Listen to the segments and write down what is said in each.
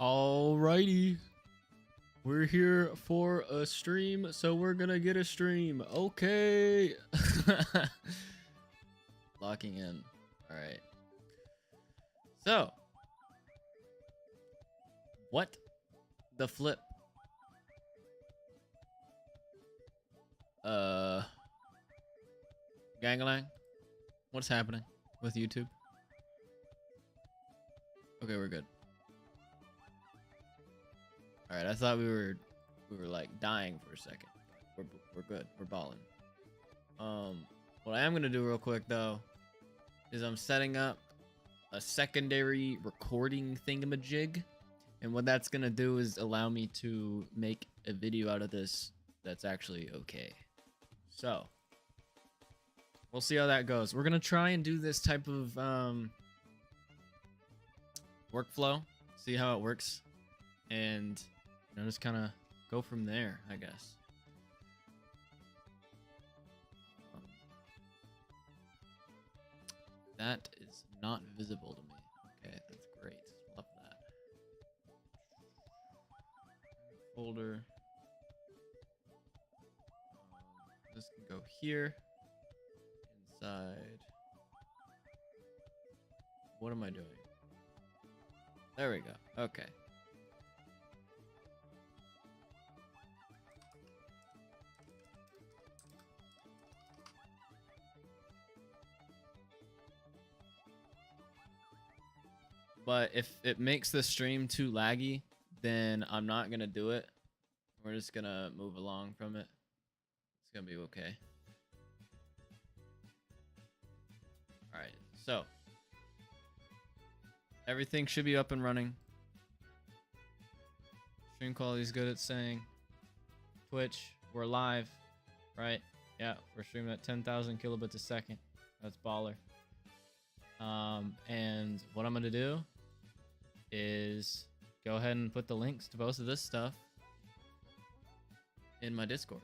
Alrighty. We're here for a stream, so we're gonna get a stream. Okay. Locking in. Alright. So. What the flip? Gangling? What's happening with YouTube? Okay, we're good. All right, I thought we were like dying for a second. We're good. We're balling. What I am gonna do real quick though is I'm setting up a secondary recording thingamajig, and what that's gonna do is allow me to make a video out of this that's actually okay. So we'll see how that goes. We're gonna try and do this type of workflow, see how it works, and just kind of go from there, I guess. That is not visible to me. Okay, that's great. Love that. Folder. This can go here. Inside. What am I doing? There we go. Okay. But if it makes the stream too laggy, then I'm not going to do it. We're just going to move along from it. It's going to be okay. All right. So everything should be up and running. Stream quality is good at saying. Twitch, we're live, right? Yeah, we're streaming at 10,000 kilobits a second. That's baller. And what I'm going to do is go ahead and put the links to most of this stuff in my Discord.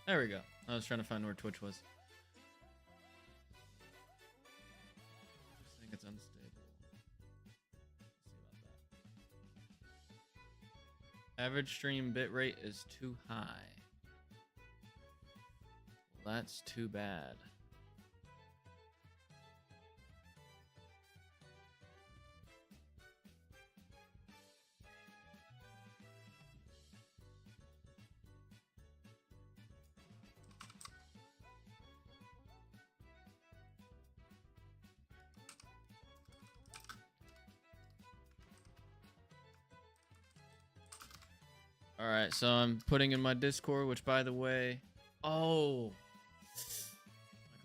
There we go. I was trying to find where Twitch was. I think it's unstable. Let's see about that. Average stream bitrate is too high. Well, that's too bad. All right, so I'm putting in my Discord, which, by the way, my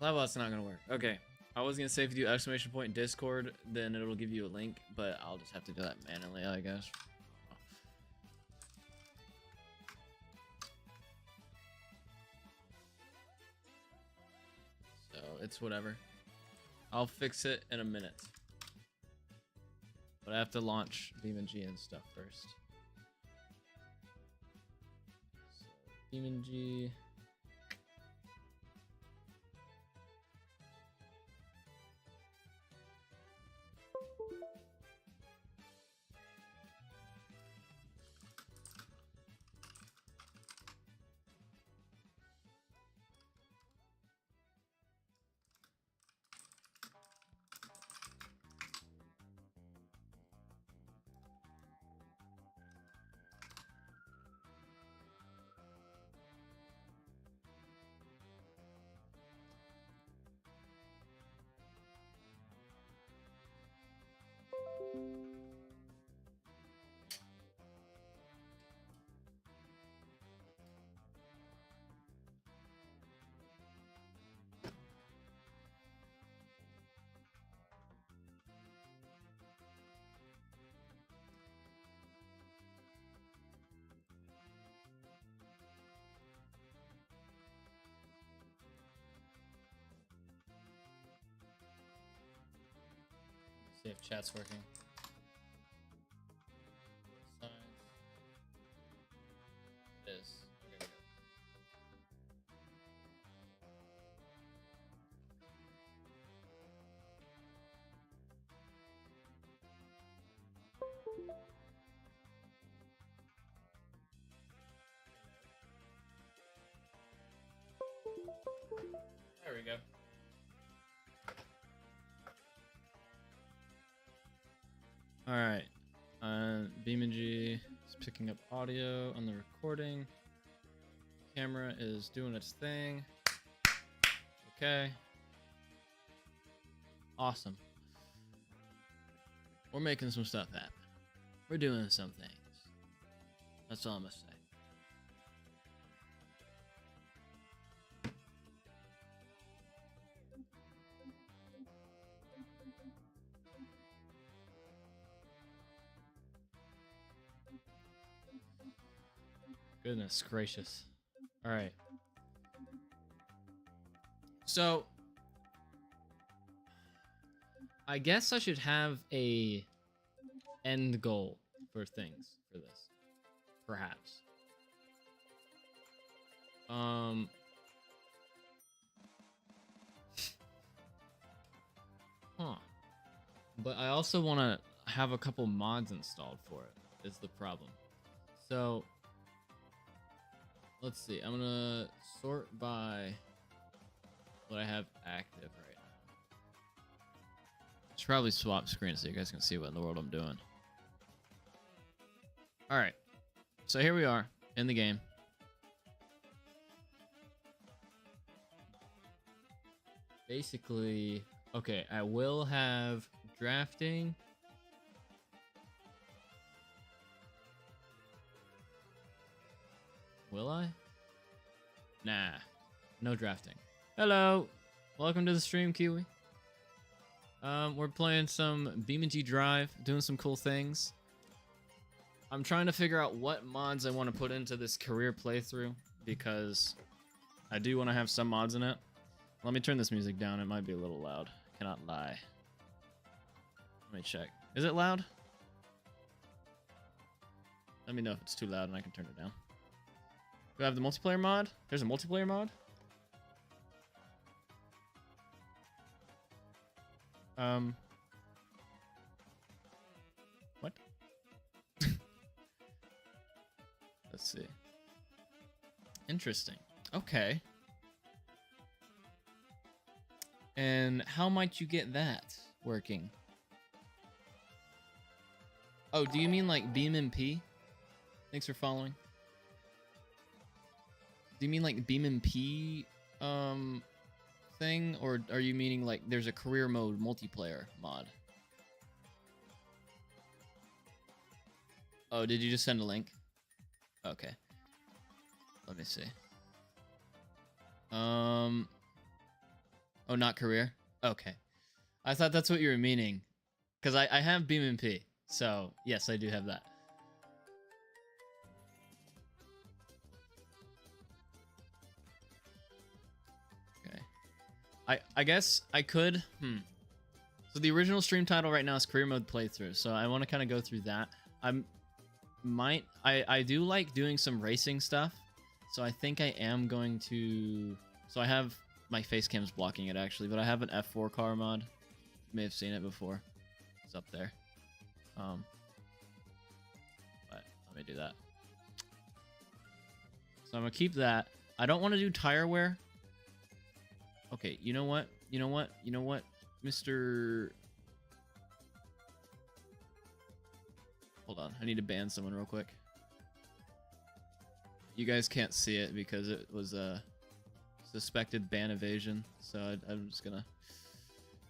CloudBot's not gonna work. Okay, I was gonna say if you do exclamation point Discord, then it'll give you a link, but I'll just have to do that manually, I guess. it's whatever. I'll fix it in a minute. But I have to launch BeamNG and stuff first. So, BeamNG. See if chat's working. Signs. It is. Okay, we go. There we go. All right, BeamNG is picking up audio on the recording. Camera is doing its thing. Okay. Awesome. We're making some stuff happen. We're doing some things. That's all I'm gonna say. Goodness gracious. All right. So, I guess I should have a end goal for things for this. Perhaps. Huh. But I also want to have a couple mods installed for it, is the problem. So, let's see. I'm gonna sort by what I have active right now. Should probably swap screens so you guys can see what in the world I'm doing. Alright. So here we are in the game. Basically, okay, I will have drafting. Will I? Nah, no drafting. Hello, welcome to the stream, Kiwi. We're playing some BeamNG Drive, doing some cool things. I'm trying to figure out what mods I want to put into this career playthrough because I do want to have some mods in it. Let me turn this music down. It might be a little loud. Cannot lie. Let me check. Is it loud? Let me know if it's too loud and I can turn it down. Do I have the multiplayer mod? There's a multiplayer mod? What? Let's see. Interesting. Okay. And how might you get that working? Oh, do you mean like BeamNP? Thanks for following. Do you mean like BeamNP thing, or are you meaning like there's a career mode multiplayer mod? Oh, did you just send a link? Okay. Let me see. Oh, not career? Okay. I thought that's what you were meaning. Because I have BeamNP. So, yes, I do have that. Okay. I guess I could. So the original stream title right now is career mode playthrough. So I want to kind of go through that. I do like doing some racing stuff. So I think I am going to. So I have my face cam's blocking it actually, but I have an F4 car mod. You may have seen it before. It's up there. But let me do that. So I'm gonna keep that. I don't want to do tire wear. Okay, you know what? You know what? You know what? Mr. Hold on, I need to ban someone real quick. You guys can't see it because it was a suspected ban evasion, so I'm just gonna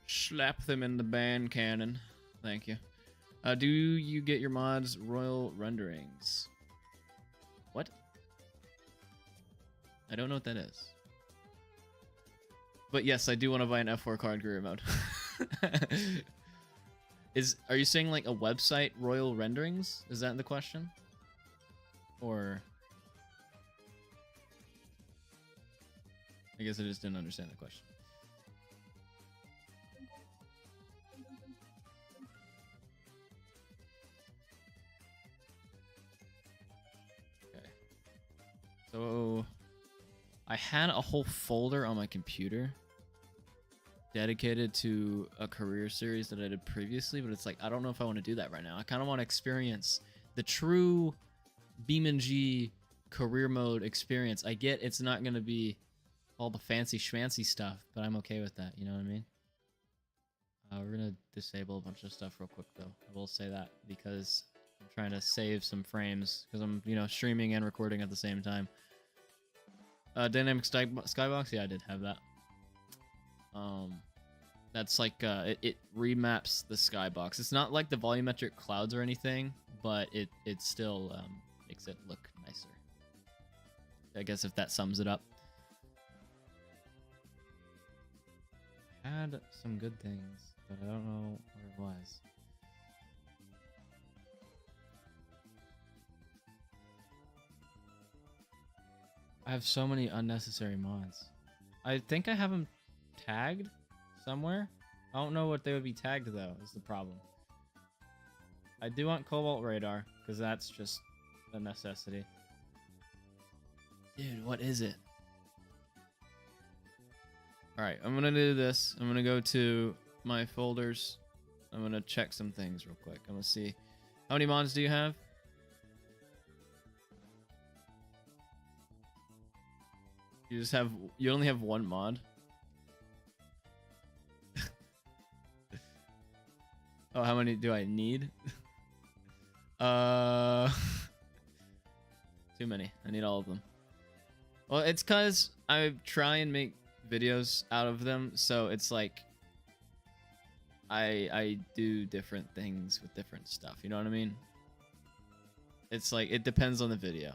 slap them in the ban cannon. Thank you. Do you get your mods royal renderings? What? I don't know what that is. But yes, I do want to buy an F4 car in career mode. Are you saying like a website royal renderings? Is that the question? Or I guess I just didn't understand the question. Okay. So I had a whole folder on my computer dedicated to a career series that I did previously, but it's like I don't know if I want to do that right now. I kind of want to experience the true BeamNG career mode experience. I get it's not going to be all the fancy schmancy stuff, but I'm okay with that, you know what I mean? We're going to disable a bunch of stuff real quick though. I will say that because I'm trying to save some frames because I'm, you know, streaming and recording at the same time. Dynamic skybox, yeah, I did have that. That's like it remaps the skybox. It's not like the volumetric clouds or anything, but it still makes it look nicer. I guess if that sums it up. Had some good things, but I don't know where it was. I have so many unnecessary mods. I think I have them tagged somewhere. I don't know what they would be tagged though, is the problem. I do want Cobalt Radar, because that's just a necessity. Dude, what is it? Alright, I'm gonna do this. I'm gonna go to my folders. I'm gonna check some things real quick. I'm gonna see. How many mods do you have? You only have one mod? Oh, how many do I need? Too many. I need all of them. Well, it's cause I try and make videos out of them, so it's like I do different things with different stuff, you know what I mean? It's like it depends on the video.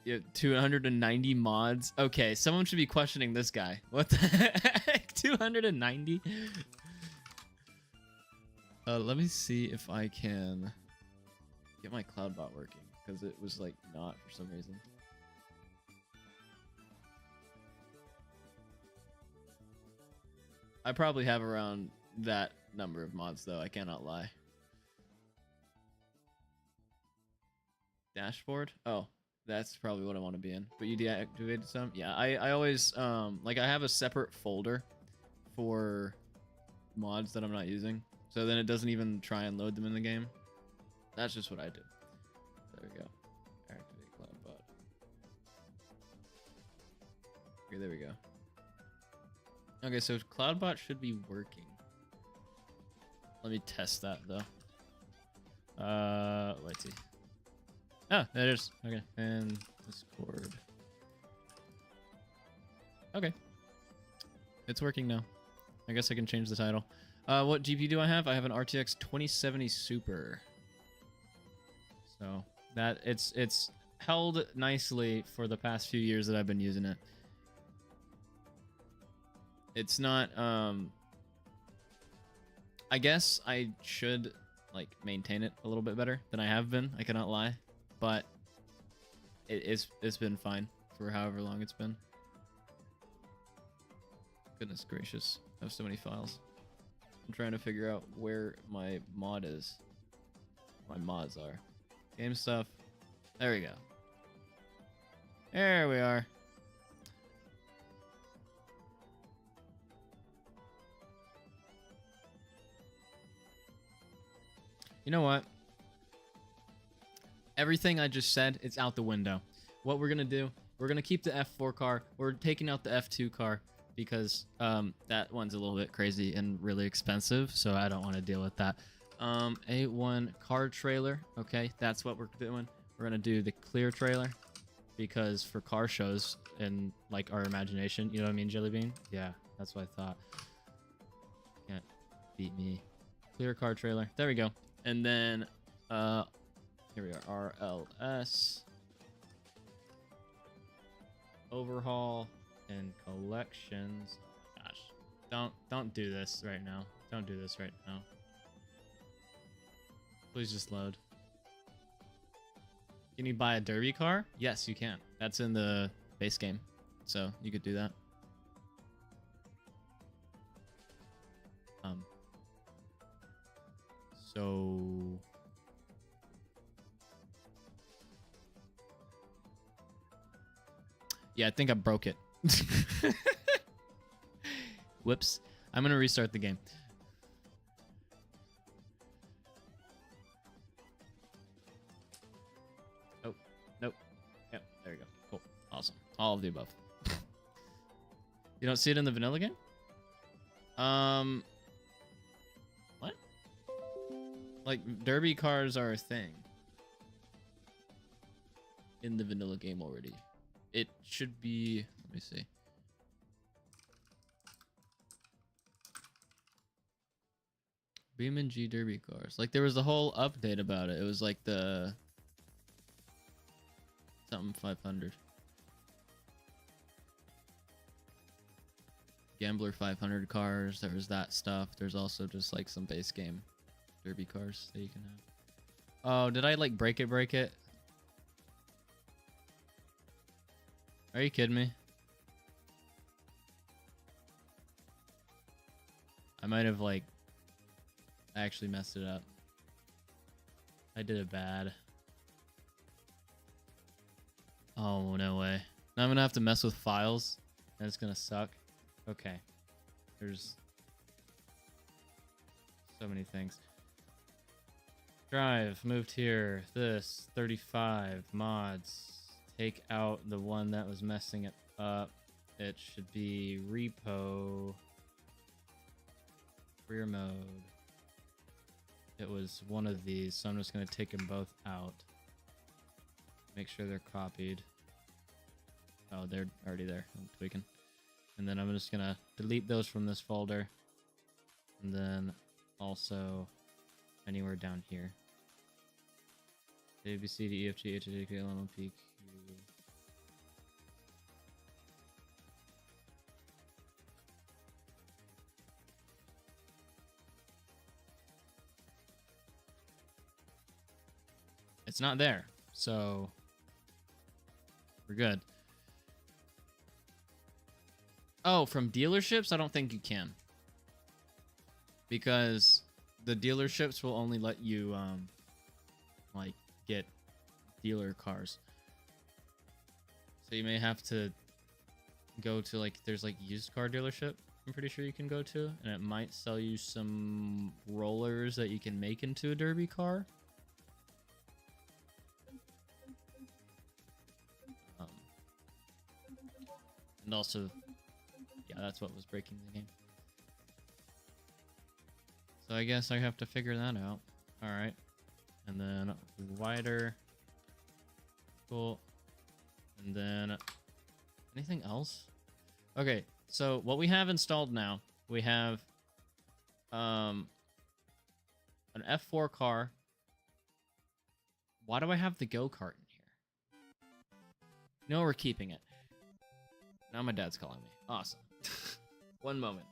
You have 290 mods. Okay, someone should be questioning this guy. What the heck? 290? Let me see if I can get my CloudBot working, because it was like not for some reason. I probably have around that number of mods though, I cannot lie. Dashboard? Oh, that's probably what I want to be in. But you deactivated some? Yeah, I always, like I have a separate folder for mods that I'm not using. So then it doesn't even try and load them in the game. That's just what I do. There we go. Activate CloudBot. Okay, there we go. Okay, so CloudBot should be working. Let me test that though. Let's see. Oh, there it is. Okay, and Discord. Okay. It's working now. I guess I can change the title. What GPU do I have? I have an RTX 2070 Super. So that it's held nicely for the past few years that I've been using it. It's not I guess I should like maintain it a little bit better than I have been. I cannot lie, but it's been fine for however long it's been. Goodness gracious. I have so many files. I'm trying to figure out where my mod is. My mods are. Game stuff. There we go. There we are. You know what? Everything I just said, it's out the window. What we're gonna do, we're gonna keep the F4 car. We're taking out the F2 car because that one's a little bit crazy and really expensive, so I don't want to deal with that. A1 car trailer. Okay, that's what we're doing. We're gonna do the clear trailer because for car shows and like our imagination, you know what I mean, Jelly Bean? Yeah, that's what I thought. Can't beat me. Clear car trailer. There we go. And then here we are, RLS, overhaul and collections. Gosh, don't do this right now. Don't do this right now. Please just load. Can you buy a derby car? Yes, you can. That's in the base game, so you could do that. So yeah, I think I broke it. Whoops. I'm gonna restart the game. Oh, nope. Yep, there you go. Cool. Awesome. All of the above. You don't see it in the vanilla game? What? Like, derby cars are a thing in the vanilla game already. It should be, let me see. BeamNG derby cars. Like, there was a whole update about it. It was like the something 500. Gambler 500 cars. There was that stuff. There's also just like some base game derby cars that you can have. Oh, did I like break it? Are you kidding me? I might have like actually messed it up. I did it bad. Oh, no way. Now I'm gonna have to mess with files and it's gonna suck. Okay. There's so many things. Drive, moved here, this, 35, mods. Take out the one that was messing it up. It should be repo, rear mode. It was one of these, so I'm just going to take them both out. Make sure they're copied. Oh, they're already there. I'm tweaking. And then I'm just going to delete those from this folder. And then also anywhere down here. A, B, C, D, E, F, G, H, I, J, K, L, M, N, P, Q. It's not there, so we're good. Oh, from dealerships? I don't think you can. Because the dealerships will only let you, like, get dealer cars. So you may have to go to, like, there's, like, used car dealership, I'm pretty sure you can go to. And it might sell you some rollers that you can make into a derby car. And also, yeah, that's what was breaking the game. So I guess I have to figure that out. Alright. And then wider. Cool. And then anything else? Okay, so what we have installed now, we have an F4 car. Why do I have the go-kart in here? No, we're keeping it. Now my dad's calling me. Awesome. One moment.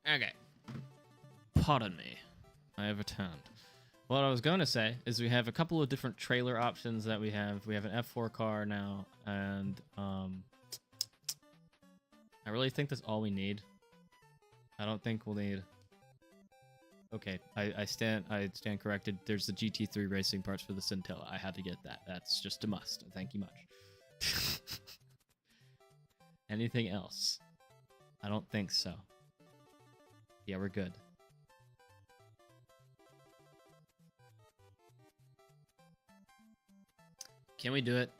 Okay. Pardon me. I have returned. What I was going to say is we have a couple of different trailer options that we have. We have an F4 car now, and I really think that's all we need. I don't think we'll need... Okay, I stand corrected. There's the GT3 racing parts for the Scintilla. I had to get that. That's just a must. Thank you much. Anything else? I don't think so. Yeah, we're good. Can we do it?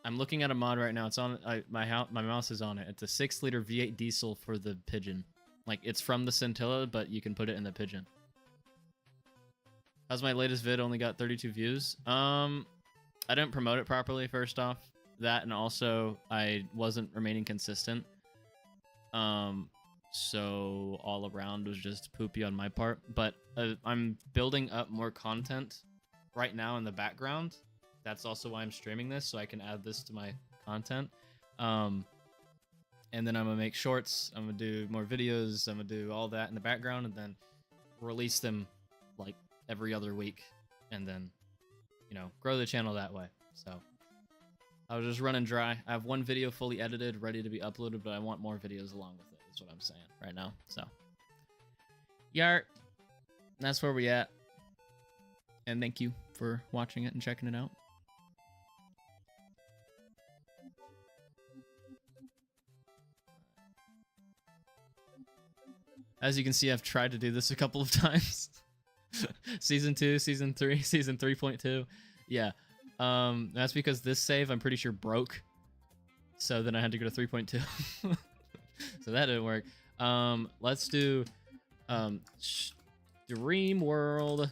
I'm looking at a mod right now. It's on my mouse is on it. It's a 6-liter V8 diesel for the Pigeon. Like, it's from the Scintilla, but you can put it in the Pigeon. How's my latest vid only got 32 views? I didn't promote it properly, first off. That, and also, I wasn't remaining consistent. So all around was just poopy on my part. But I'm building up more content right now in the background. That's also why I'm streaming this, so I can add this to my content. And then I'm gonna make shorts, I'm gonna do more videos, I'm gonna do all that in the background, and then release them like every other week, and then, you know, grow the channel that way. So I was just running dry. I have one video fully edited, ready to be uploaded, but I want more videos along with it, is what I'm saying right now. So, yart, that's where we at. And thank you for watching it and checking it out. As you can see, I've tried to do this a couple of times. Season 2, Season 3, Season 3.2. Yeah. That's because this save, I'm pretty sure, broke. So then I had to go to 3.2. So that didn't work. Let's do Dream World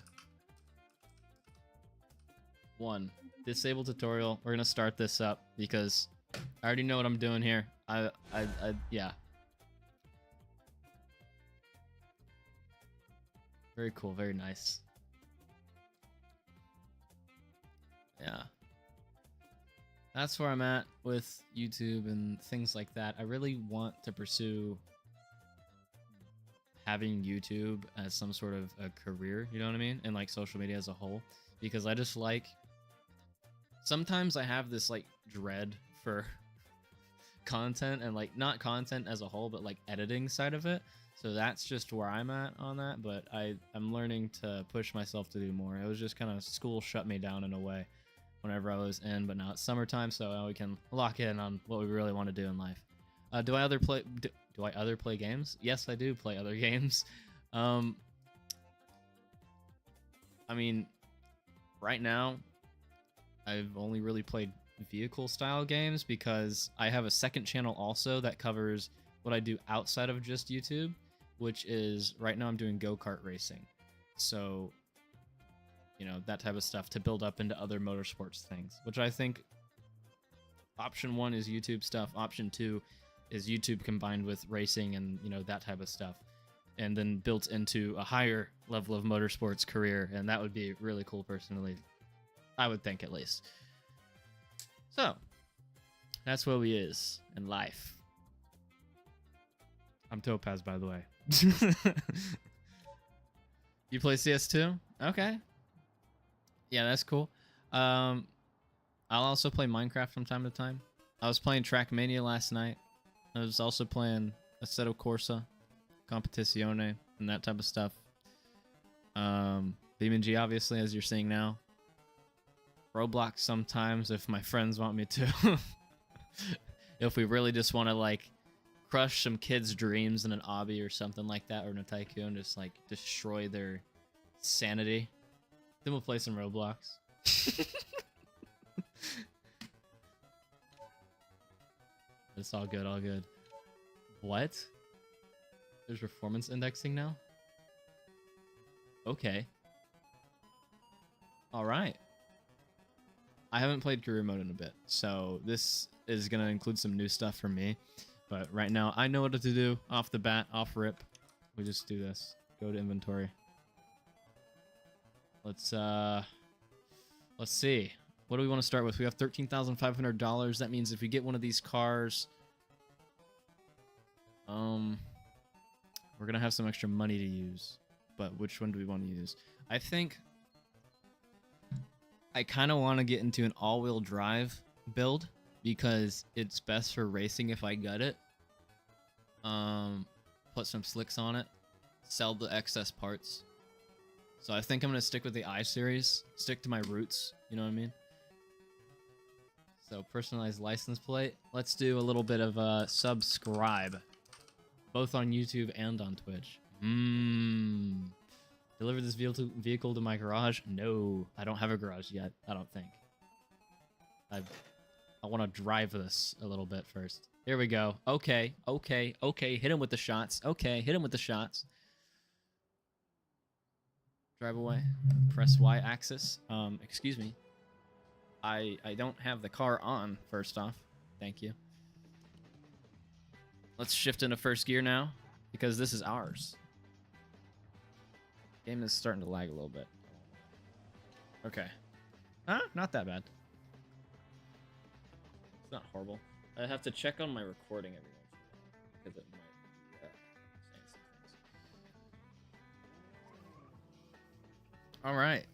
1. Disable tutorial. We're going to start this up because I already know what I'm doing here. Yeah. Very cool, very nice. Yeah. That's where I'm at with YouTube and things like that. I really want to pursue having YouTube as some sort of a career, you know what I mean? And like social media as a whole. Because I just like... Sometimes I have this like dread for content and like not content as a whole, but like editing side of it. So that's just where I'm at on that, but I'm learning to push myself to do more. It was just kind of school shut me down in a way whenever I was in, but now it's summertime, so now we can lock in on what we really want to do in life. Do I other play games? Yes, I do play other games. I mean, right now, I've only really played vehicle style games because I have a second channel also that covers what I do outside of just YouTube, which is right now I'm doing go-kart racing. So, you know, that type of stuff to build up into other motorsports things, which I think option 1 is YouTube stuff. Option 2 is YouTube combined with racing and, you know, that type of stuff. And then built into a higher level of motorsports career. And that would be really cool personally. I would think at least. So, that's where we is in life. I'm Topaz, by the way. You play CS2? Okay. Yeah, that's cool. I'll also play Minecraft from time to time. I was playing Trackmania last night. I was also playing Assetto Corsa, Competizione, and that type of stuff. BeamNG, obviously, as you're seeing now. Roblox sometimes, if my friends want me to. If we really just want to, like, crush some kids' dreams in an obby or something like that, or in a tycoon, just like destroy their sanity. Then we'll play some Roblox. It's all good, all good. What? There's performance indexing now? Okay. Alright. I haven't played career mode in a bit, so this is going to include some new stuff for me. But right now, I know what to do off the bat, off rip. We just do this. Go to inventory. Let's see. What do we want to start with? We have $13,500. That means if we get one of these cars, We're gonna have some extra money to use, but which one do we want to use? I think I kind of want to get into an all-wheel drive build because it's best for racing if I gut it. Put some slicks on it, sell the excess parts. So I think I'm gonna stick with the I-Series, stick to my roots, you know what I mean? So personalized license plate. Let's do a little bit of subscribe, both on YouTube and on Twitch. Deliver this vehicle to my garage? No, I don't have a garage yet. I don't think. I want to drive this a little bit first. Here we go. Okay. Hit him with the shots. Okay, hit him with the shots. Drive away. Press Y axis. Excuse me. I don't have the car on, first off. Thank you. Let's shift into first gear now, because this is ours. Game is starting to lag a little bit. Okay. Not that bad. It's not horrible. I have to check on my recording every once in a while, because it might be saying some things. Alright.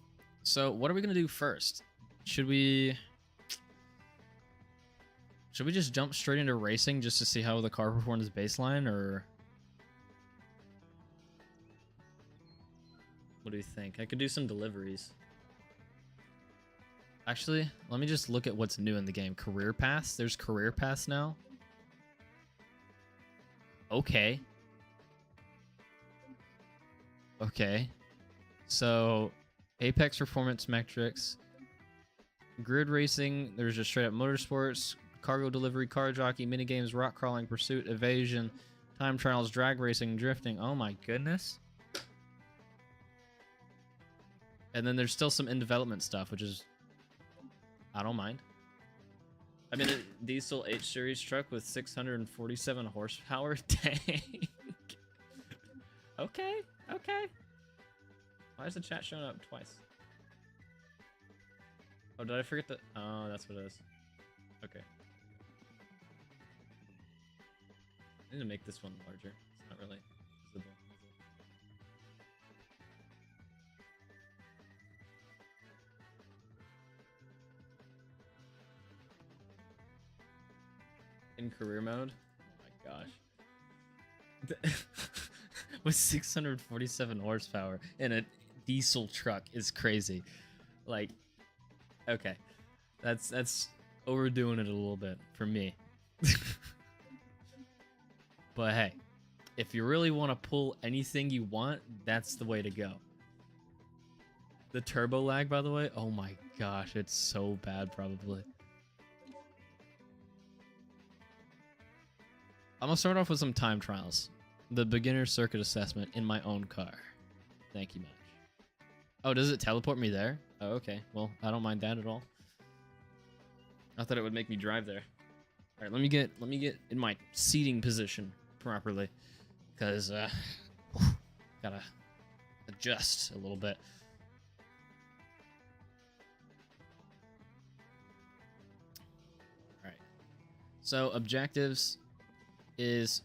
So, what are we going to do first? Should we just jump straight into racing just to see how the car performs baseline, or what do you think? I could do some deliveries. Actually, let me just look at what's new in the game. Career Pass. There's Career Pass now. Okay. Okay. So, Apex Performance Metrics. Grid Racing. There's just straight up Motorsports. Cargo Delivery, Car Jockey, Minigames, Rock Crawling, Pursuit, Evasion, Time Trials, Drag Racing, Drifting. Oh my goodness. And then there's still some in-development stuff, which is... I don't mind. I mean, a diesel H-Series truck with 647 horsepower. Dang. Okay. Why is the chat showing up twice? Oh, did I forget that? Oh, that's what it is. Okay. I need to make this one larger. It's not really visible. In career mode? Oh my gosh. With 647 horsepower in a diesel truck is crazy. Like, okay. That's overdoing it a little bit for me. But hey, if you really want to pull anything you want, that's the way to go. The turbo lag, by the way, oh my gosh, it's so bad probably. I'm gonna start off with some time trials. The beginner circuit assessment in my own car. Thank you much. Oh, does it teleport me there? Oh, okay. Well, I don't mind that at all. I thought it would make me drive there. All right, let me get in my seating position properly, because gotta adjust a little bit. All right. So objectives is,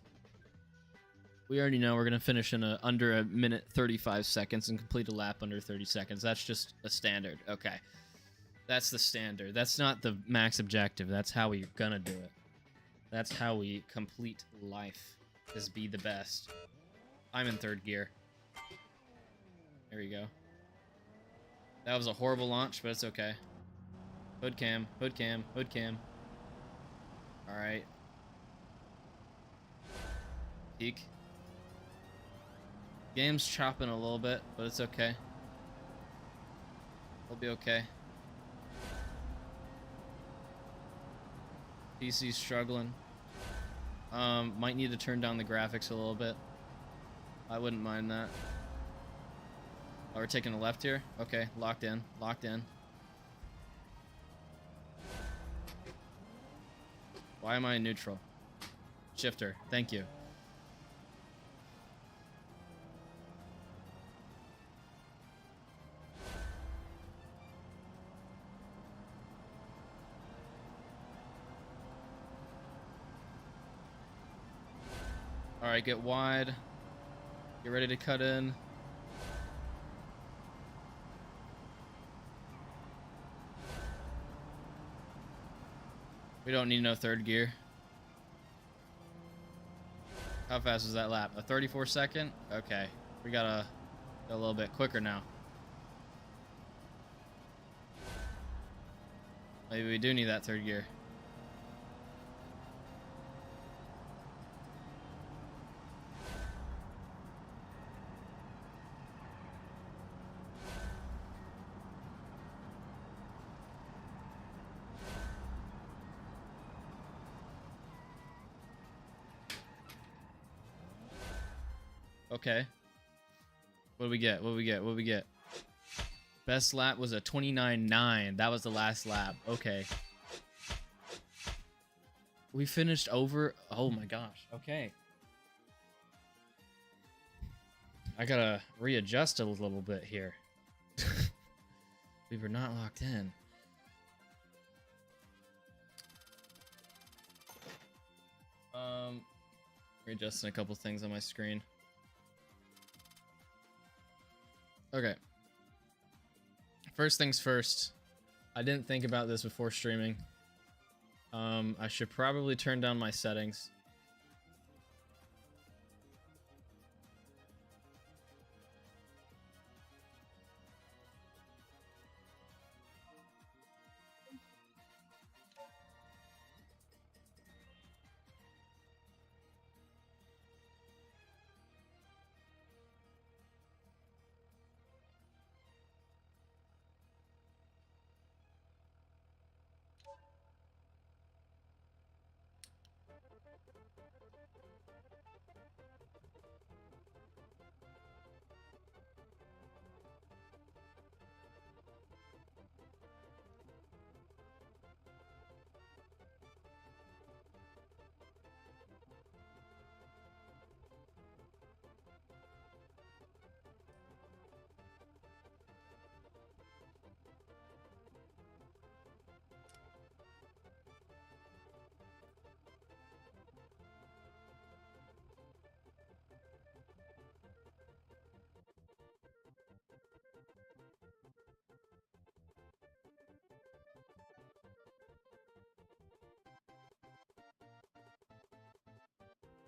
we already know we're gonna finish in under a minute 35 seconds and complete a lap under 30 seconds. That's just a standard. Okay. That's the standard. That's not the max objective. That's how we're gonna do it. That's how we complete life, is be the best. I'm in third gear. There we go. That was a horrible launch, but it's okay. Hood cam. Alright. Peak. Game's chopping a little bit, but it's okay. We'll be okay. PC's struggling. Might need to turn down the graphics a little bit. I wouldn't mind that. Oh, we're taking a left here? Okay, locked in. Why am I in neutral? Shifter, thank you. Alright, get wide. Get ready to cut in. We don't need no third gear. How fast was that lap? A 34-second? Okay. We gotta go a little bit quicker now. Maybe we do need that third gear. Okay. What do we get? What do we get? What do we get? Best lap was a 29.9. That was the last lap. Okay. We finished over. Oh my gosh. Okay. I gotta readjust a little bit here. We were not locked in. Readjusting a couple things on my screen. Okay. First things first. I didn't think about this before streaming. I should probably turn down my settings.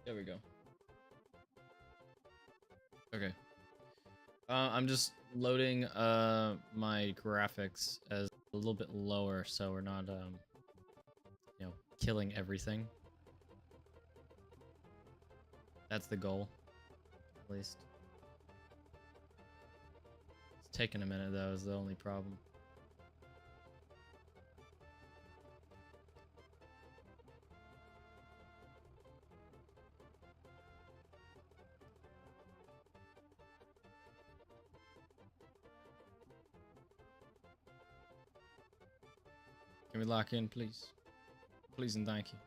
There we go. Okay. I'm just loading my graphics as a little bit lower so we're not you know, killing everything. That's the goal, at least. It's taking a minute though, is the only problem. Can we lock in, please? Please and thank you.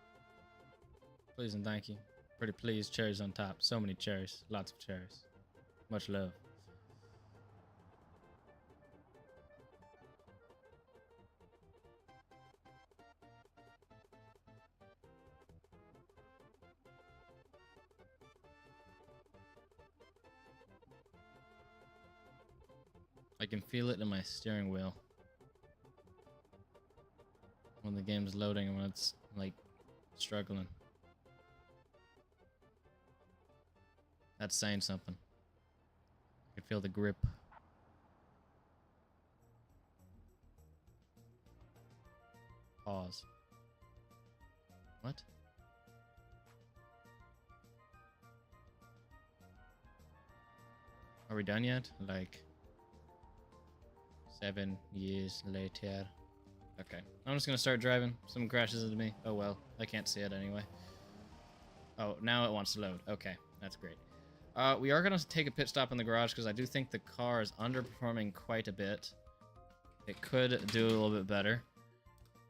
Please and thank you. Pretty please, cherries on top. So many cherries. Lots of cherries. Much love. I can feel it in my steering wheel. When the game's loading and when it's, like, struggling. That's saying something. I can feel the grip. Pause. What? Are we done yet? Like 7 years later. Okay, I'm just gonna start driving. Someone crashes into me. Oh well, I can't see it anyway. Oh, now it wants to load. Okay, that's great. We are gonna take a pit stop in the garage because I do think the car is underperforming quite a bit. It could do a little bit better.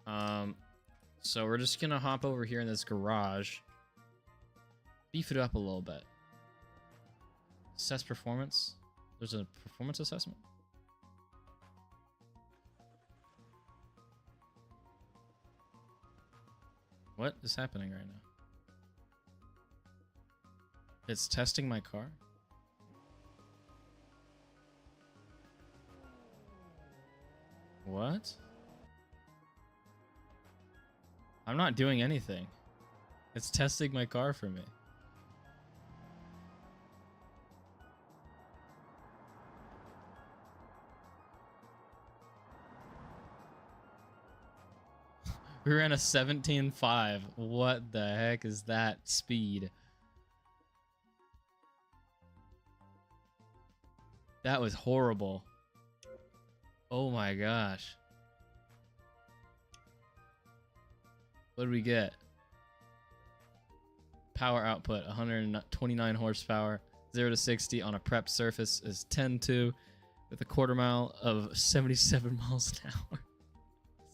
So we're just gonna hop over here in this garage, beef it up a little bit. Assess performance. There's a performance assessment. What is happening right now? It's testing my car. What? I'm not doing anything. It's testing my car for me. We ran a 17.5. What the heck is that speed? That was horrible. Oh my gosh. What did we get? Power output 129 horsepower. 0 to 60 on a prepped surface is 10.2 with a quarter mile of 77 miles an hour.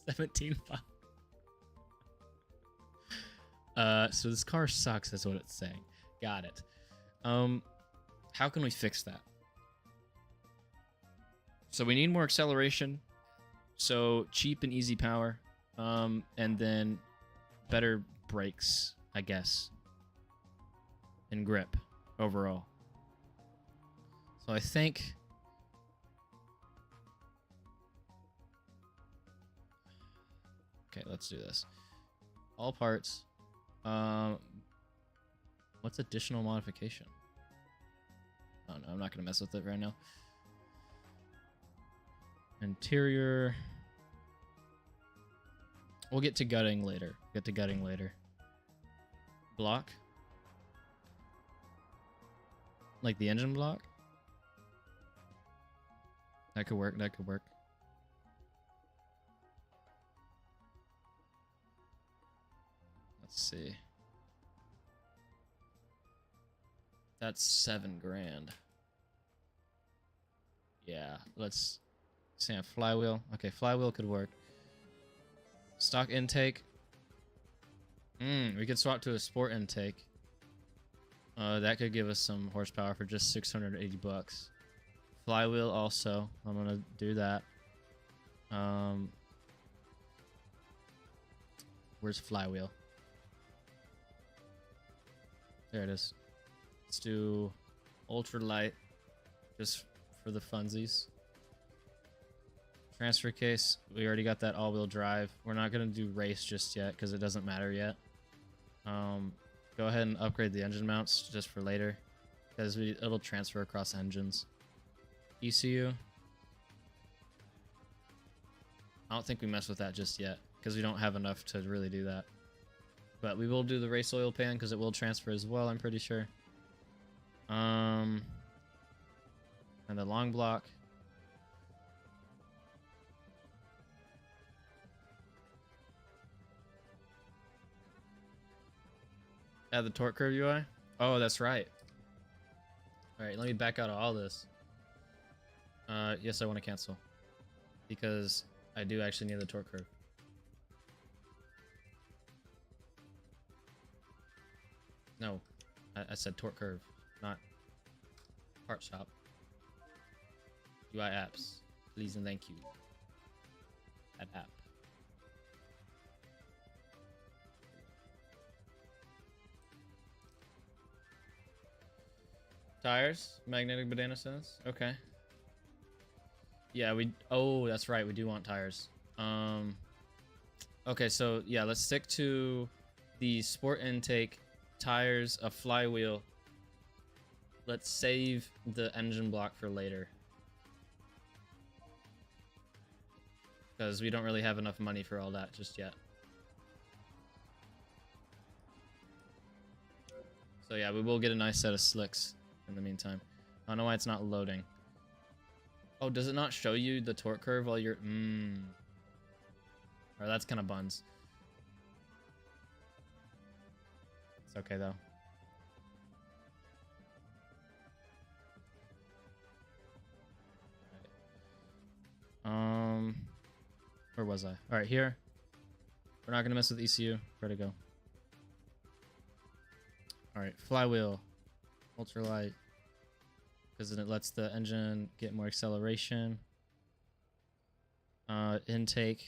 17.5. So this car sucks, that's what it's saying. Got it. How can we fix that? So we need more acceleration. So cheap and easy power. And then better brakes, I guess. And grip overall. So I think okay, let's do this. All parts. What's additional modification? Oh no, I'm not gonna mess with it right now. Interior. We'll get to gutting later. Block. Like the engine block? That could work, Let's see. That's $7,000. Yeah, let's see a flywheel. Okay, flywheel could work. Stock intake. We could swap to a sport intake. That could give us some horsepower for just 680 bucks. Flywheel also. I'm gonna do that. Where's flywheel? There it is. Let's do ultralight, just for the funsies. Transfer case. We already got that all-wheel drive. We're not gonna do race just yet because it doesn't matter yet. Go ahead and upgrade the engine mounts just for later, because it'll transfer across engines. ECU. I don't think we mess with that just yet because we don't have enough to really do that. But we will do the race oil pan because it will transfer as well, I'm pretty sure. And the long block. Add the torque curve UI? Oh, that's right. Alright, let me back out of all this. Yes, I want to cancel. Because I do actually need the torque curve. No, I said torque curve, not part shop. UI apps, please and thank you. Add app. Tires, magnetic banana sense. Okay. Yeah, oh, that's right. We do want tires. Okay, so yeah, let's stick to the sport intake, tires, a flywheel. Let's save the engine block for later, because we don't really have enough money for all that just yet. So yeah, we will get a nice set of slicks in the meantime. I don't know why it's not loading. Oh, does it not show you the torque curve while you're... Or that's kind of buns. It's okay, though. Right. Where was I? Alright, here. We're not going to mess with ECU. Where'd it go? Alright, flywheel. Ultralight. Because then it lets the engine get more acceleration. Intake.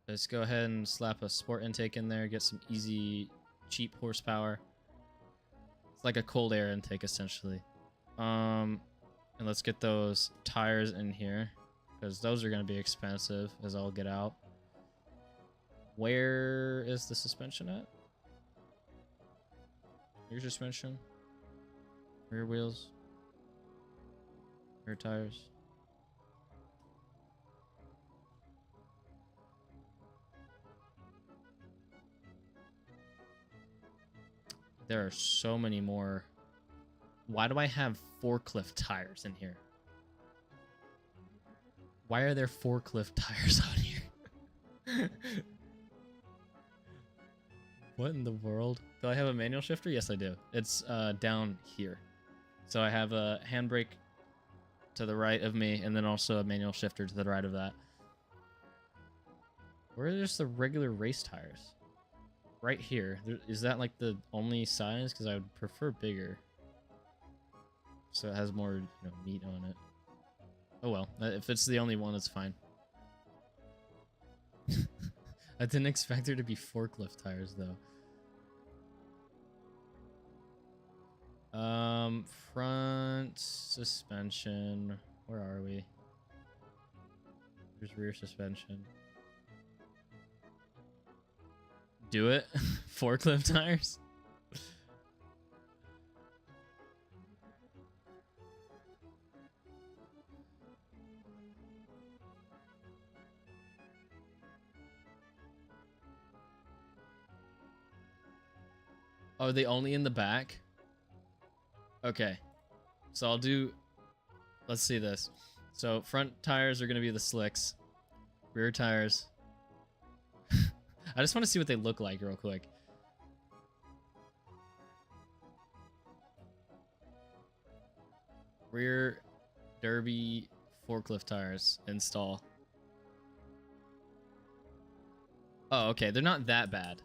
Let's go ahead and slap a sport intake in there. Get some easy, cheap horsepower. It's like a cold air intake, essentially. And let's get those tires in here. because those are going to be expensive as I'll get out. Where is the suspension at? Rear suspension. Rear wheels. Rear tires. There are so many more. Why do I have forklift tires in here? Why are there forklift tires on here? What in the world? Do I have a manual shifter? Yes, I do. It's down here. So I have a handbrake to the right of me, and then also a manual shifter to the right of that. Where are just the regular race tires? Right here. Is that like the only size? Because I would prefer bigger. So it has more, meat on it. Oh well, if it's the only one, it's fine. I didn't expect there to be forklift tires though. Front suspension. Where are we? There's rear suspension. Do it. Forklift tires. Oh, are they only in the back? Okay. So I'll do... Let's see this. So front tires are going to be the slicks. Rear tires. I just want to see what they look like real quick. Rear derby forklift tires. Install. Oh, okay. They're not that bad.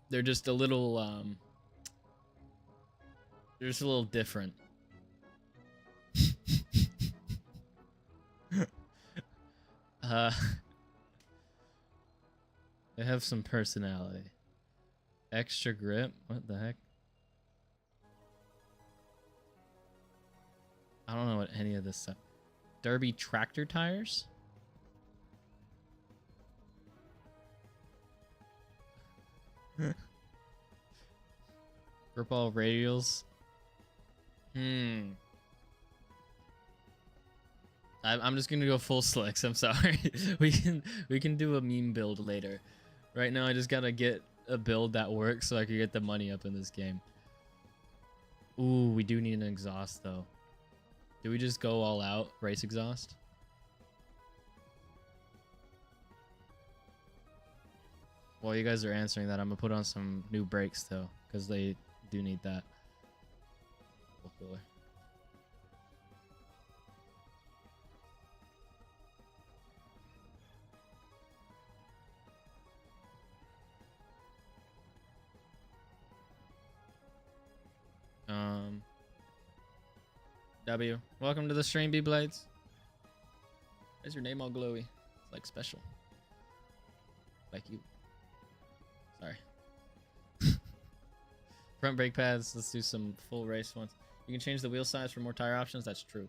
They're just a little, they're just a little different. They have some personality. Extra grip? What the heck? I don't know what any of this stuff. Derby tractor tires? Grip ball radials. I'm just gonna go full slicks. I'm sorry. we can do a meme build later. Right now, I just gotta get a build that works so I can get the money up in this game. Ooh, we do need an exhaust though. Do we just go all out race exhaust? While you guys are answering that, I'm gonna put on some new brakes though, because they do need that. W. Welcome to the stream, B-Blades. Why is your name all glowy? It's like special. Like you. Sorry. Front brake pads. Let's do some full race ones. You can change the wheel size for more tire options. That's true.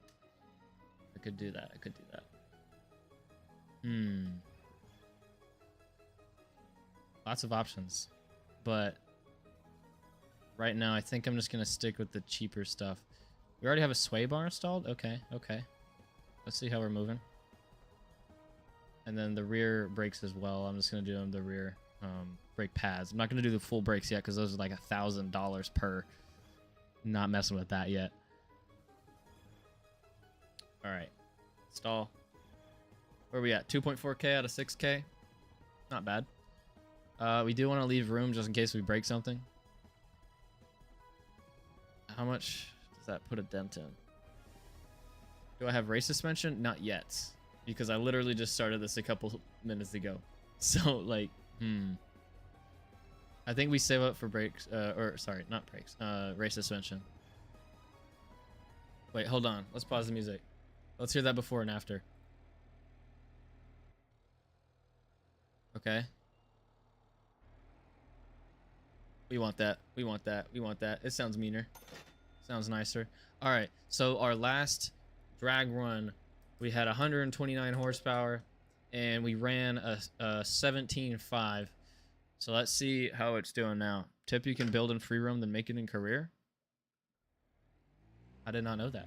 I could do that. Lots of options. But right now, I think I'm just going to stick with the cheaper stuff. We already have a sway bar installed? Okay. Let's see how we're moving. And then the rear brakes as well. I'm just going to do the rear brake pads. I'm not going to do the full brakes yet because those are like $1,000 per. Not messing with that yet. All right. Install. Where are we at? 2.4K out of 6K. Not bad. We do want to leave room just in case we break something. How much does that put a dent in? Do I have race suspension? Not yet. Because I literally just started this a couple minutes ago. So, like, I think we save up for brakes. Or, sorry, not brakes. Race suspension. Wait, hold on. Let's pause the music. Let's hear that before and after. Okay. We want that. We want that. We want that. It sounds meaner. Sounds nicer. All right. So our last drag run we had 129 horsepower, and we ran a 17.5. So let's see how it's doing now. Tip you can build in free roam, then make it in career. I did not know that.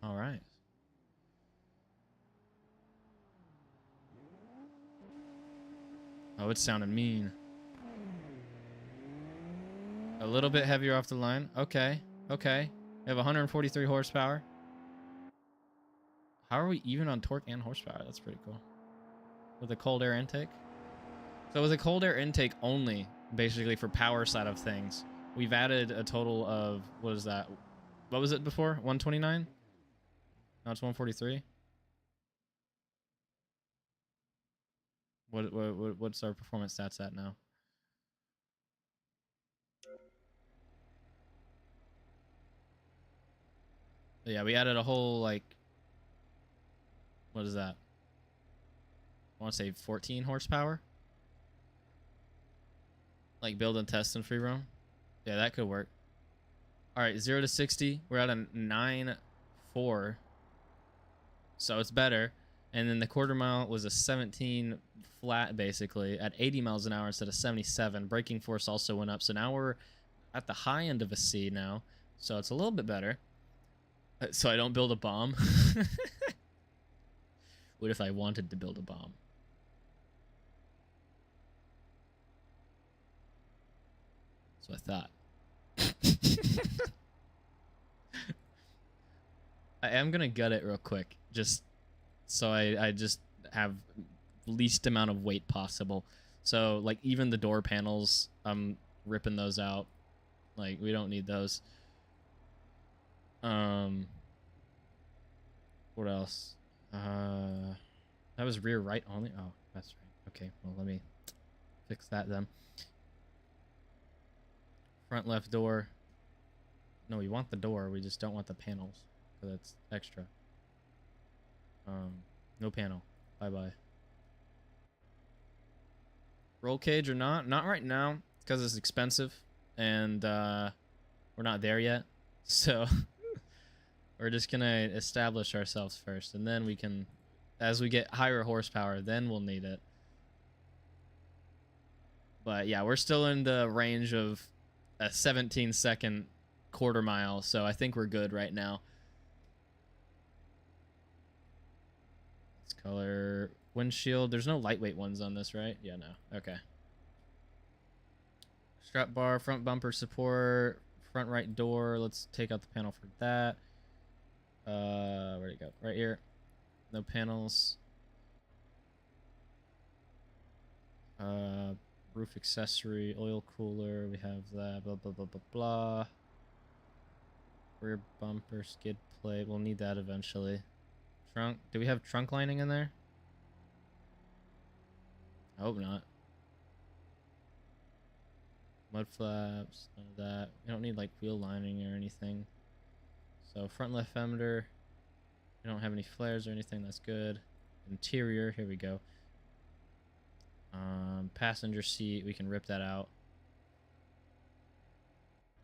All right. Oh, it's sounding mean. A little bit heavier off the line. Okay. Okay. We have 143 horsepower. How are we even on torque and horsepower? That's pretty cool. With a cold air intake. So with a cold air intake only, basically for power side of things, we've added a total of, what is that? What was it before? 129? Now it's 143. What's our performance stats at now? Yeah, we added a whole, like, what is that? I want to say 14 horsepower. Like build and test in free roam. Yeah, that could work. All right, 0 to 60. We're at a 9.4. So it's better. And then the quarter mile was a 17 flat, basically, at 80 miles an hour instead of 77. Braking force also went up. So now we're at the high end of a C now. So it's a little bit better. So I don't build a bomb. What if I wanted to build a bomb? So I thought. I am gonna gut it real quick, just so I just have least amount of weight possible. So like even the door panels, I'm ripping those out. Like we don't need those. What else? That was rear right only. Oh, that's right. Okay, well let me fix that then. Front left door. No, we want the door. We just don't want the panels, so that's extra. No panel. Bye bye. Roll cage or not? Not right now, because it's expensive, and we're not there yet. So we're just gonna establish ourselves first, and then we can, as we get higher horsepower, then we'll need it. But yeah, we're still in the range of a 17-second quarter mile, so I think we're good right now. Let's color windshield. There's no lightweight ones on this, right? Yeah, no. Okay. Strap bar, front bumper support, front right door. Let's take out the panel for that. Where'd it go? Right here. No panels. Roof accessory, oil cooler. We have that. Blah blah blah blah blah. Rear bumper, skid plate. We'll need that eventually. Trunk. Do we have trunk lining in there? I hope not. Mud flaps. None of that. We don't need like wheel lining or anything. So front left fender. We don't have any flares or anything. That's good. Interior. Here we go. Passenger seat. We can rip that out.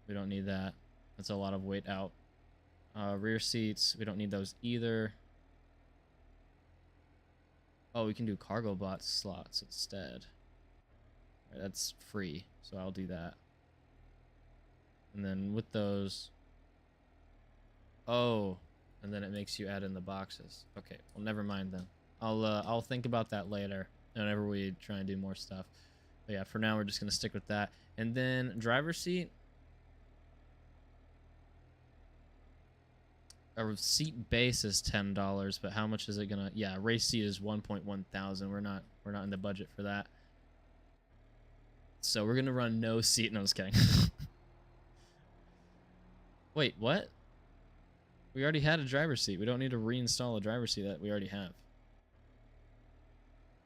We don't need that. That's a lot of weight out. Rear seats. We don't need those either. Oh, we can do cargo bot slots instead. Right, that's free, so I'll do that. And then with those... Oh, and then it makes you add in the boxes. Okay, well, never mind then. I'll think about that later whenever we try and do more stuff. But yeah, for now we're just gonna stick with that. And then driver's seat. Our seat base is $10, but how much is it gonna? Yeah, race seat is 1.1 thousand. We're not in the budget for that. So we're gonna run no seat. No, I was kidding. Wait, what? We already had a driver's seat. We don't need to reinstall a driver's seat that we already have.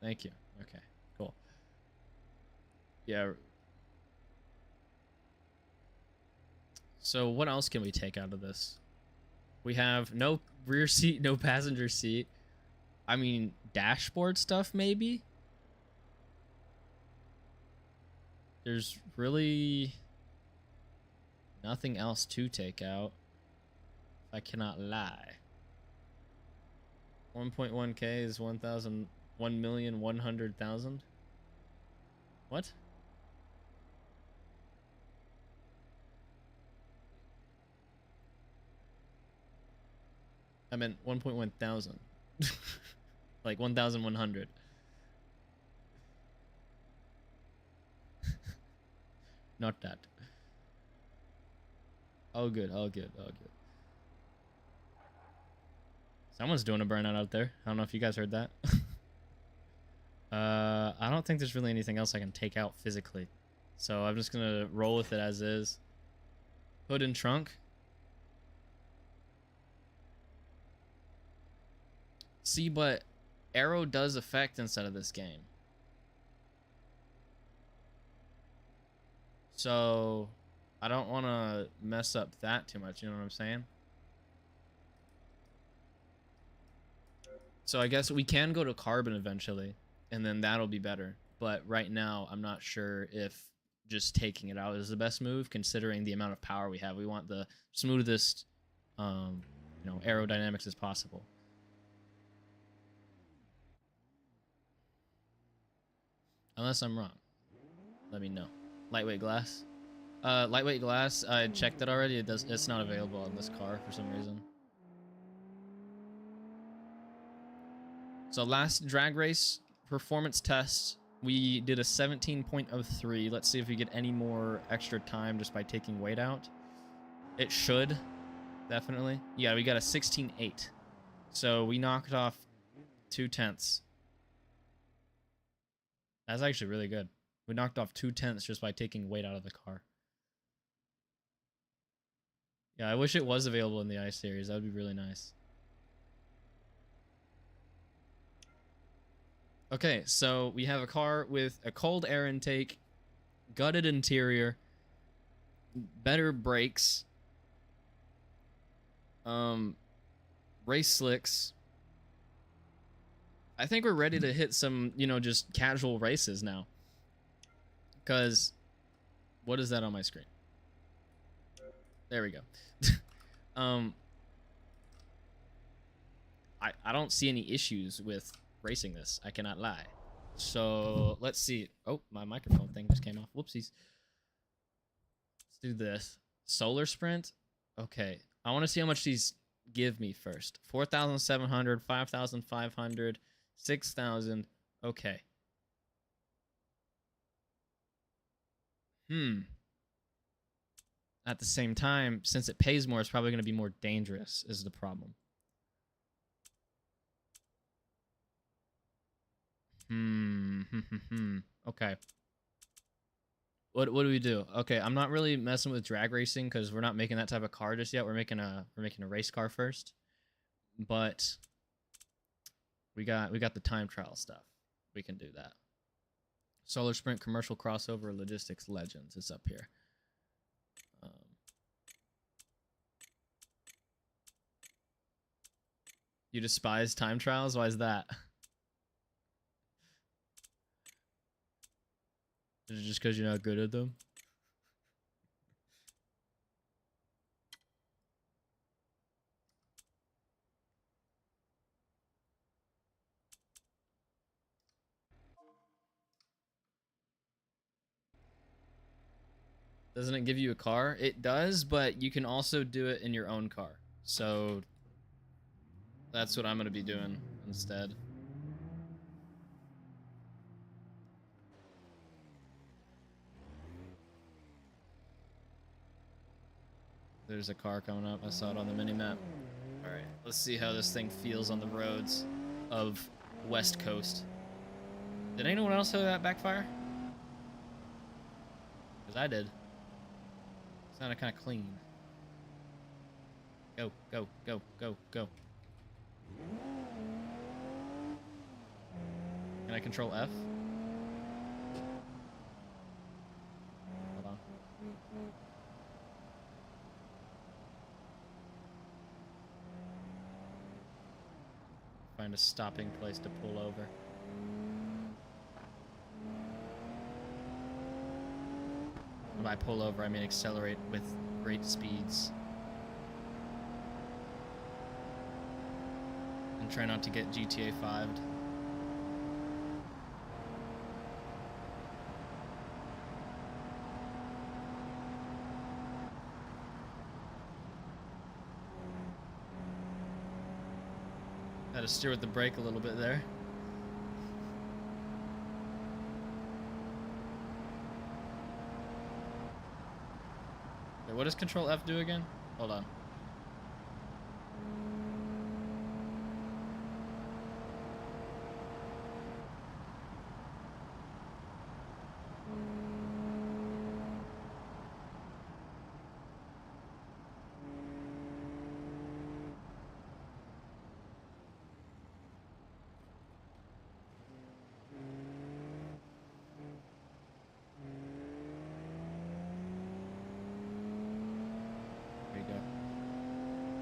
Thank you. Okay, cool. Yeah. So what else can we take out of this? We have no rear seat, no passenger seat. I mean, dashboard stuff, maybe? There's really nothing else to take out. I cannot lie. 1.1k is 1,100,000. What? I meant 1.1 thousand. Like 1,100. Not that. Oh good, oh good, oh good. Someone's doing a burnout out there. I don't know if you guys heard that. I don't think there's really anything else I can take out physically. So I'm just gonna roll with it as is. Hood and trunk. See, but arrow does affect inside of this game. So I don't want to mess up that too much, you know what I'm saying? So I guess we can go to carbon eventually, and then that'll be better. But right now, I'm not sure if just taking it out is the best move, considering the amount of power we have. We want the smoothest, aerodynamics as possible. Unless I'm wrong. Let me know. Lightweight glass. Lightweight glass, I checked it already. It's not available on this car for some reason. So last drag race performance test, we did a 17.03. Let's see if we get any more extra time just by taking weight out. It should, definitely. Yeah, we got a 16.8. So we knocked off 2/10. That's actually really good. We knocked off 2/10 just by taking weight out of the car. Yeah, I wish it was available in the I series. That would be really nice. Okay, so we have a car with a cold air intake, gutted interior, better brakes, race slicks. I think we're ready to hit some, just casual races now. Because, what is that on my screen? There we go. I don't see any issues with racing this. I cannot lie. So let's see. Oh, my microphone thing just came off. Whoopsies. Let's do this. Solar sprint. Okay. I want to see how much these give me first. 4,700, 5,500, 6,000. Okay. At the same time, since it pays more, it's probably going to be more dangerous, is the problem. Okay. What do we do? Okay, I'm not really messing with drag racing because we're not making that type of car just yet. We're making a race car first. But we got the time trial stuff. We can do that. Solar Sprint, Commercial Crossover, Logistics, Legends. It's up here. You despise time trials? Why is that? Is it just because you're not good at them? Doesn't it give you a car? It does, but you can also do it in your own car. So that's what I'm going to be doing instead. There's a car coming up. I saw it on the mini-map. Alright, let's see how this thing feels on the roads of West Coast. Did anyone else have that backfire? Because I did. It sounded kind of clean. Go, go, go, go, go. Can I control F? Hold on. Find a stopping place to pull over. By pull over, I mean accelerate with great speeds. and try not to get GTA 5'd. Had to steer with the brake a little bit there. Wait, what does Control F do again? Hold on.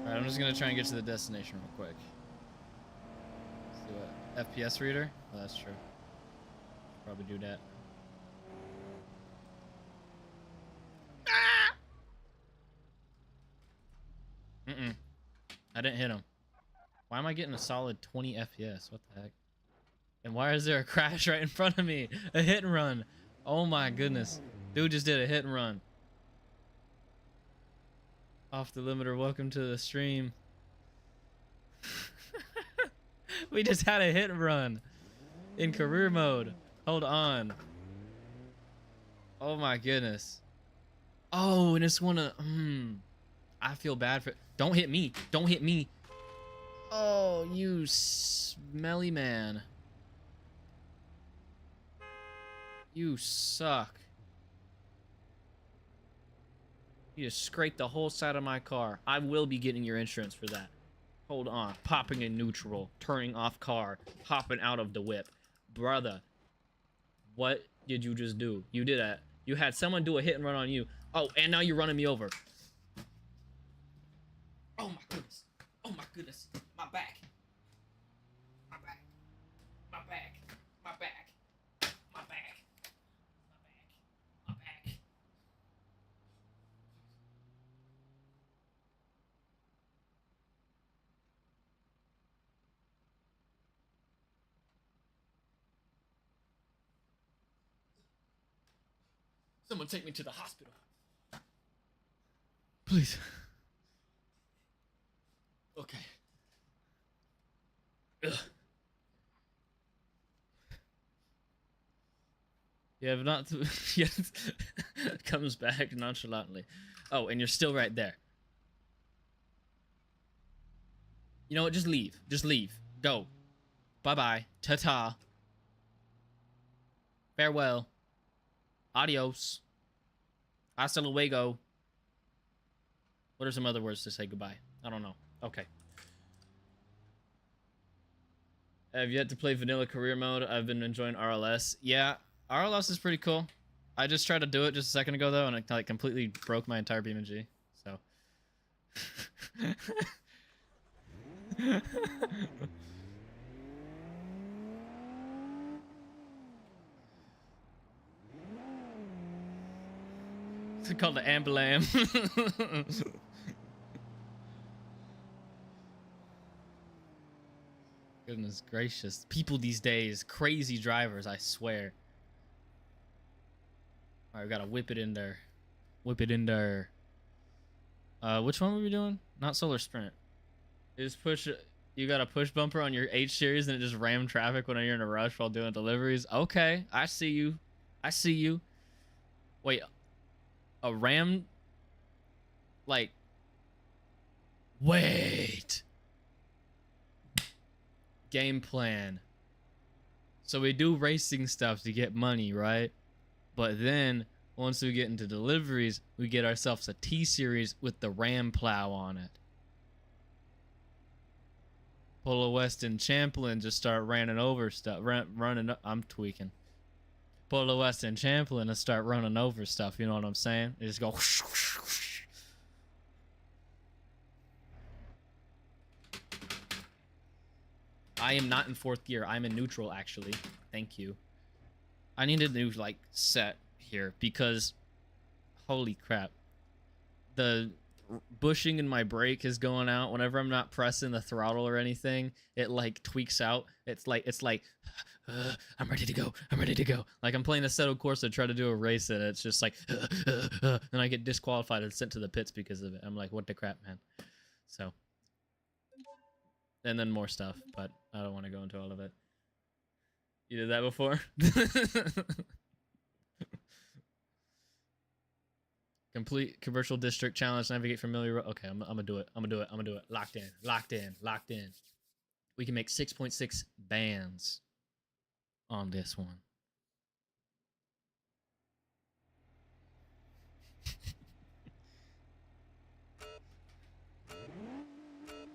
Alright, I'm just gonna try and get to the destination real quick. Let's do a FPS reader? Oh, that's true. Probably do that. I didn't hit him. Why am I getting a solid 20 FPS? What the heck? And why is there a crash right in front of me? A hit and run. Oh my goodness. Dude just did a hit and run. Off the limiter, welcome to the stream. We just had a hit and run in career mode. Hold on. Oh my goodness. Oh, and it's one I feel bad for. Don't hit me. Don't hit me. Oh, you smelly man. You suck. You just scraped the whole side of my car. I will be getting your insurance for that. Hold on. Popping in neutral. Turning off car. Hopping out of the whip. Brother. What did you just do? You did that. You had someone do a hit and run on you. Oh, and now you're running me over. Oh my goodness. Oh my goodness. My back. My back. My back. My back. My back. My back. Someone take me to the hospital. Please. Okay. Ugh. You have not. Yes. Comes back nonchalantly. Oh, and you're still right there. You know what? Just leave. Just leave. Go. Bye-bye. Ta-ta. Farewell. Adios. Hasta luego. What are some other words to say goodbye? I don't know. Okay. I've yet to play vanilla career mode. I've been enjoying RLS. Yeah, RLS is pretty cool. I just tried to do it just a second ago though, and it like completely broke my entire BeamNG. So. It's called the Ambulam. Goodness gracious. People these days, crazy drivers, I swear. Alright, we gotta whip it in there. Whip it in there. Which one were we doing? Not Solar Sprint. You just push, you got a push bumper on your H series and it just ram traffic when you're in a rush while doing deliveries. Okay, I see you. I see you. Wait, a ram? Like, wait. Game plan. So we do racing stuff to get money, right? But then once we get into deliveries, we get ourselves a T-Series with the ram plow on it. Polo West and Champlin just start running over stuff. I'm tweaking. Polo West and Champlin and start running over stuff. You know what I'm saying? They just go. I am not in fourth gear. I'm in neutral, actually. Thank you. I need a new, like, set here because, holy crap. The bushing in my brake is going out. Whenever I'm not pressing the throttle or anything, it like tweaks out. It's like I'm ready to go. I'm ready to go. Like I'm playing Assetto Corsa, try to do a race, and it's just like, and I get disqualified and sent to the pits because of it. I'm like, what the crap, man? So, and then more stuff, but I don't want to go into all of it. You did that before? Complete commercial district challenge. Navigate familiar. Okay, I'm gonna do it. I'm gonna do it. I'm gonna do it. Locked in. Locked in. Locked in. We can make 6.6 bands on this one.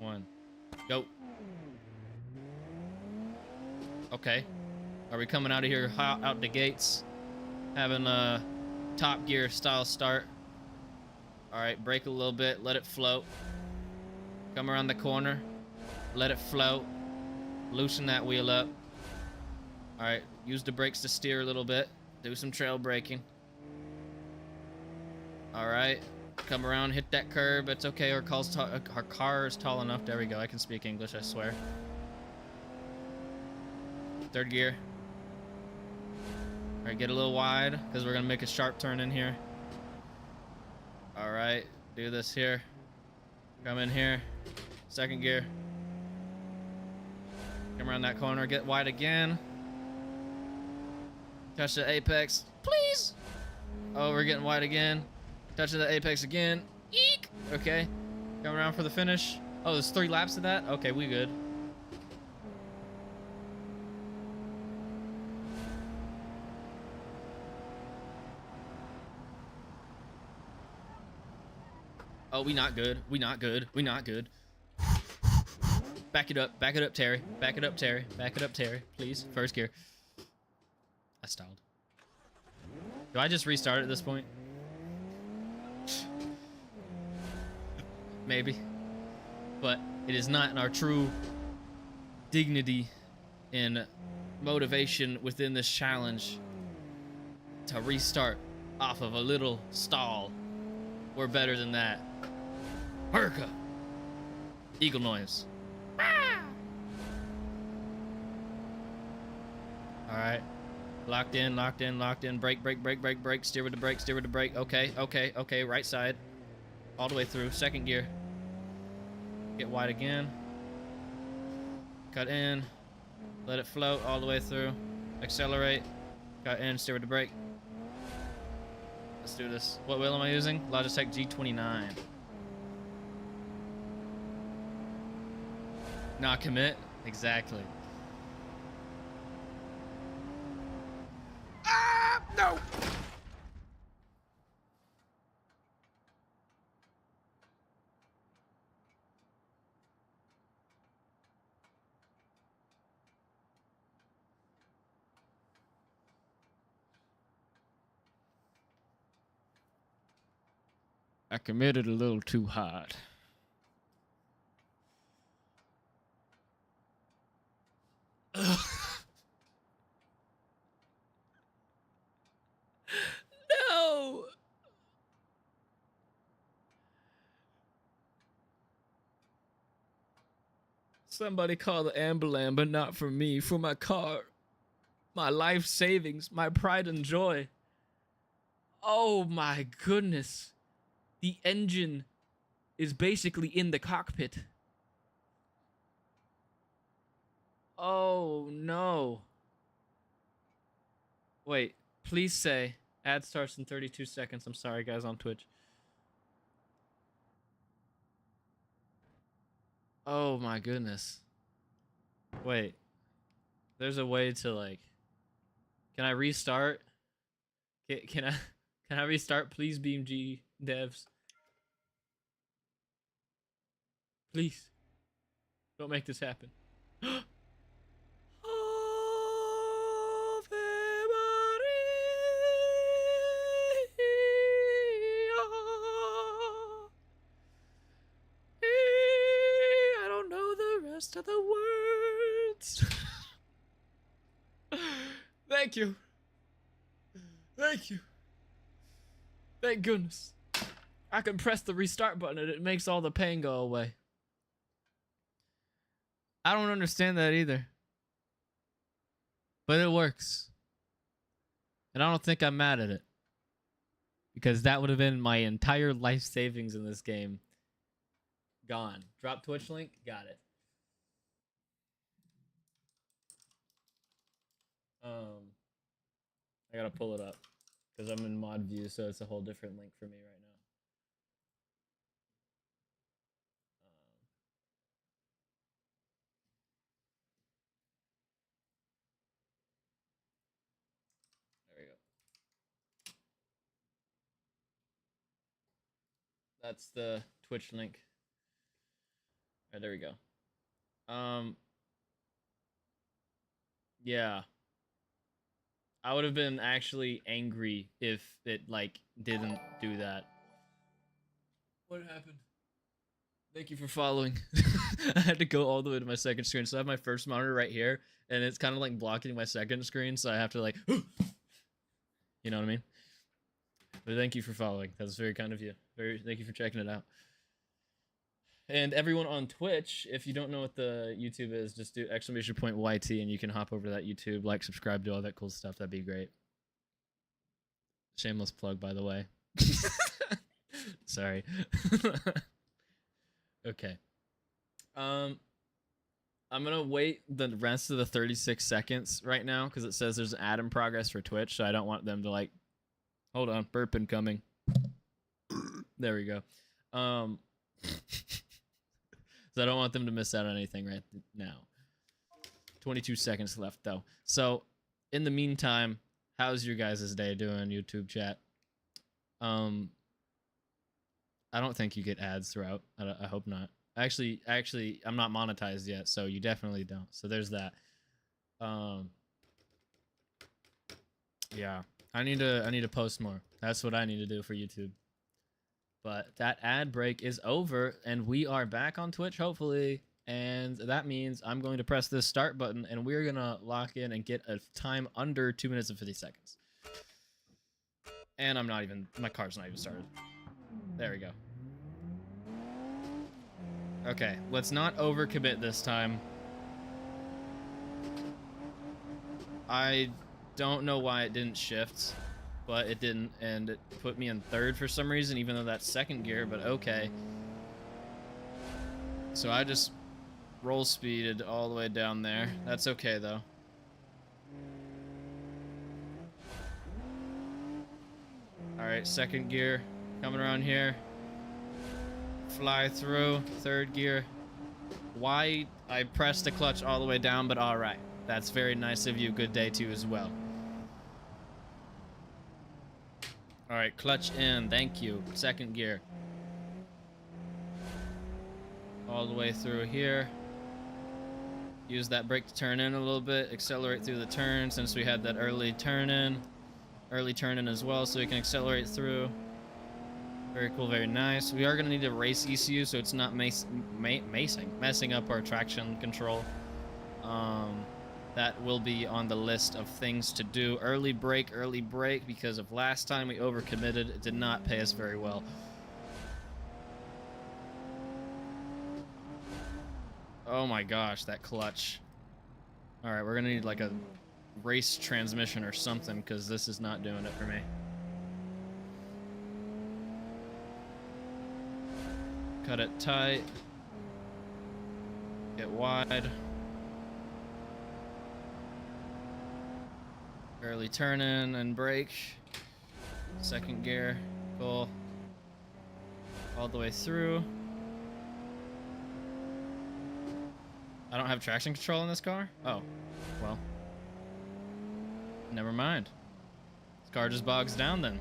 One. Go. Okay. Are we coming out of here hot out the gates? Having a Top Gear style start. Alright, brake a little bit, let it float. Come around the corner, let it float. Loosen that wheel up. Alright, use the brakes to steer a little bit. Do some trail braking. Alright, come around, hit that curb. It's okay, our car is tall enough. There we go, I can speak English, I swear. Third gear. Alright, get a little wide, because we're going to make a sharp turn in here. Alright, do this here. Come in here. Second gear. Come around that corner, get wide again. Touch the apex, please. Oh, we're getting wide again. Touch the apex again. Eek! Okay, come around for the finish. Oh, there's 3 laps of that? Okay, we good. Oh, we not good. We not good. We not good. Back it up. Back it up, Terry. Back it up, Terry. Back it up, Terry. Please. First gear. I stalled. Do I just restart at this point? Maybe. But it is not in our true dignity and motivation within this challenge to restart off of a little stall. We're better than that. Hurricane. Eagle noise. Alright. Locked in, locked in, locked in. Brake, brake, brake, brake, brake. Steer with the brake, steer with the brake. Okay, okay, okay. Right side. All the way through. Second gear. Get wide again. Cut in. Let it float all the way through. Accelerate. Cut in, steer with the brake. Let's do this. What wheel am I using? Logitech G29. Not commit? Exactly. Ah! No! I committed a little too hard. No! Somebody call the ambulance, but not for me, for my car. My life savings, my pride and joy. Oh my goodness. The engine is basically in the cockpit. Oh no. Wait, please say ad starts in 32 seconds. I'm sorry guys on Twitch. Oh my goodness. Wait. There's a way to like, can I restart? Can I restart? Please, BeamG devs. Please. Don't make this happen. I don't know the rest of the words. Thank you. Thank you. Thank goodness. I can press the restart button and it makes all the pain go away. I don't understand that either. But it works. And I don't think I'm mad at it. Because that would have been my entire life savings in this game. Gone. Drop Twitch link? Got it. I gotta pull it up. Because I'm in mod view, so it's a whole different link for me right now. There we go. That's the Twitch link. Alright, there we go. Yeah. I would have been actually angry if it, like, didn't do that. What happened? Thank you for following. I had to go all the way to my second screen. So I have my first monitor right here, and it's kind of like blocking my second screen, so I have to, like, you know what I mean? But thank you for following. That's very kind of you. Thank you for checking it out. And everyone on Twitch, if you don't know what the YouTube is, just do !YT and you can hop over to that YouTube, like, subscribe, do all that cool stuff. That'd be great. Shameless plug, by the way. Sorry. Okay. I'm gonna wait the rest of the 36 seconds right now because it says there's an ad in progress for Twitch, so I don't want them to, like, hold on, burp incoming. There we go. So I don't want them to miss out on anything right now. 22 seconds left, though. So, in the meantime, how's your guys' day doing, YouTube chat? I don't think you get ads throughout. I hope not. Actually, I'm not monetized yet, so you definitely don't. So there's that. Yeah, I need to post more. That's what I need to do for YouTube. But that ad break is over, and we are back on Twitch, hopefully. And that means I'm going to press this start button, and we're going to lock in and get a time under 2 minutes and 50 seconds. And my car's not even started. There we go. Okay, let's not overcommit this time. I don't know why it didn't shift. But it didn't, and it put me in third for some reason, even though that's second gear, but okay. So I just roll speeded all the way down there. That's okay, though. Alright, second gear. Coming around here. Fly through. Third gear. Why I pressed the clutch all the way down, but alright. That's very nice of you. Good day to you as well. Alright, clutch in. Thank you. Second gear. All the way through here. Use that brake to turn in a little bit. Accelerate through the turn since we had that early turn in. Early turn in as well, so we can accelerate through. Very cool, very nice. We are going to need a race ECU so it's not messing up our traction control. That will be on the list of things to do. Early brake, because of last time we overcommitted. It did not pay us very well. Oh my gosh, that clutch. Alright, we're gonna need like a race transmission or something, because this is not doing it for me. Cut it tight. Get wide. Early turn in and brake. Second gear. Cool. All the way through. I don't have traction control in this car? Oh, well. Never mind. This car just bogs down then.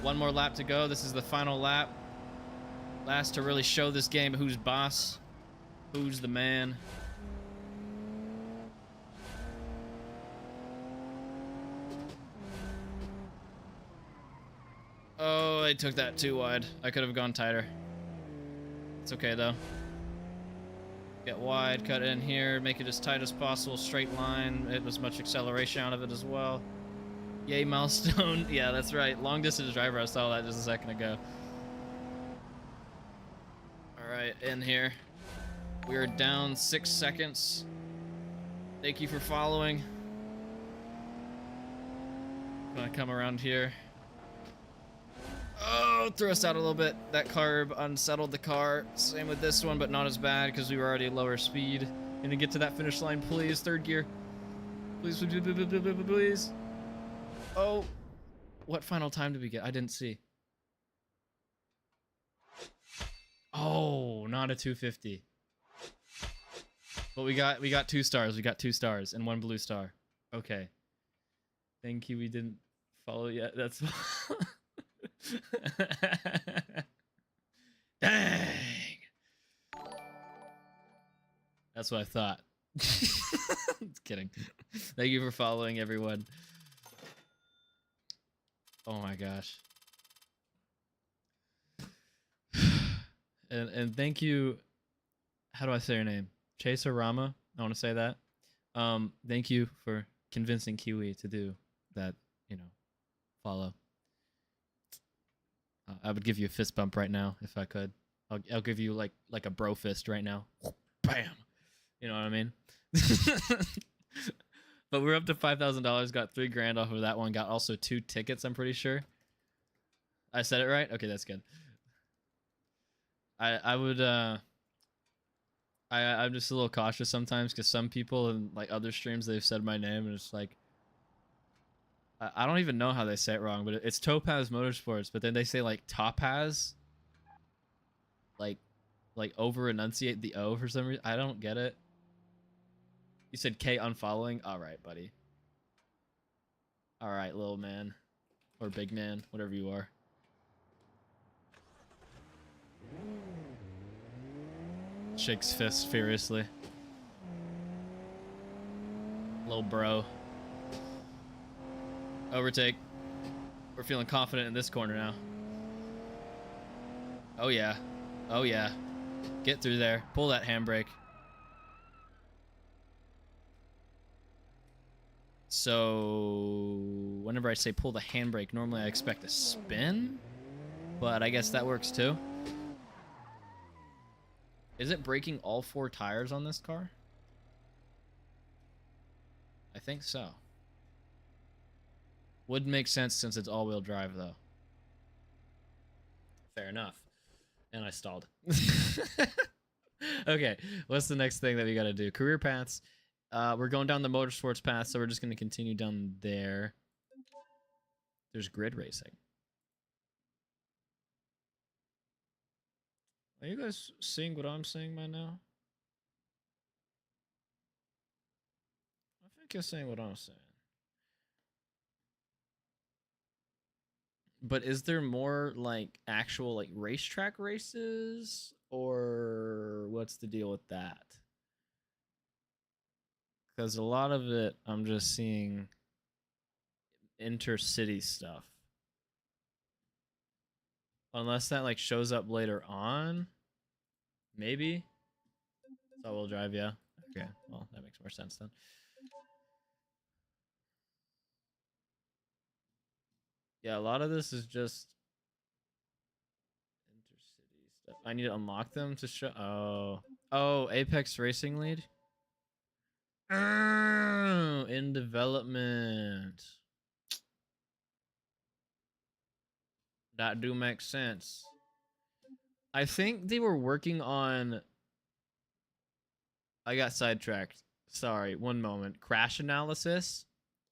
One more lap to go. This is the final lap. Last to really show this game who's boss, who's the man. Oh, I took that too wide. I could have gone tighter. It's okay though. Get wide, cut in here, make it as tight as possible, straight line, get as much acceleration out of it as well. Yay, milestone. Yeah, that's right. Long distance driver, I saw that just a second ago. Alright, in here. We are down 6 seconds. Thank you for following. Gonna come around here. Oh, threw us out a little bit. That carb unsettled the car. Same with this one, but not as bad because we were already at lower speed. Gonna get to that finish line, please. Third gear. Please, please, please, please, please, please. Oh, what final time did we get? I didn't see. Oh, not a 250. But we got 2 stars. We got 2 stars and 1 blue star. Okay. Thank you. We didn't follow yet. That's dang. That's what I thought. Just kidding. Thank you for following, everyone. Oh my gosh. And thank you. How do I say your name? Chaser Rama. I want to say that. Thank you for convincing Kiwi to do that, you know, follow. I would give you a fist bump right now if I could. I'll give you like a bro fist right now. Bam. You know what I mean? But we're up to $5,000. Got $3 grand off of that one. Got also 2 tickets. I'm pretty sure. I said it right. Okay, that's good. I would I'm just a little cautious sometimes because some people in like other streams they've said my name and it's like I don't even know how they say it wrong, but it's Topaz Motorsports, but then they say like Topaz, like over enunciate the O for some reason. I don't get it. You said K unfollowing. All right, buddy. All right, little man or big man, whatever you are. Shakes fist furiously. Little bro. Overtake. We're feeling confident in this corner now. Oh yeah. Oh yeah. Get through there. Pull that handbrake. So whenever I say pull the handbrake, normally I expect a spin, but I guess that works too. Is it braking all 4 tires on this car? I think so. Would make sense since it's all-wheel drive, though. Fair enough. And I stalled. Okay, what's the next thing that we gotta do? Career paths. We're going down the motorsports path, so we're just gonna continue down there. There's grid racing. Are you guys seeing what I'm seeing by now? I think you're seeing what I'm saying. But is there more like actual like racetrack races or what's the deal with that? Because a lot of it I'm just seeing intercity stuff. Unless that like shows up later on. Maybe. It's all-wheel drive, yeah. Okay, well that makes more sense then. Yeah, a lot of this is just intercity stuff. I need to unlock them to show. Oh, Apex Racing Lead. Oh, in development. That do make sense. I think they were working on. I got sidetracked. Sorry, one moment. Crash analysis.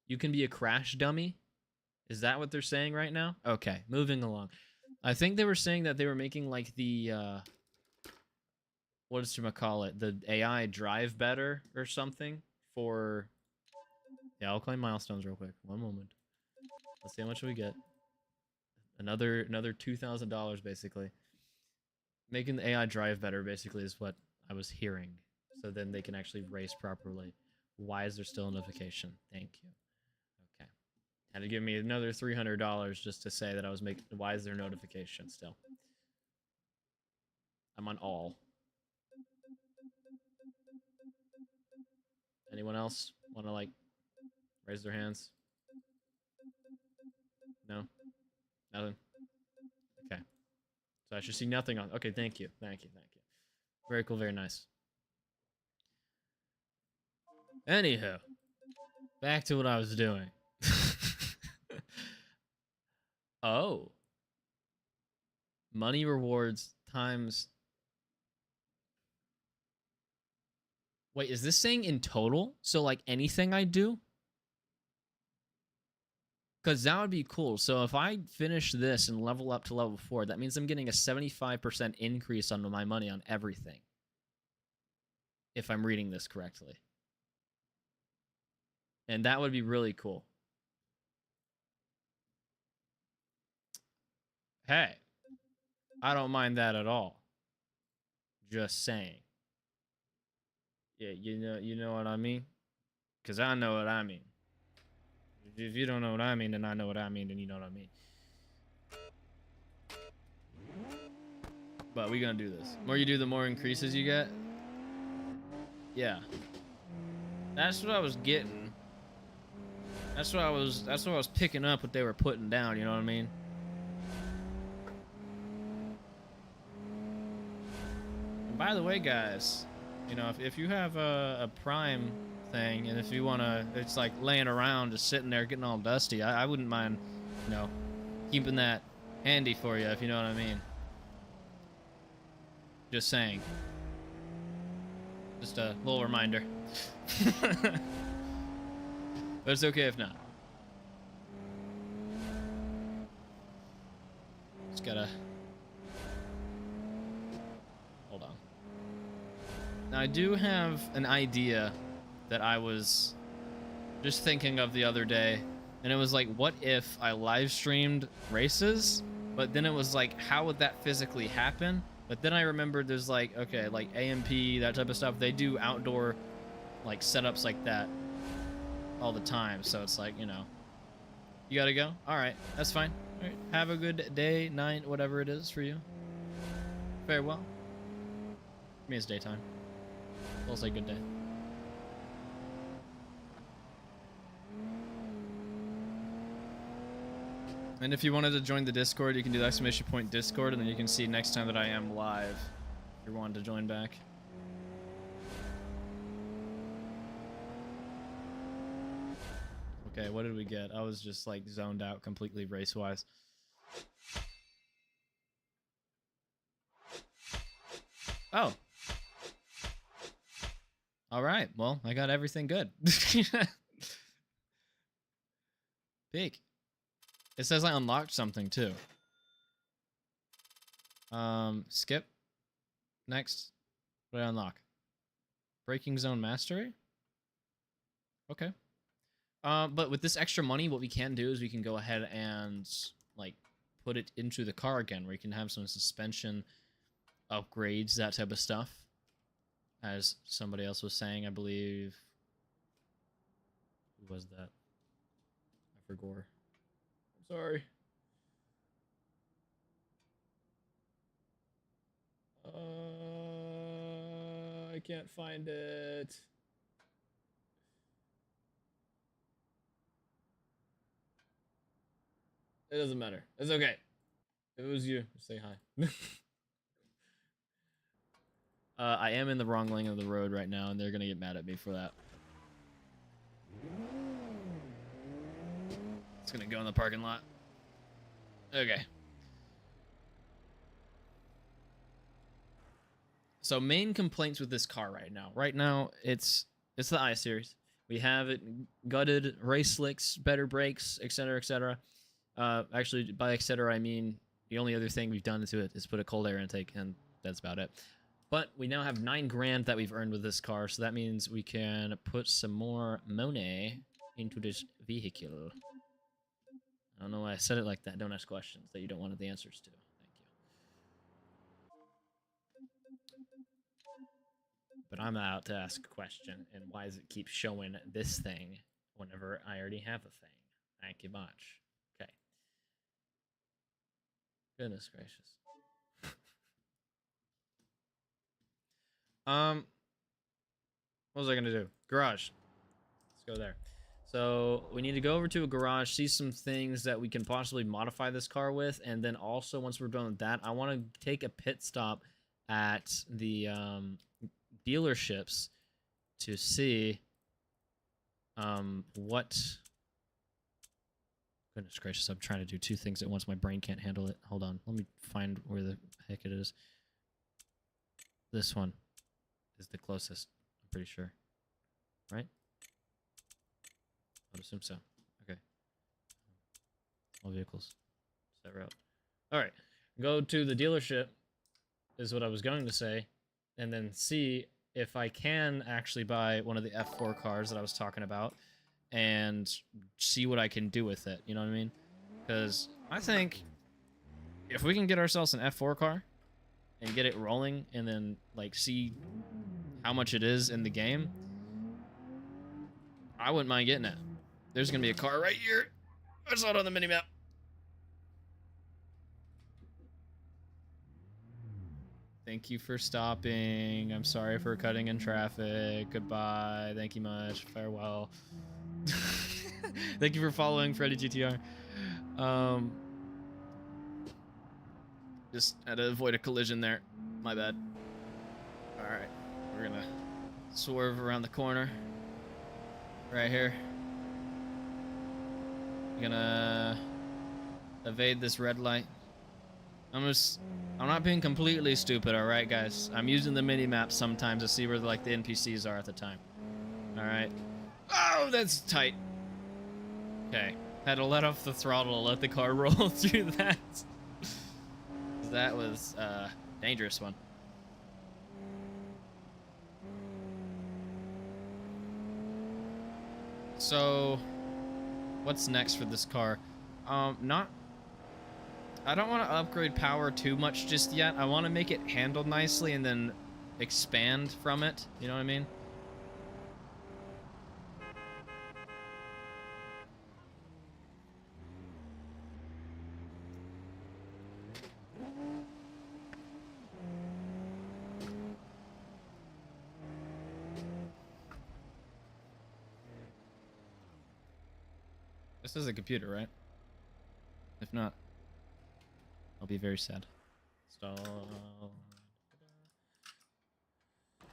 You can be a crash dummy. Is that what they're saying right now? Okay, moving along. I think they were saying that they were making like the what is it call it? The AI drive better or something for. Yeah, I'll claim milestones real quick. One moment. Let's see how much we get. Another $2,000 basically. Making the AI drive better basically is what I was hearing. So then they can actually race properly. Why is there still a notification? Thank you. Okay. Had to give me another $300 just to say that I was making. Why is there notification still? I'm on all. Anyone else want to like raise their hands? No? Nothing? Okay. So I should see nothing on. Okay, thank you. Thank you. Thank you. Very cool, very nice. Anywho, back to what I was doing. Oh. Money rewards times. Wait, is this saying in total? So like anything I do? Because that would be cool. So if I finish this and level up to level 4, that means I'm getting a 75% increase on my money on everything. If I'm reading this correctly. And that would be really cool. Hey, I don't mind that at all. Just saying. Yeah, you know what I mean? Because I know what I mean. If you don't know what I mean, then I know what I mean, then you know what I mean. But we're gonna do this. The more you do, the more increases you get. Yeah. That's what I was getting. That's what I was picking up what they were putting down, you know what I mean? And by the way, guys, you know, if you have a Prime thing, and if you wanna, it's like laying around, just sitting there getting all dusty, I wouldn't mind, you know, keeping that handy for you, if you know what I mean. Just saying. Just a little reminder. But it's okay if not. Just gotta... Hold on. Now, I do have an idea that I was just thinking of the other day. And it was like, what if I live streamed races? But then it was like, how would that physically happen? But then I remembered there's like, okay, like AMP, that type of stuff. They do outdoor like setups like that all the time. So it's like, you know, you gotta go. All right, that's fine. All right, have a good day, night, whatever it is for you. Farewell. For me, it's daytime. We'll say good day. And if you wanted to join the Discord, you can do the !point Discord, and then you can see next time that I am live. If you're wanting to join back. Okay, what did we get? I was just like zoned out completely race-wise. Oh. All right. Well, I got everything good. Big. It says I unlocked something too. Skip. Next. What did I unlock? Braking zone mastery? Okay. But with this extra money, what we can do is we can go ahead and like put it into the car again, where you can have some suspension upgrades, that type of stuff. As somebody else was saying, I believe. Who was that? I forgot. I'm sorry. I can't find it. It doesn't matter. It's okay. If it was you, say hi. I am in the wrong lane of the road right now, and they're gonna get mad at me for that. It's gonna go in the parking lot. Okay. So main complaints with this car right now. Right now, it's the I-Series. We have it gutted, race slicks, better brakes, etc., etc. Actually, by etc., I mean the only other thing we've done to it is put a cold air intake, and that's about it. But we now have $9 grand that we've earned with this car, so that means we can put some more money into this vehicle. I don't know why I said it like that. Don't ask questions that you don't want the answers to. Thank you. But I'm out to ask a question, and why does it keep showing this thing whenever I already have a thing? Thank you much. Okay. Goodness gracious. What was I gonna do? Garage. Let's go there. So we need to go over to a garage, see some things that we can possibly modify this car with, and then also once we're done with that, I want to take a pit stop at the dealerships to see what. Goodness gracious, I'm trying to do two things at once. My brain can't handle it. Hold on, let me find where the heck it is. This one is the closest, I'm pretty sure. Right? I would assume so. Okay. All vehicles. Set route. Alright. Go to the dealership, is what I was going to say, and then see if I can actually buy one of the F4 cars that I was talking about, and see what I can do with it. You know what I mean? Because I think if we can get ourselves an F4 car and get it rolling, and then like see how much it is in the game, I wouldn't mind getting it. There's gonna be a car right here. I saw it on the minimap. Thank you for stopping. I'm sorry for cutting in traffic. Goodbye. Thank you much. Farewell. Thank you for following Freddy GTR. Just had to avoid a collision there. My bad. Alright. We're gonna swerve around the corner. Right here. Gonna evade this red light. I'm not being completely stupid, alright guys? I'm using the mini-map sometimes to see where like the NPCs are at the time. Alright. Oh, that's tight. Okay. Had to let off the throttle to let the car roll through that. That was a dangerous one. So, what's next for this car? I don't want to upgrade power too much just yet. I want to make it handle nicely and then expand from it. You know what I mean? This is a computer, right? If not, I'll be very sad. Stall. I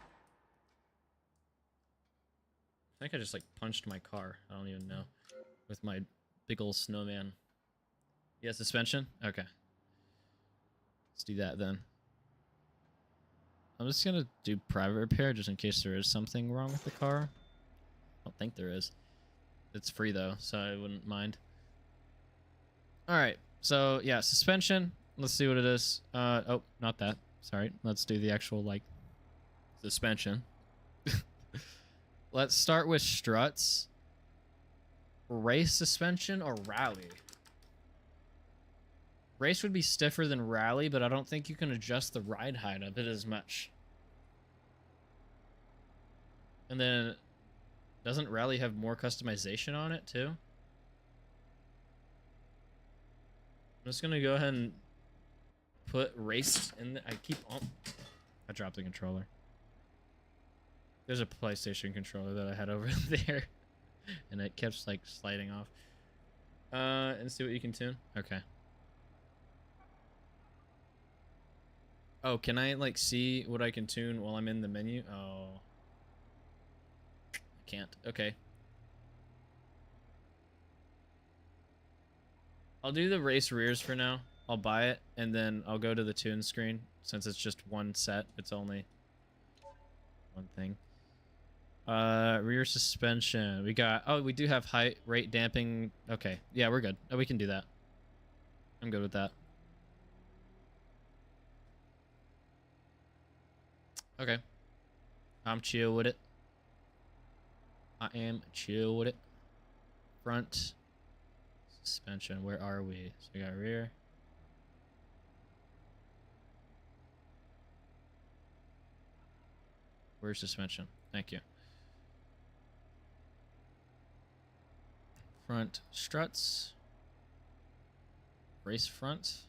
think I just like punched my car. I don't even know. With my big old snowman. Yeah, suspension? Okay. Let's do that then. I'm just gonna do private repair just in case there is something wrong with the car. I don't think there is. It's free though, so I wouldn't mind. Alright, so yeah, suspension. Let's see what it is. Oh, not that. Sorry. Let's do the actual, like, suspension. Let's start with struts. Race suspension or rally? Race would be stiffer than rally, but I don't think you can adjust the ride height of it as much. And then, doesn't rally have more customization on it too? I'm just gonna go ahead and put race in the, I dropped the controller. There's a PlayStation controller that I had over there, and it kept like sliding off. And see what you can tune. Okay. Oh, can I like see what I can tune while I'm in the menu? Oh, I can't. Okay. I'll do the race rears for now. I'll buy it, and then I'll go to the tune screen. Since it's just one set, it's only one thing. Rear suspension. We got... Oh, we do have height, rate damping. Okay. Yeah, we're good. Oh, we can do that. I'm good with that. Okay. I'm chill with it. I am chill with it. Front... suspension, where are we? So we got rear. Where's suspension? Thank you. Front struts. Race front.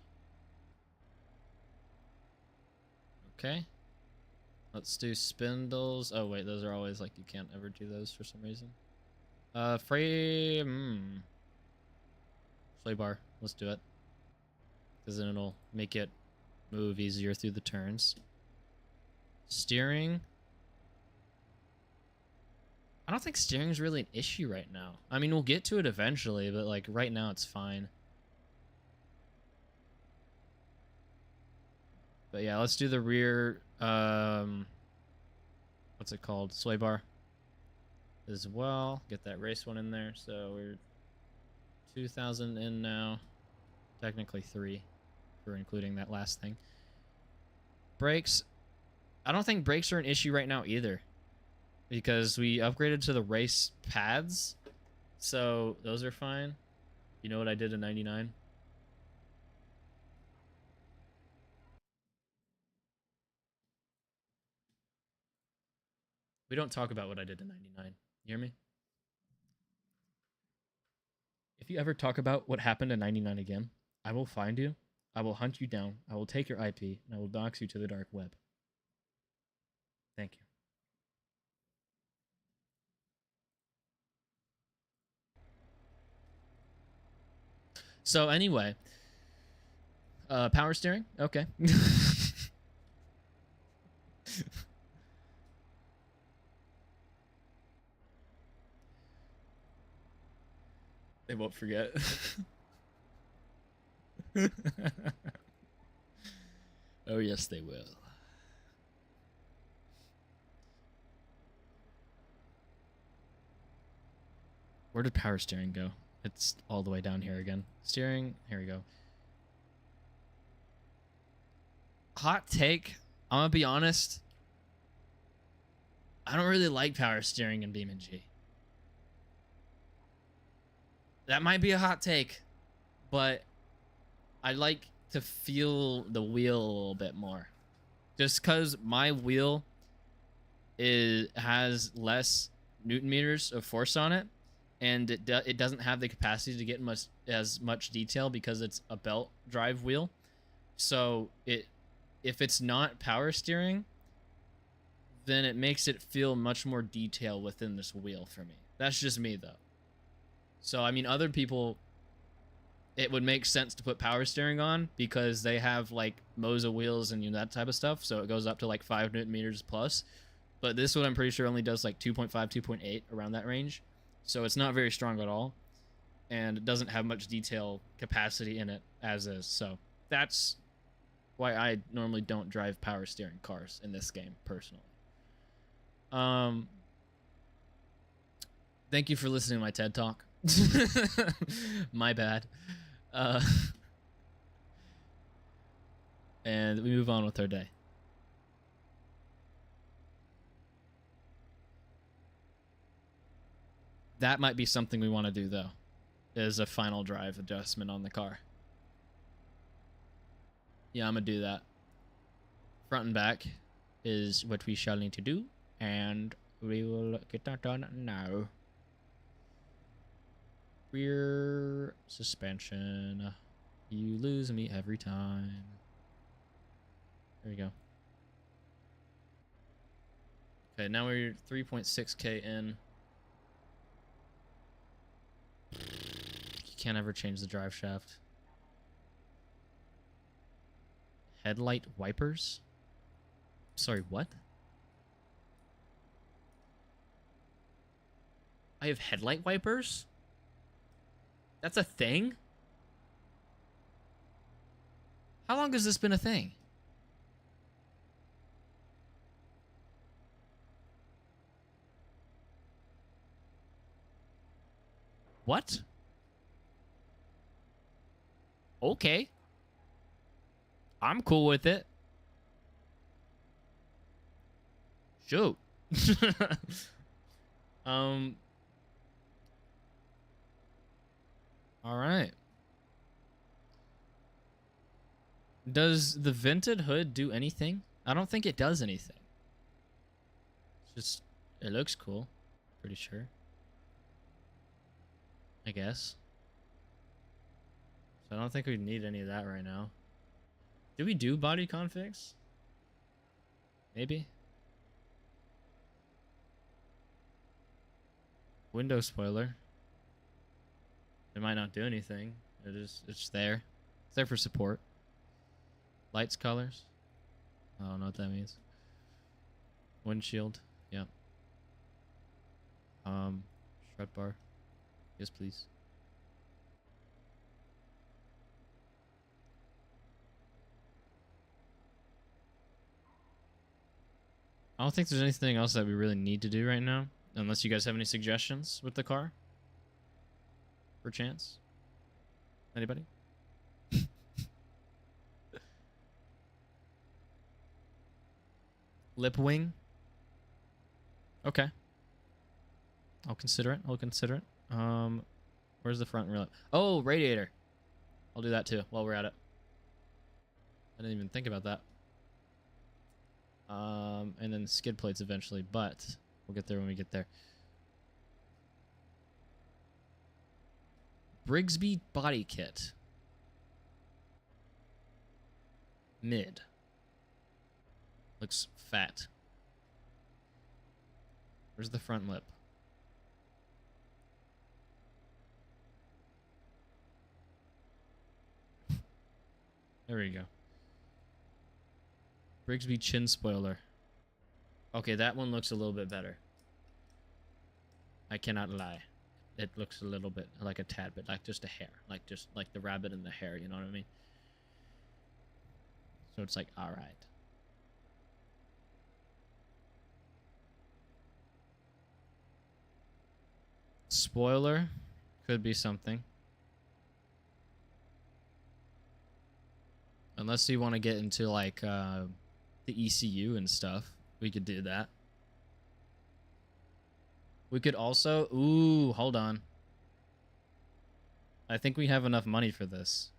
Okay. Let's do spindles. Oh wait, those are always like you can't ever do those for some reason. Frame. Sway bar. Let's do it. Because then it'll make it move easier through the turns. Steering. I don't think steering is really an issue right now. I mean, we'll get to it eventually, but like right now it's fine. But yeah, let's do the rear, what's it called? Sway bar as well. Get that race one in there. So we're 2,000 in now. Technically 3 for including that last thing. Brakes. I don't think brakes are an issue right now either, because we upgraded to the race pads. So those are fine. You know what I did in 99? We don't talk about what I did in 99. You hear me? If you ever talk about what happened in 99 again, I will find you, I will hunt you down, I will take your IP, and I will dox you to the dark web. Thank you. So anyway, power steering? Okay. They won't forget. Oh, yes, they will. Where did power steering go? It's all the way down here again. Steering, here we go. Hot take, I'm gonna be honest. I don't really like power steering in BeamNG. That might be a hot take, but I like to feel the wheel a little bit more. Just because my wheel has less Newton meters of force on it, and it doesn't have the capacity to get as much detail because it's a belt drive wheel. So if it's not power steering, then it makes it feel much more detail within this wheel for me. That's just me though. So I mean, other people, it would make sense to put power steering on because they have like Moza wheels and that type of stuff, so it goes up to like 5 Newton meters plus. But this one I'm pretty sure only does like 2.5, 2.8 around that range. So it's not very strong at all, and it doesn't have much detail capacity in it as is. So that's why I normally don't drive power steering cars in this game personally. Thank you for listening to my TED Talk. My bad. And we move on with our day. That might be something we want to do, though, is a final drive adjustment on the car. Yeah, I'm going to do that. Front and back is what we shall need to do, and we will get that done now. Rear suspension. You lose me every time. There we go. Okay, now we're 3.6k in. You can't ever change the drive shaft. Headlight wipers? Sorry, what? I have headlight wipers? That's a thing? How long has this been a thing? What? Okay. I'm cool with it. Shoot. All right. Does the vented hood do anything? I don't think it does anything. It's just, it looks cool. Pretty sure. I guess. So I don't think we need any of that right now. Do we do body configs? Maybe. Window spoiler. It might not do anything. It's there. It's there for support. Lights colors. I don't know what that means. Windshield. Yeah. Strut bar. Yes, please. I don't think there's anything else that we really need to do right now, unless you guys have any suggestions with the car. Perchance. Anybody? Lip wing. Okay. I'll consider it. I'll consider it. Where's the front rear? Oh, radiator. I'll do that too while we're at it. I didn't even think about that. And then skid plates eventually, but we'll get there when we get there. Brigsby body kit. Mid. Looks fat. Where's the front lip? There we go. Brigsby chin spoiler. Okay, that one looks a little bit better. I cannot lie. It looks a little bit like a tad bit, like just a hair, like just like the rabbit in the hair, you know what I mean? So it's like, all right. Spoiler could be something. Unless you want to get into like the ECU and stuff, we could do that. We could also, ooh, hold on. I think we have enough money for this.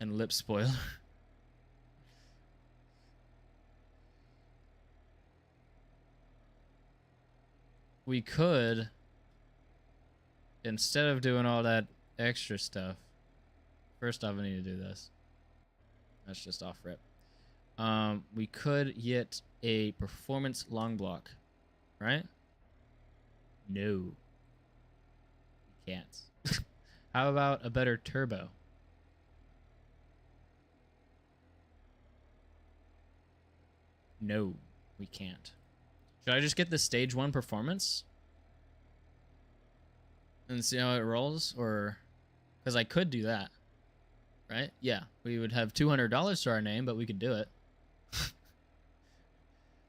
And lip spoiler. We could, instead of doing all that extra stuff, first off, I need to do this. That's just off rip. We could get a performance long block, right? No. We can't. How about a better turbo? No, we can't. Should I just get the stage 1 performance? And see how it rolls? Or... because I could do that. Right? Yeah. We would have $200 to our name, but we could do it.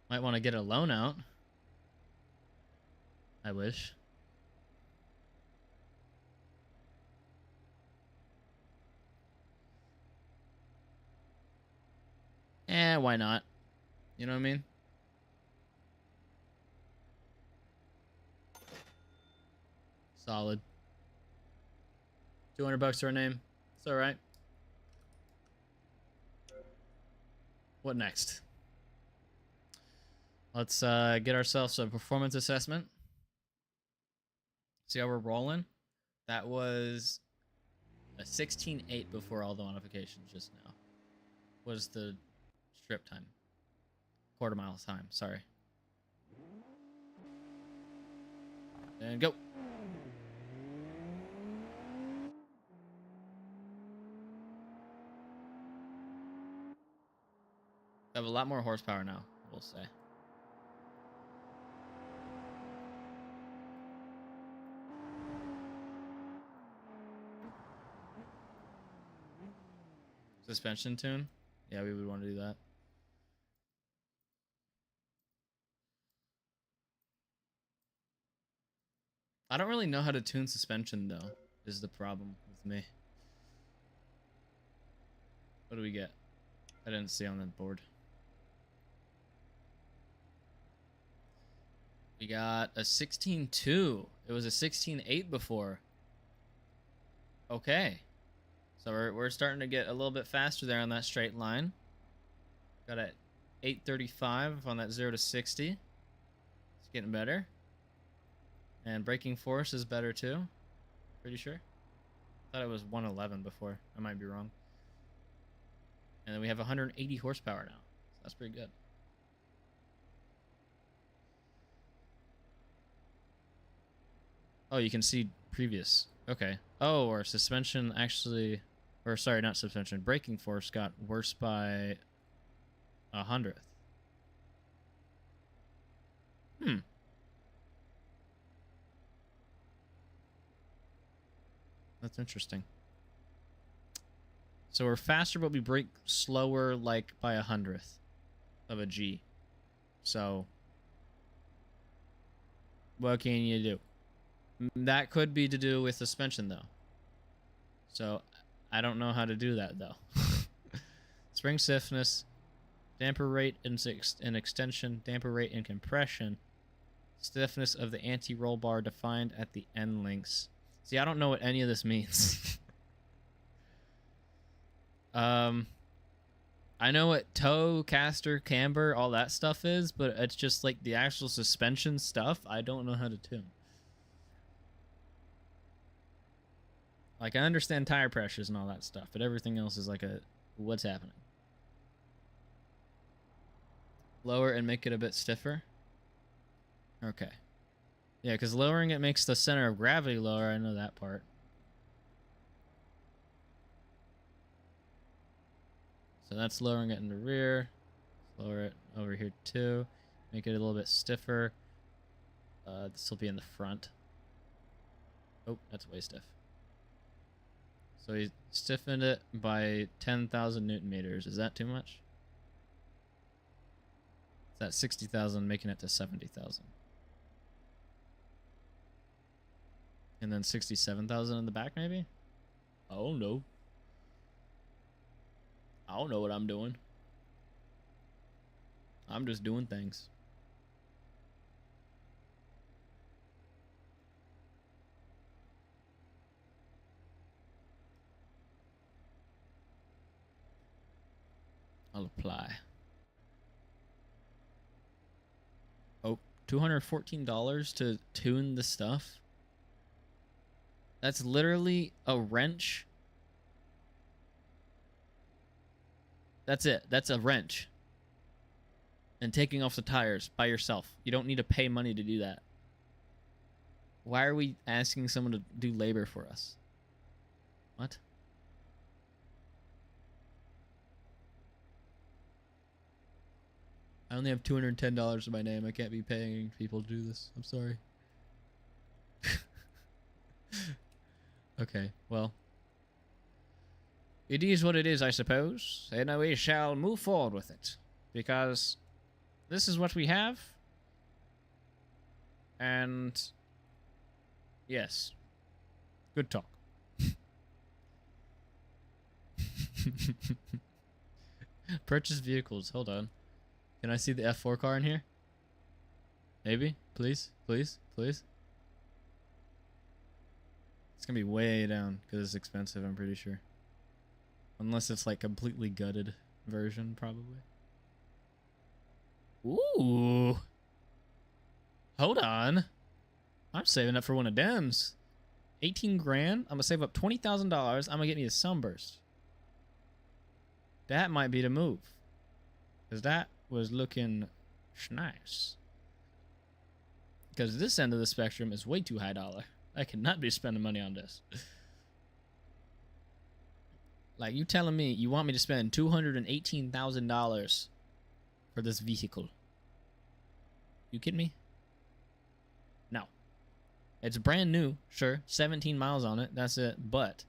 Might want to get a loan out. I wish. Why not? You know what I mean? Solid. $200 to our name. It's all right. What next? Let's get ourselves a performance assessment. See how we're rolling? That was a 16.8 before all the modifications just now. What is the strip time? Quarter mile time, sorry. And go. I have a lot more horsepower now, we'll say. Suspension tune? Yeah, we would want to do that. I don't really know how to tune suspension, though, is the problem with me. What do we get? I didn't see on that board. We got a 16.2. It was a 16.8 before. Okay. So we're starting to get a little bit faster there on that straight line. Got a 835 on that 0 to 60. It's getting better. And braking force is better too. Pretty sure. Thought it was 111 before. I might be wrong. And then we have 180 horsepower now. So that's pretty good. Oh, you can see previous. Okay. Oh, or suspension actually, or sorry, not suspension. Braking force got worse by 100th. Hmm. That's interesting. So we're faster, but we brake slower, like by 100th of a G. So what can you do? That could be to do with suspension, though. So I don't know how to do that, though. Spring stiffness, damper rate and extension, damper rate and compression, stiffness of the anti-roll bar defined at the end links. See, I don't know what any of this means. I know what toe, caster, camber, all that stuff is, but it's just like the actual suspension stuff I don't know how to tune. Like, I understand tire pressures and all that stuff, but everything else is like a, what's happening? Lower and make it a bit stiffer? Okay. Yeah, because lowering it makes the center of gravity lower. I know that part. So that's lowering it in the rear. Lower it over here too. Make it a little bit stiffer. This will be in the front. Oh, that's way stiff. So he stiffened it by 10,000 Newton meters. Is that too much? Is that 60,000, making it to 70,000? And then 67,000 in the back, maybe? I don't know. I don't know what I'm doing. I'm just doing things. I'll apply. Oh, $214 to tune the stuff? That's literally a wrench. That's it. That's a wrench. And taking off the tires by yourself. You don't need to pay money to do that. Why are we asking someone to do labor for us? What? I only have $210 in my name. I can't be paying people to do this. I'm sorry. Okay, well. It is what it is, I suppose. And we shall move forward with it. Because this is what we have. And yes. Good talk. Purchase vehicles. Hold on. Can I see the F4 car in here? Maybe? Please? Please? Please? It's gonna be way down because it's expensive, I'm pretty sure. Unless it's like completely gutted version, probably. Ooh. Hold on. I'm saving up for one of dems. 18 grand. I'm gonna save up $20,000. I'm gonna get me a sunburst. That might be the move. Because that was looking nice. Because this end of the spectrum is way too high dollar. I cannot be spending money on this. Like, you telling me you want me to spend $218,000 for this vehicle? You kidding me? No. It's brand new, sure. 17 miles on it. That's it. But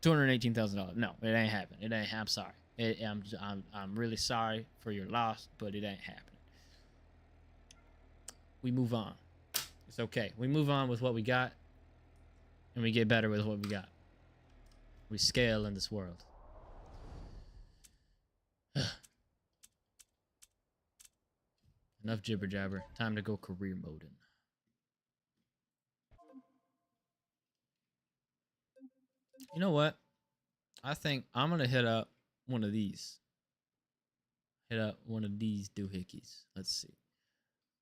$218,000. No, it ain't happening. It ain't. I'm sorry. I'm really sorry for your loss, but it ain't happening. We move on. It's okay. We move on with what we got, and we get better with what we got. We scale in this world. Enough jibber jabber. Time to go career moding. You know what? I think I'm gonna hit up one of these. Hit up one of these doohickeys. Let's see.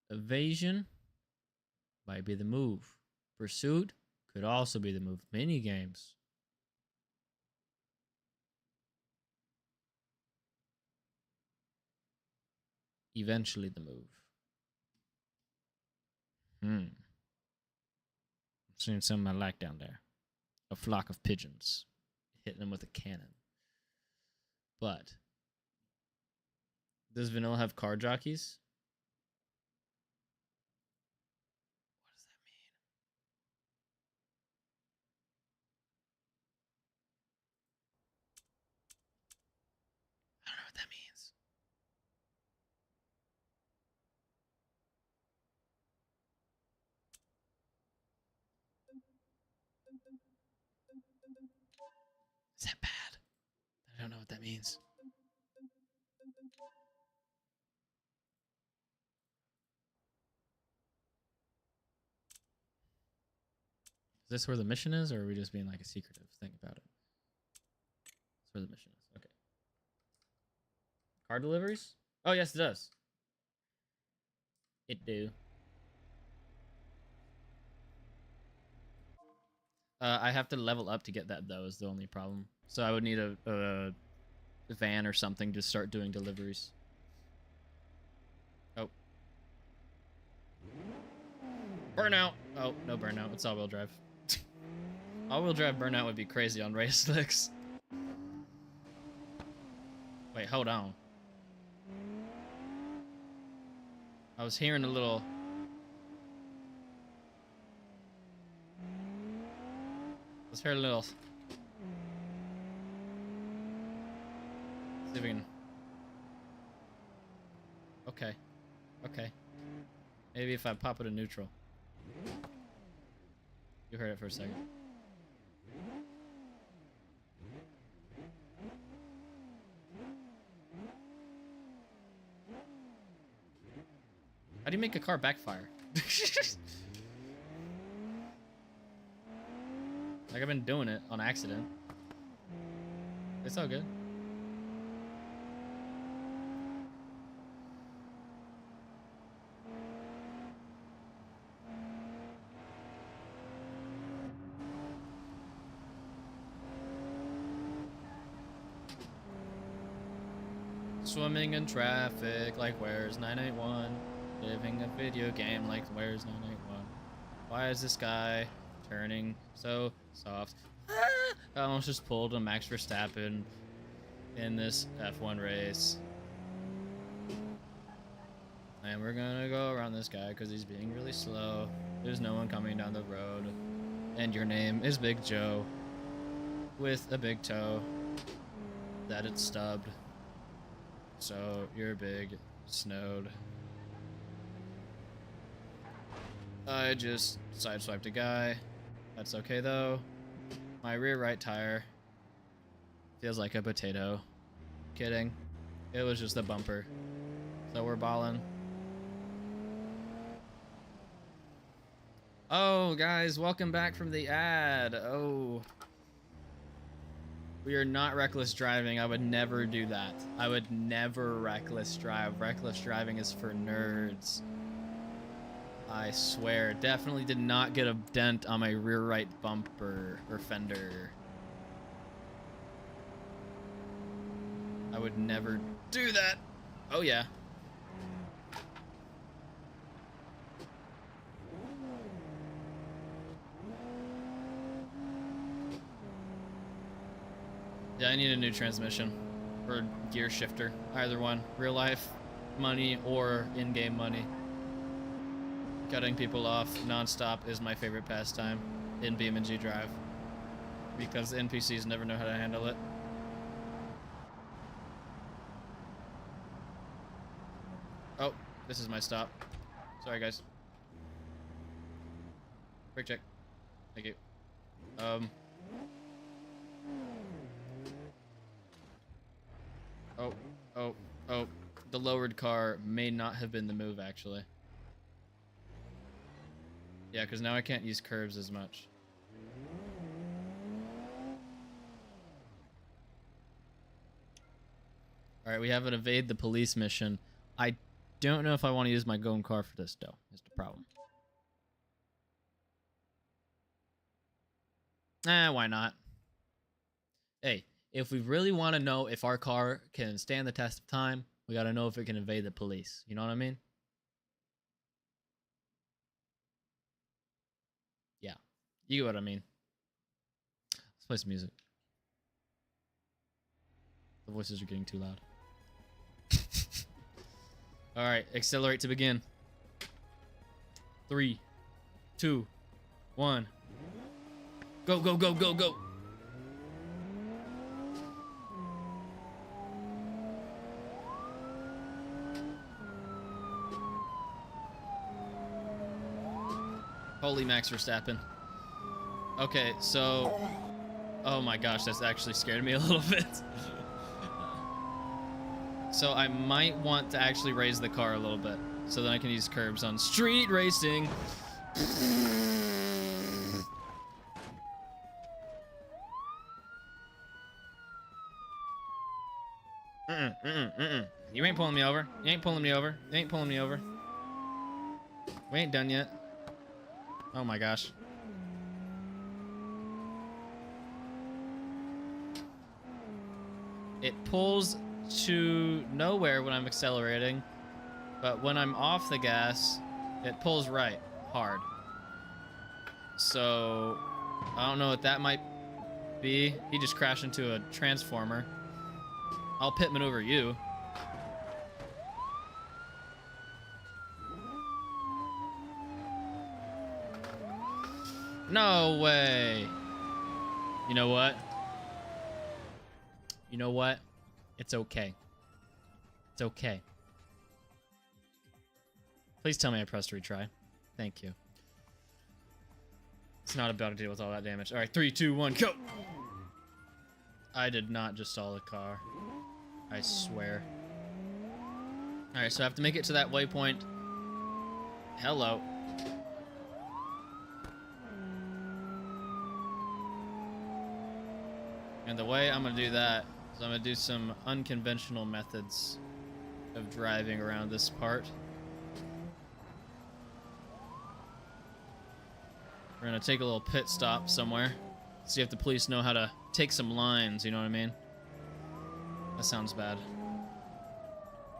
Evasion might be the move. Pursuit could also be the move. Mini games. Eventually the move. Seeing something I like down there. A flock of pigeons. Hitting them with a cannon. But does Vanilla have car jockeys? What does that mean? I don't know what that means. Is that bad? I don't know what that means. Is this where the mission is, or are we just being like a secretive thing about it? That's where the mission is. Okay. Car deliveries? Oh, yes, it does. It do. I have to level up to get that, though, is the only problem. So I would need a van or something to start doing deliveries. Oh. Burnout! Oh, no burnout. It's all-wheel drive. All-wheel drive burnout would be crazy on race slicks. Wait, hold on. I was hearing a little... Let's hear a little... See if we can... Okay. Okay. Maybe if I pop it in neutral. You heard it for a second. How do you make a car backfire? Like, I've been doing it on accident. It's all good. Swimming in traffic like where's 981? Living a video game like where's 981? Why is this guy turning so soft? I almost just pulled a Max Verstappen in this F1 race. And we're gonna go around this guy because he's being really slow. There's no one coming down the road. And your name is Big Joe. With a big toe. That it's stubbed. So you're big, snowed. I just sideswiped a guy. That's okay though. My rear right tire feels like a potato. Kidding. It was just a bumper. So we're balling. Oh, guys, welcome back from the ad. Oh. We are not reckless driving. I would never do that. I would never reckless drive. Reckless driving is for nerds. I swear. Definitely did not get a dent on my rear right bumper or fender. I would never do that. Oh, yeah. Yeah, I need a new transmission or gear shifter. Either one. Real life money or in-game money. Cutting people off non-stop is my favorite pastime in BeamNG Drive. Because the NPCs never know how to handle it. Oh, this is my stop. Sorry, guys. Brake check. Thank you. Oh. The lowered car may not have been the move, actually. Yeah, because now I can't use curves as much. Alright, we have an evade the police mission. I don't know if I want to use my own car for this, though. That's the problem. Why not? Hey, if we really want to know if our car can stand the test of time, we got to know if it can evade the police. You know what I mean? Yeah. You get what I mean. Let's play some music. The voices are getting too loud. All right, accelerate to begin. 3, 2, 1. Go, go, go, go, go. Holy Max Verstappen. Okay, so... Oh my gosh, that's actually scared me a little bit. So I might want to actually raise the car a little bit, so that I can use curbs on street racing. You ain't pulling me over. You ain't pulling me over. You ain't pulling me over. We ain't done yet. Oh my gosh. It pulls to nowhere when I'm accelerating, but when I'm off the gas, it pulls right hard. So I don't know what that might be. He just crashed into a transformer. I'll pit maneuver you. No way. You know what? You know what? It's okay. It's okay. Please tell me I pressed retry. Thank you. It's not about to deal with all that damage. All right, 3, 2, 1, go! I did not just stall the car. I swear. All right, so I have to make it to that waypoint. Hello. And the way I'm gonna do that is I'm gonna do some unconventional methods of driving around this part. We're gonna take a little pit stop somewhere. See if the police know how to take some lines, you know what I mean? That sounds bad.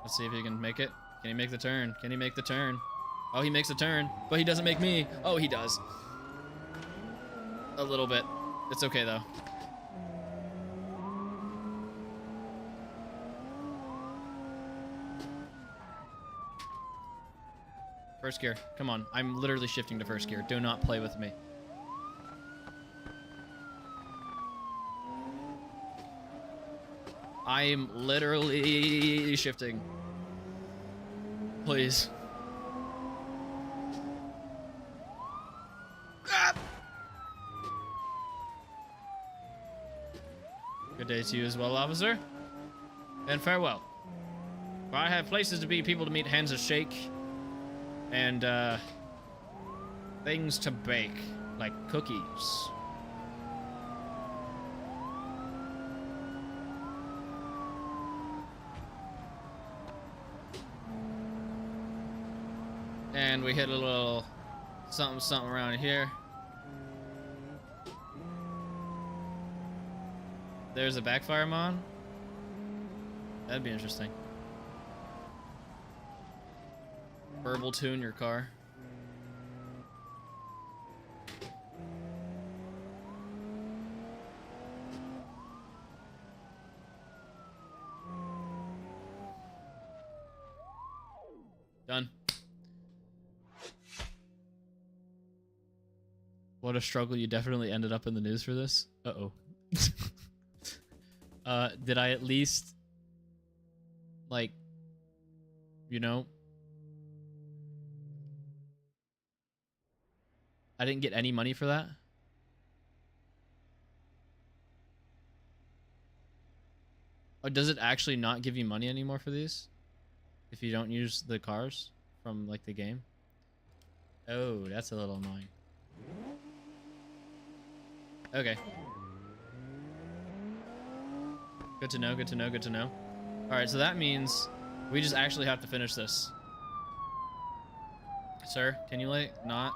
Let's see if he can make it. Can he make the turn? Can he make the turn? Oh, he makes the turn, but he doesn't make me. Oh, he does. A little bit. It's okay though. First gear. Come on. I'm literally shifting to first gear. Do not play with me. I am literally shifting. Please. Ah! Good day to you as well, officer. And farewell. For I have places to be, people to meet, hands to shake. And, things to bake, like cookies. And we hit a little something, something around here. There's a backfire mon. That'd be interesting. Verbal tune your car. Done. What a struggle. You definitely ended up in the news for this. Uh-oh. Did I at least, like, you know, I didn't get any money for that? Oh, does it actually not give you money anymore for these? If you don't use the cars from, like, the game? Oh, that's a little annoying. Okay. Good to know, good to know, good to know. Alright, so that means we just actually have to finish this. Sir, can you, like, not?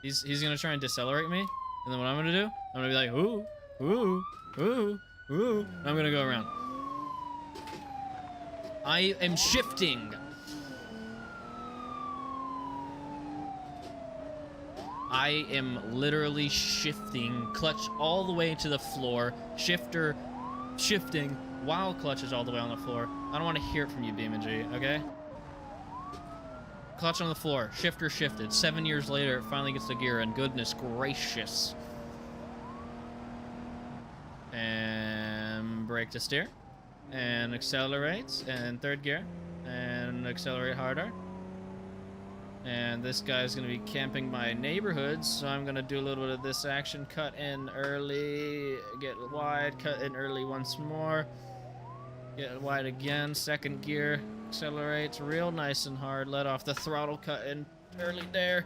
He's gonna try and decelerate me, and then what I'm gonna do? I'm gonna be like, ooh, ooh, ooh, ooh, and I'm gonna go around. I am shifting. I am literally shifting, clutch all the way to the floor, shifter shifting while clutch is all the way on the floor. I don't want to hear it from you, BeamNG, okay? Clutch on the floor, shifter shifted. 7 years later, it finally gets the gear, and goodness gracious. And brake to steer. And accelerates, and third gear. And accelerate harder. And this guy's going to be camping my neighborhood, so I'm going to do a little bit of this action. Cut in early, get wide, cut in early once more. Get wide again, second gear. Accelerates real nice and hard. Let off the throttle, cut in early there.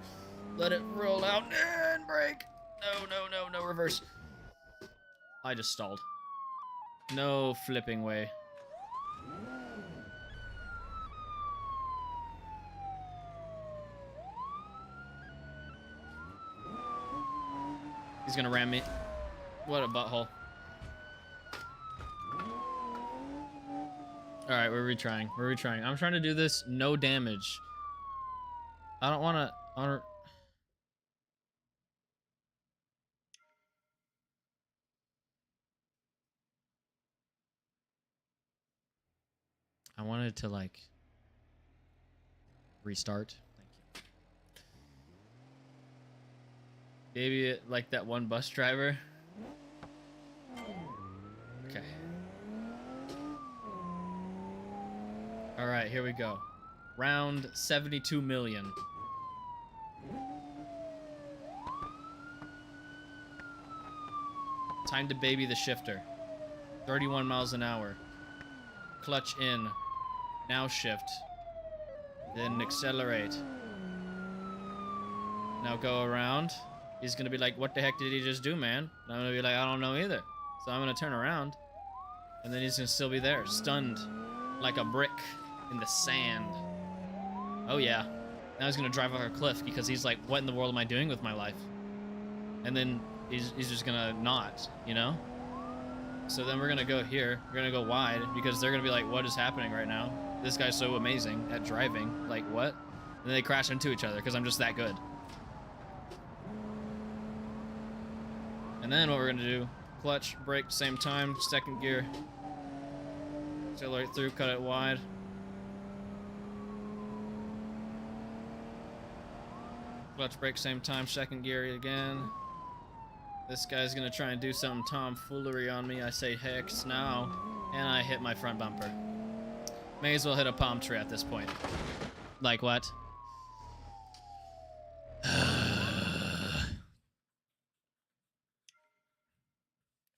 Let it roll out and brake. No, reverse. I just stalled. No flipping way. He's gonna ram me. What a butthole. Alright, we're retrying. We're retrying. I'm trying to do this no damage. I don't wanna... I wanted to, like... restart. Thank you. Maybe like that one bus driver. Okay. Alright, here we go. Round 72 million. Time to baby the shifter. 31 miles an hour. Clutch in. Now shift. Then accelerate. Now go around. He's gonna be like, what the heck did he just do, man? And I'm gonna be like, I don't know either. So I'm gonna turn around. And then he's gonna still be there, stunned like a brick in the sand. Oh yeah. Now he's gonna drive off a cliff because he's like, what in the world am I doing with my life? And then he's just gonna not, you know? So then we're gonna go here. We're gonna go wide because they're gonna be like, what is happening right now? This guy's so amazing at driving. Like, what? And then they crash into each other because I'm just that good. And then what we're gonna do, clutch, brake, same time, second gear. Accelerate through, cut it wide. Clutch, brake, same time, second gear again. This guy's gonna try and do some tomfoolery on me. I say hex now, and I hit my front bumper. May as well hit a palm tree at this point. Like what?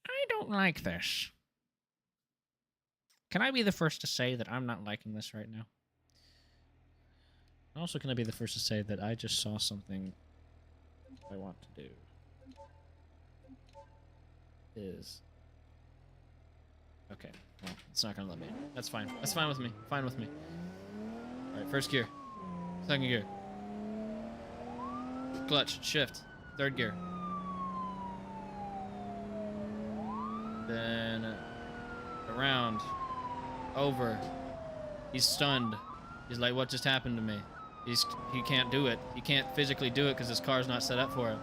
I don't like this. Can I be the first to say that I'm not liking this right now? Also, can I be the first to say that I just saw something I want to do? Is... Okay, well, it's not gonna let me. That's fine. That's fine with me. Fine with me. Alright, first gear. Second gear. Clutch, shift. Third gear. Then... around. Over. He's stunned. He's like, what just happened to me? He can't do it. He can't physically do it because his car's not set up for it.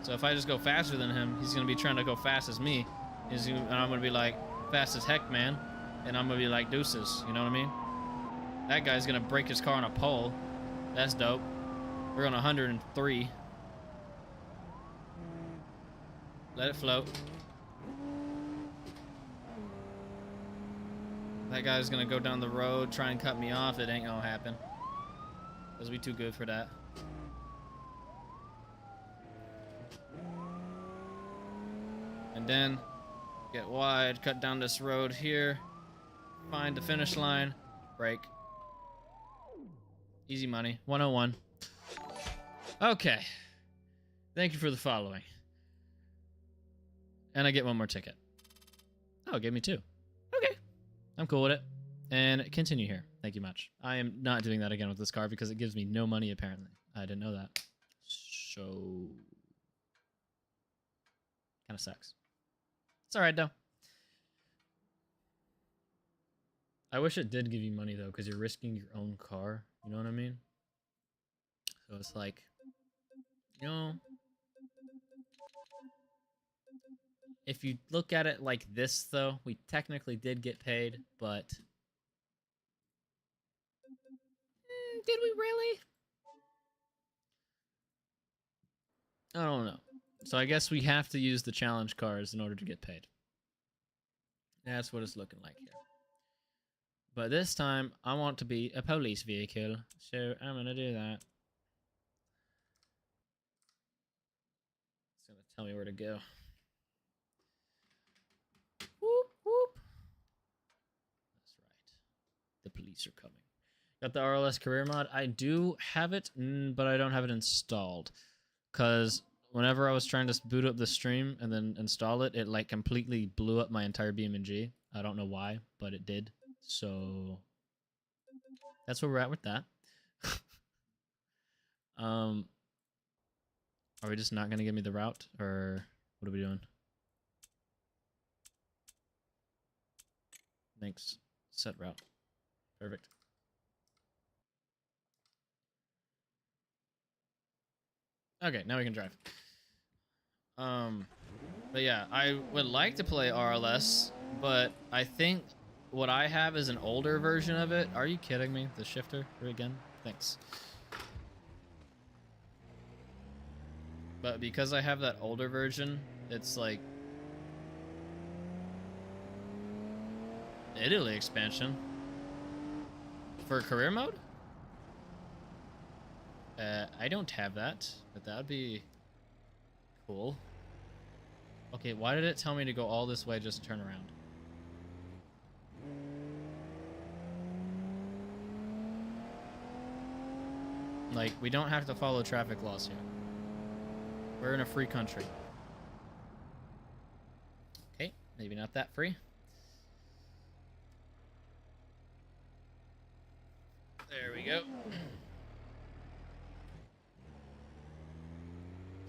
So if I just go faster than him, he's gonna be trying to go fast as me. And I'm gonna be like, fast as heck, man. And I'm gonna be like, deuces. You know what I mean? That guy's gonna break his car on a pole. That's dope. We're on 103. Let it float. That guy's gonna go down the road, try and cut me off. It ain't gonna happen. Because we too good for that. And then, get wide, cut down this road here. Find the finish line. Brake. Easy money. 101. Okay. Thank you for the following. And I get one more ticket. Oh, it gave me 2. Okay. I'm cool with it. And continue here. Thank you much. I am not doing that again with this car because it gives me no money, apparently. I didn't know that. So... kind of sucks. It's alright, though. I wish it did give you money, though, because you're risking your own car. You know what I mean? So it's like, you know, if you look at it like this, though, we technically did get paid, but did we really? I don't know. So I guess we have to use the challenge cars in order to get paid. That's what it's looking like here. But this time, I want to be a police vehicle, so I'm gonna do that. It's gonna tell me where to go. Whoop, whoop. That's right. The police are coming. Got the RLS career mod. I do have it, but I don't have it installed. Because whenever I was trying to boot up the stream and then install it, it like completely blew up my entire BeamNG. I don't know why, but it did. So that's where we're at with that. Are we just not gonna give me the route, or what are we doing? Thanks. Set route. Perfect. Okay, now we can drive. But yeah, I would like to play RLS, but I think what I have is an older version of it. Are you kidding me? The shifter again? Thanks. But because I have that older version, it's like Italy expansion for career mode. I don't have that, but that would be cool. Okay, why did it tell me to go all this way just to turn around? Like, we don't have to follow traffic laws here. We're in a free country. Okay, maybe not that free. There we go.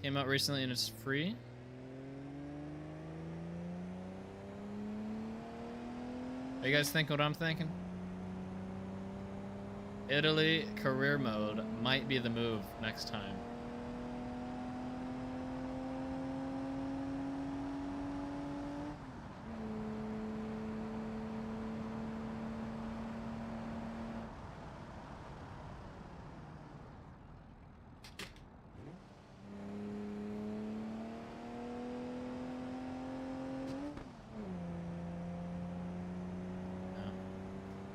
Came out recently and it's free. You guys think what I'm thinking? Italy career mode might be the move next time.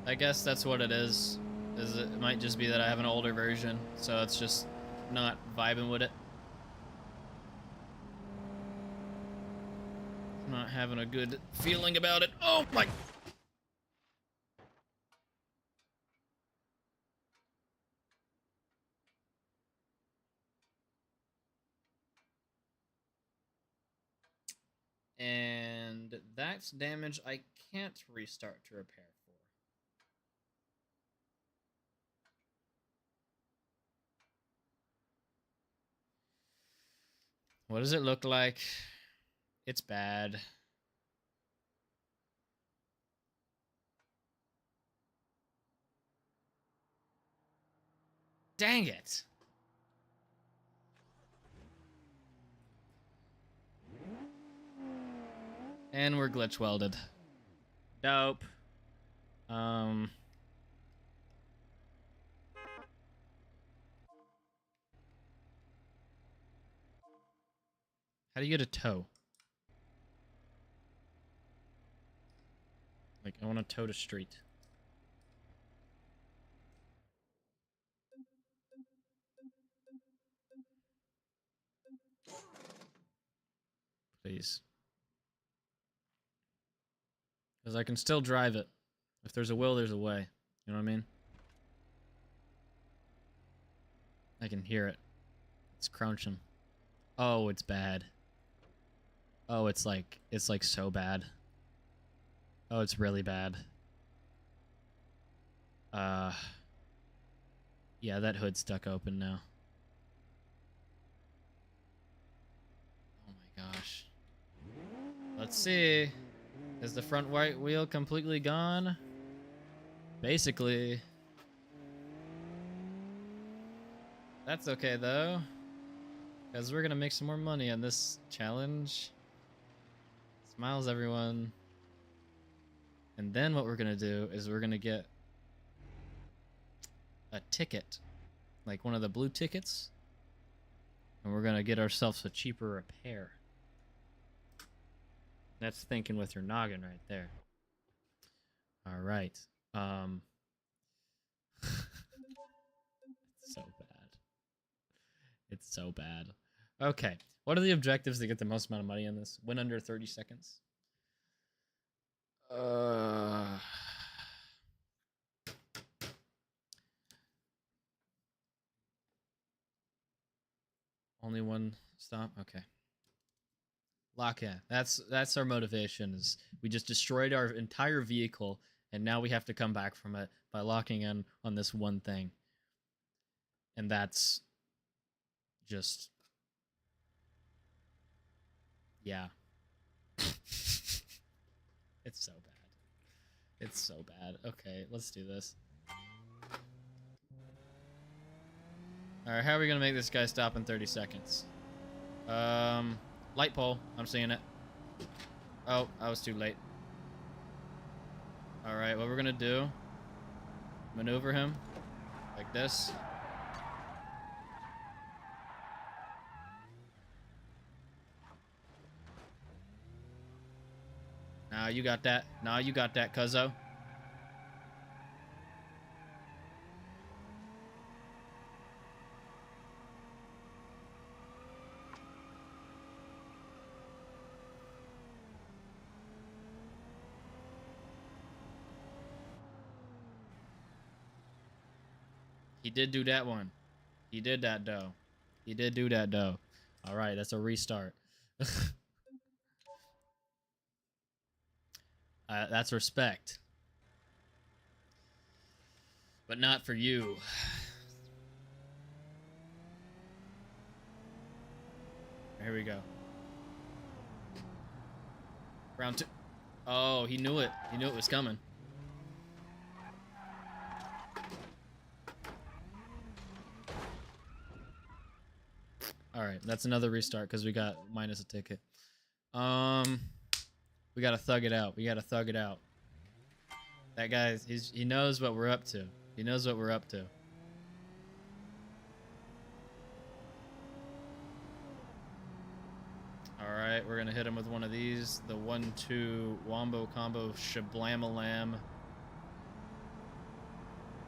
I guess that's what it is. It might just be that I have an older version, so it's just not vibing with it. Not having a good feeling about it. Oh my! And that's damage I can't restart to repair for. What does it look like? It's bad. Dang it! And we're glitch welded. Dope. How do you get a tow? Like, I want to tow to street. Please. Because I can still drive it. If there's a will, there's a way. You know what I mean? I can hear it. It's crunching. Oh, it's bad. Oh, it's like so bad. Oh, it's really bad. Yeah, that hood's stuck open now. Oh my gosh. Let's see. Is the front right wheel completely gone? Basically. That's okay though. Because we're gonna make some more money on this challenge. Smiles, everyone. And then what we're gonna do is we're gonna get a ticket, like one of the blue tickets, and we're gonna get ourselves a cheaper repair. That's thinking with your noggin right there. All right. It's so bad. It's so bad. Okay. What are the objectives to get the most amount of money in this? Win under 30 seconds. Only one stop. Okay. Lock in. That's our motivation. Is we just destroyed our entire vehicle, and now we have to come back from it by locking in on this one thing. And that's just, yeah. It's so bad. It's so bad. Okay, let's do this. Alright, how are we gonna make this guy stop in 30 seconds? Light pole. I'm seeing it. Oh, I was too late. Alright, what we're gonna do, maneuver him like this. Nah, you got that. Nah, you got that, cuzzo. He did do that one. He did that, though. He did do that, though. Alright, that's a restart. That's respect. But not for you. Here we go. Round 2. Oh, he knew it. He knew it was coming. Alright, that's another restart because we got minus a ticket. We gotta thug it out. We gotta thug it out. That guy, he knows what we're up to. He knows what we're up to. Alright, we're gonna hit him with one of these. The 1-2 wombo combo shablamalam.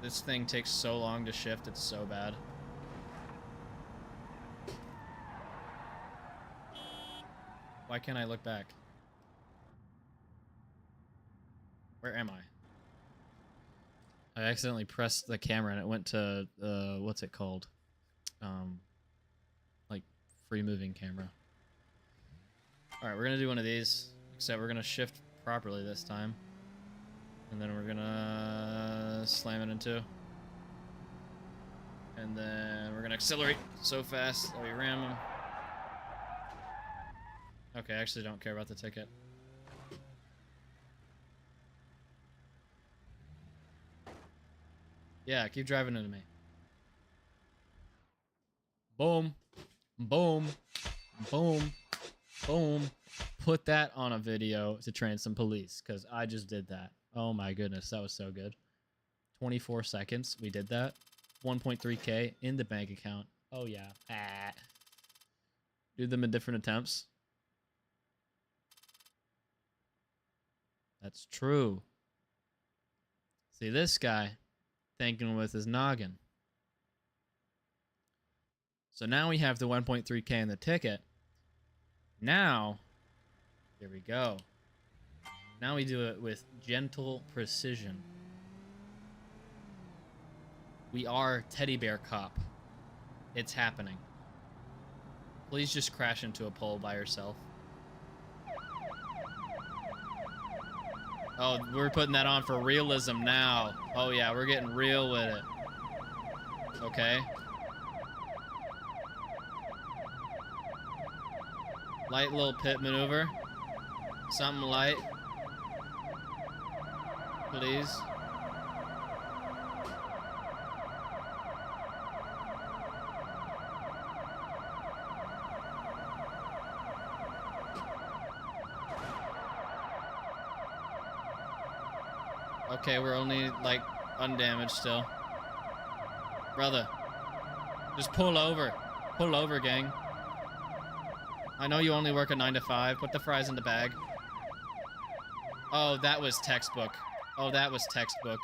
This thing takes so long to shift, it's so bad. Why can't I look back? Where am I? I accidentally pressed the camera and it went to, what's it called? Like, free moving camera. Alright, we're gonna do one of these, except we're gonna shift properly this time. And then we're gonna slam it into. And then we're gonna accelerate so fast that we ram him. Okay, I actually don't care about the ticket. Yeah, keep driving into me. Boom. Boom. Boom. Boom. Put that on a video to train some police, because I just did that. Oh my goodness, that was so good. 24 seconds, we did that. 1.3K in the bank account. Oh yeah. Ah. Do them in different attempts. That's true. See, this guy thinking with his noggin. So now we have the 1.3K in the ticket. Now, here we go. Now we do it with gentle precision. We are Teddy Bear Cop. It's happening. Please just crash into a pole by yourself. Oh, we're putting that on for realism now. Oh yeah, we're getting real with it. Okay. Light little pit maneuver. Something light. Please. Okay, we're only, like, undamaged still. Brother. Just pull over. Pull over, gang. I know you only work a 9 to 5. Put the fries in the bag. Oh, that was textbook. Oh, that was textbook.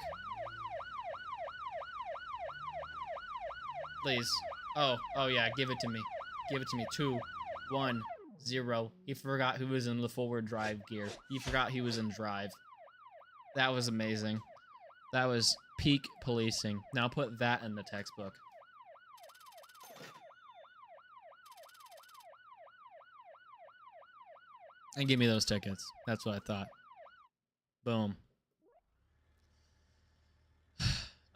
Please. Oh, yeah, give it to me. Give it to me. 2, 1, 0. He forgot who was in the forward drive gear. He forgot he was in drive. That was amazing. That was peak policing. Now put that in the textbook. And give me those tickets. That's what I thought. Boom.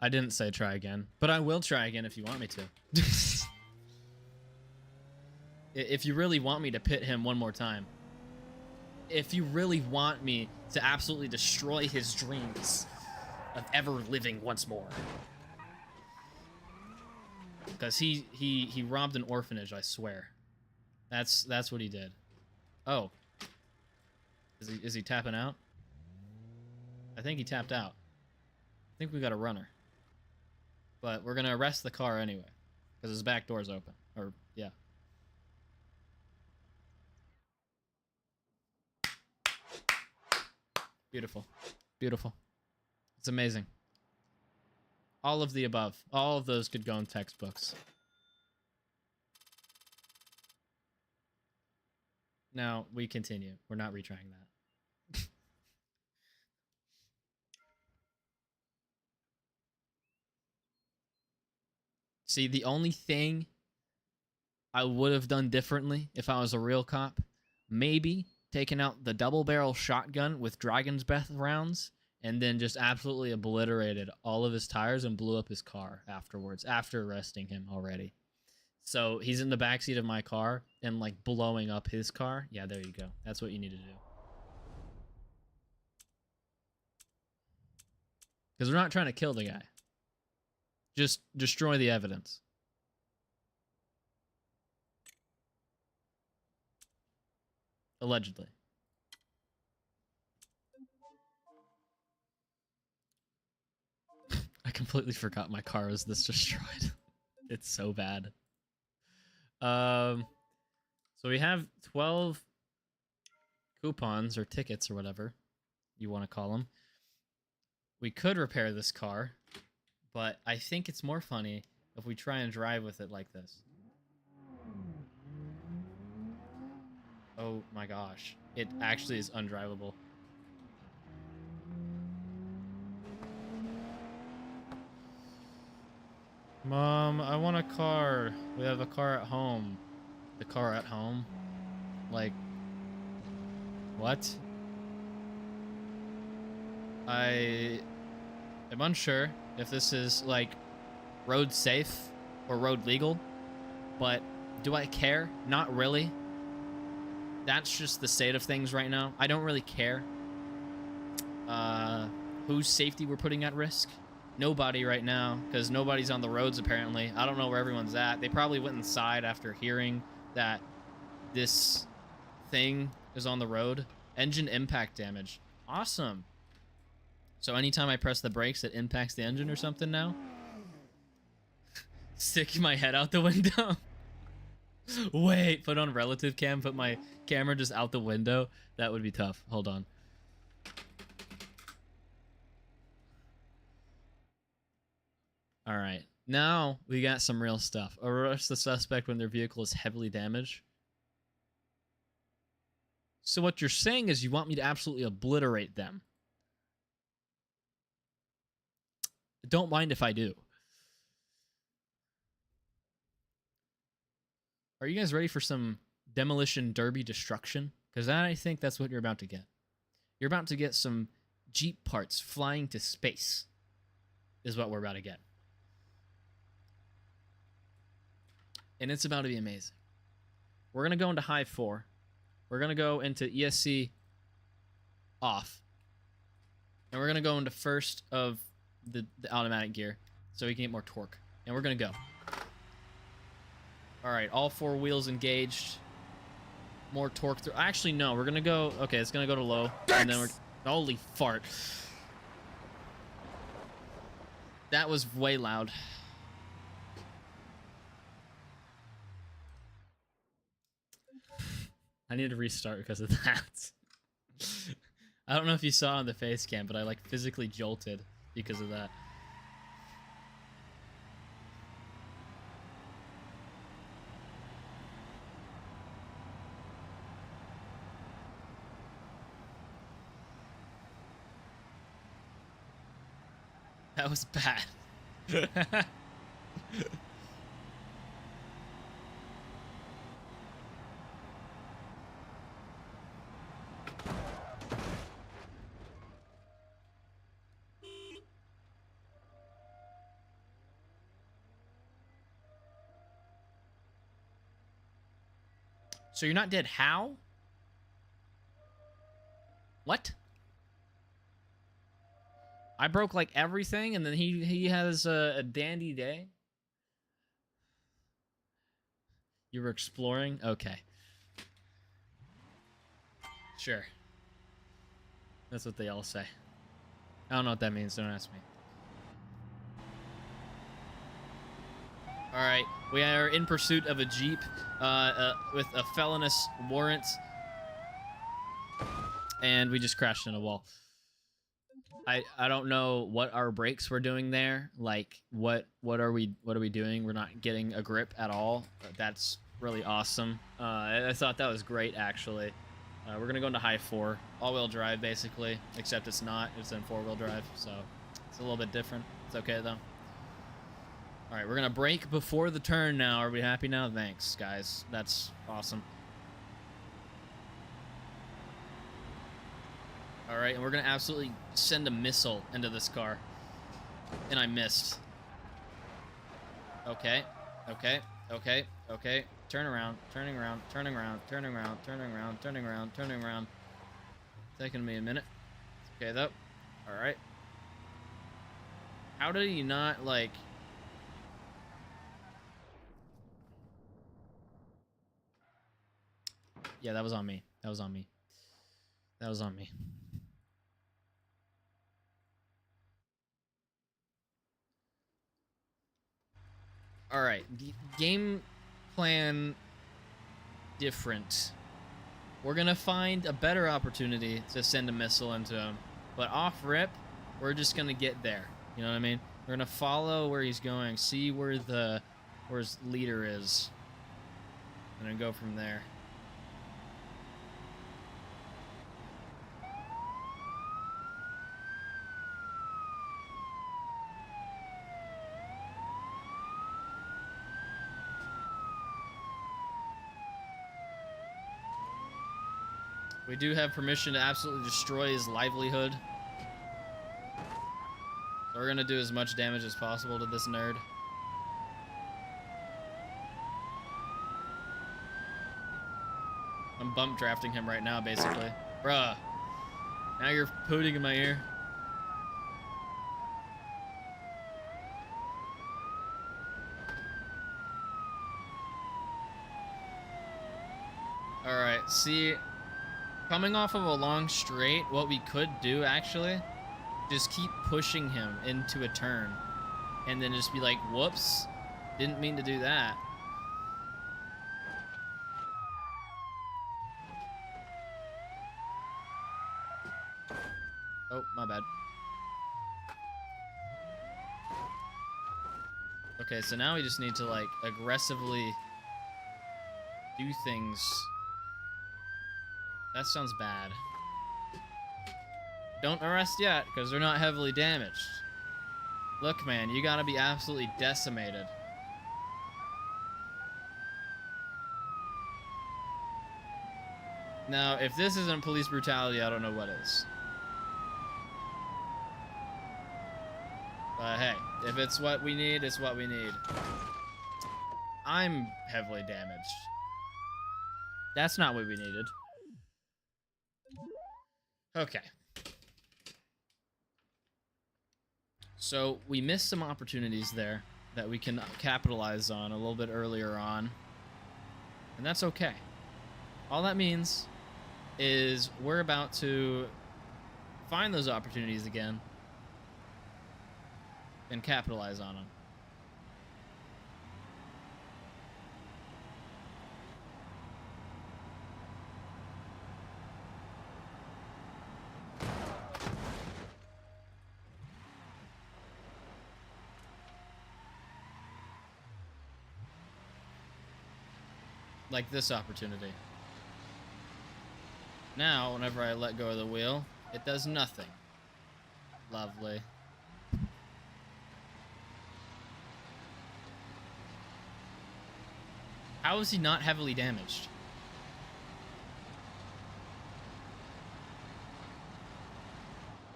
I didn't say try again, but I will try again if you want me to. If you really want me to pit him one more time. If you really want me to absolutely destroy his dreams of ever living once more. Because he robbed an orphanage, I swear. That's what he did. Oh. Is he tapping out? I think he tapped out. I think we got a runner. But we're gonna arrest the car anyway. Because his back door's open. Or, yeah. Beautiful. Beautiful. It's amazing. All of the above. All of those could go in textbooks. Now, we continue. We're not retrying that. See, the only thing I would have done differently if I was a real cop, maybe taking out the double barrel shotgun with Dragon's Breath rounds and then just absolutely obliterated all of his tires and blew up his car afterwards, after arresting him already. So he's in the backseat of my car and like blowing up his car. Yeah, there you go. That's what you need to do. Because we're not trying to kill the guy. Just destroy the evidence. Allegedly. I completely forgot my car was this destroyed. It's so bad. So we have 12 coupons or tickets or whatever you want to call them. We could repair this car, but I think it's more funny if we try and drive with it like this. Oh my gosh. It actually is undrivable. Mom, I want a car. We have a car at home. The car at home? Like, what? I am unsure if this is, like, road safe or road legal, but do I care? Not really. That's just the state of things right now. I don't really care whose safety we're putting at risk. Nobody right now, because nobody's on the roads apparently. I don't know where everyone's at. They probably went inside after hearing that this thing is on the road. Engine impact damage. Awesome. So anytime I press the brakes, it impacts the engine or something now? Stick my head out the window. Wait, put on relative cam, put my camera just out the window. That would be tough. Hold on. All right. Now we got some real stuff. Arrest the suspect when their vehicle is heavily damaged. So what you're saying is you want me to absolutely obliterate them. Don't mind if I do. Are you guys ready for some demolition derby destruction? Because I think that's what you're about to get. You're about to get some Jeep parts flying to space. Is what we're about to get. And it's about to be amazing. We're going to go into Hive 4. We're going to go into ESC off. And we're going to go into first of the automatic gear so we can get more torque. And we're going to go. All right, all 4 wheels engaged. More torque through. Actually, no, we're going to go. Okay, it's going to go to low. And then we're. Holy fart. That was way loud. I need to restart because of that. I don't know if you saw on the face cam, but I like physically jolted because of that. That was bad. So you're not dead. How? What? I broke like everything, and then he has a dandy day. You were exploring? Okay. Sure. That's what they all say. I don't know what that means. Don't ask me. All right, we are in pursuit of a Jeep with a felonious warrant, and we just crashed in a wall. I don't know what our brakes were doing there. Like, what are we doing? We're not getting a grip at all. That's really awesome. I thought that was great, actually. We're gonna go into high 4, all-wheel drive, basically, except it's not. It's in 4-wheel drive, so it's a little bit different. It's okay though. All right, we're gonna brake before the turn now. Are we happy now? Thanks, guys. That's awesome. All right, and we're gonna absolutely send a missile into this car. And I missed. Okay, okay, okay, okay. Turn around, turning around, turning around, turning around, turning around, turning around, turning around. Taking me a minute. It's okay, though. All right. How did he not, like... Yeah, that was on me. That was on me. That was on me. All right, game plan different. We're gonna find a better opportunity to send a missile into him, but off rip, we're just gonna get there. You know what I mean? We're gonna follow where he's going, see where his leader is, and then go from there. We do have permission to absolutely destroy his livelihood. So we're gonna do as much damage as possible to this nerd. I'm bump drafting him right now, basically. Bruh. Now you're pooting in my ear. Alright, see... Coming off of a long straight, what we could do, actually, just keep pushing him into a turn. And then just be like, whoops, didn't mean to do that. Oh, my bad. Okay, so now we just need to, like, aggressively do things. That sounds bad. Don't arrest yet, because they're not heavily damaged. Look, man, you gotta be absolutely decimated. Now, if this isn't police brutality, I don't know what is. But hey, if it's what we need, it's what we need. I'm heavily damaged. That's not what we needed. Okay. So we missed some opportunities there that we can capitalize on a little bit earlier on. And that's okay. All that means is we're about to find those opportunities again and capitalize on them. Like this opportunity. Now, whenever I let go of the wheel, it does nothing. Lovely. How is he not heavily damaged?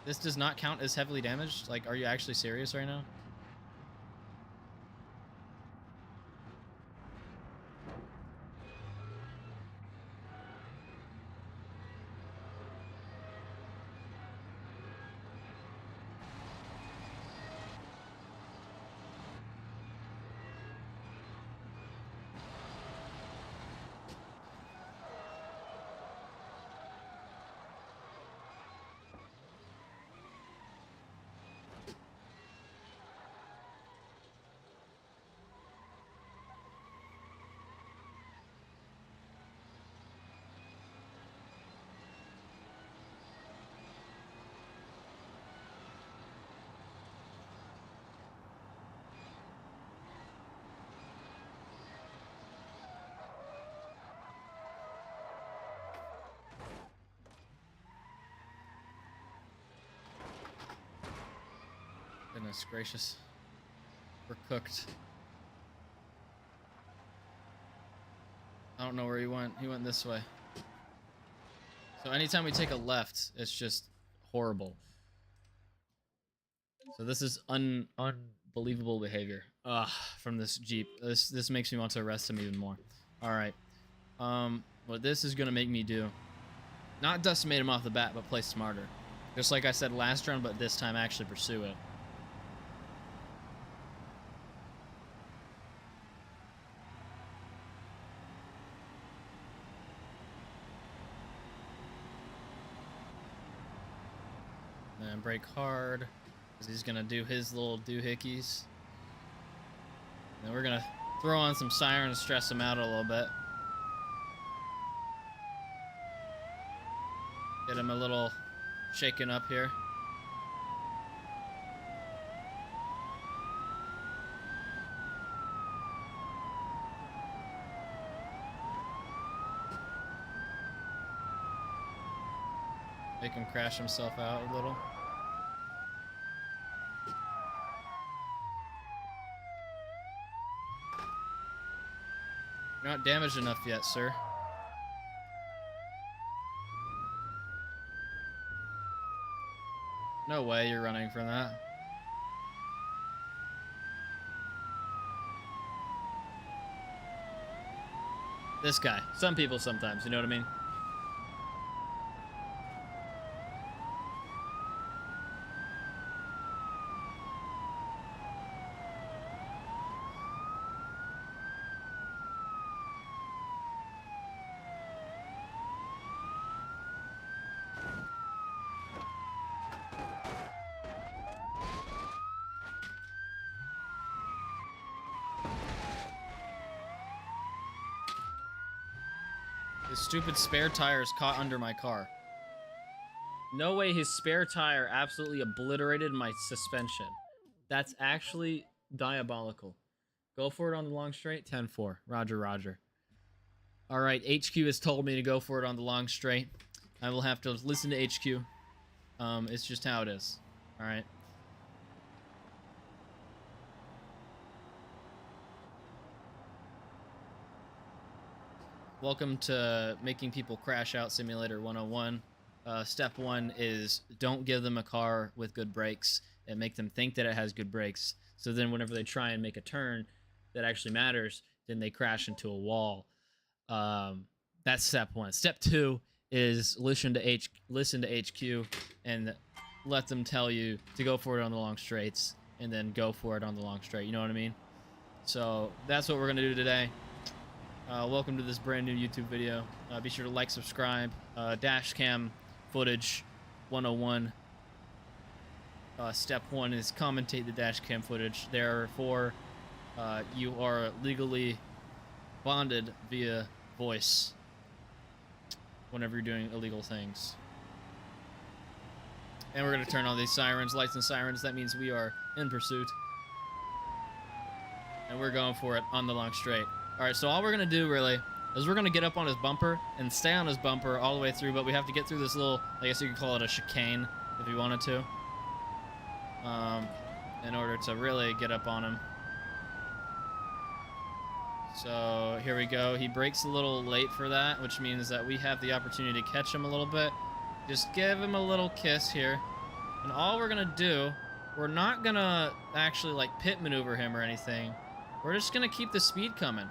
This does not count as heavily damaged? Like, are you actually serious right now? Goodness gracious. We're cooked. I don't know where he went. He went this way. So anytime we take a left, it's just horrible. So this is unbelievable behavior from this Jeep. This makes me want to arrest him even more. All right. What this is going to make me do, not decimate him off the bat, but play smarter. Just like I said last round, but this time actually pursue it. And brake hard, because he's going to do his little doohickeys. And we're going to throw on some siren to stress him out a little bit. Get him a little shaken up here. Make him crash himself out a little. You're not damaged enough yet, sir. No way you're running from that. This guy. Some people sometimes, you know what I mean? His stupid spare tire is caught under my car. No way his spare tire absolutely obliterated my suspension. That's actually diabolical. Go for it on the long straight. 10-4. Roger, roger. All right, HQ has told me to go for it on the long straight. I will have to listen to HQ. It's just how it is. All right. Welcome to Making People Crash Out Simulator 101. Step 1 is don't give them a car with good brakes and make them think that it has good brakes. So then whenever they try and make a turn that actually matters, then they crash into a wall. That's step 1. Step 2 is listen to HQ and let them tell you to go for it on the long straights and then go for it on the long straight. You know what I mean? So that's what we're going to do today. Welcome to this brand new YouTube video. Be sure to like, subscribe. Dash cam footage 101. Step 1 is commentate the dash cam footage. Therefore, you are legally bonded via voice whenever you're doing illegal things. And we're going to turn on these sirens, lights and sirens. That means we are in pursuit. And we're going for it on the long straight. All right, so all we're going to do, really, is we're going to get up on his bumper and stay on his bumper all the way through, but we have to get through this little, I guess you could call it a chicane if you wanted to, in order to really get up on him. So here we go. He breaks a little late for that, which means that we have the opportunity to catch him a little bit. Just give him a little kiss here. And all we're going to do, we're not going to actually like pit maneuver him or anything. We're just going to keep the speed coming.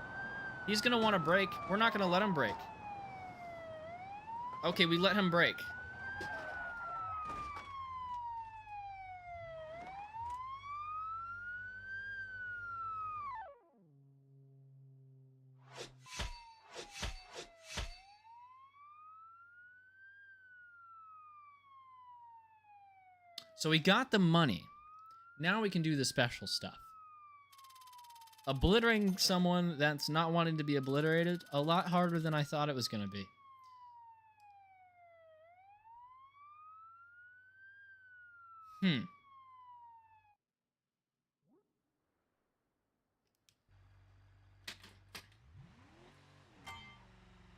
He's going to want to brake. We're not going to let him brake. Okay, we let him brake. So we got the money. Now we can do the special stuff. Obliterating someone that's not wanting to be obliterated, a lot harder than I thought it was going to be.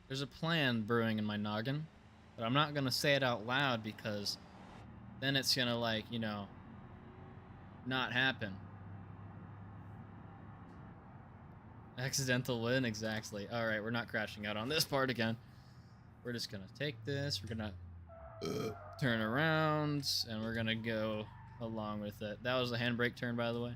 There's a plan brewing in my noggin, but I'm not going to say it out loud because then it's going to, like, you know, not happen. Accidental win, exactly. All right, we're not crashing out on this part again. We're just going to take this. We're going to turn around, and we're going to go along with it. That was a handbrake turn, by the way.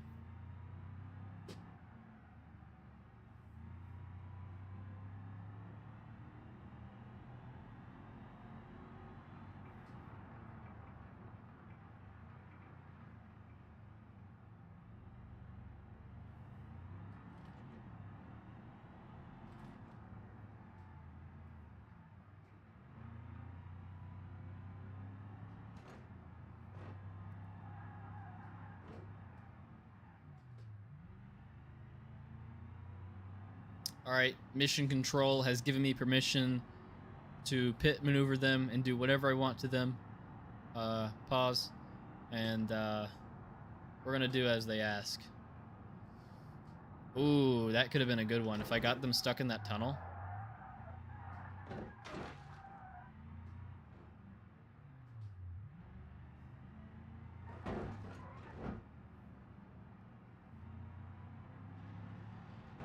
Alright, mission control has given me permission to pit maneuver them and do whatever I want to them. Pause. And we're gonna do as they ask. Ooh, that could have been a good one if I got them stuck in that tunnel.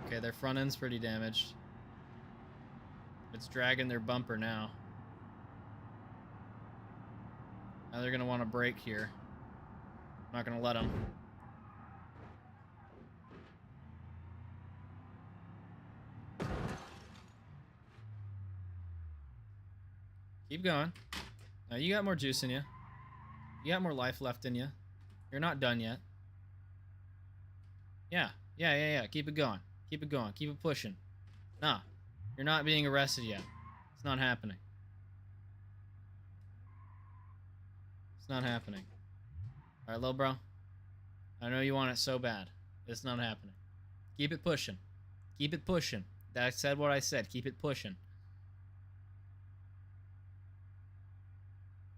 Okay, their front end's pretty damaged. It's dragging their bumper now. Now they're gonna want to brake here. I'm not gonna let them. Keep going. Now you got more juice in you. You got more life left in you. You're not done yet. Yeah. Keep it going. Keep it going. Keep it pushing. Nah, you're not being arrested yet. It's not happening. It's not happening. All right, little bro. I know you want it so bad. It's not happening. Keep it pushing. Keep it pushing. I said what I said. Keep it pushing.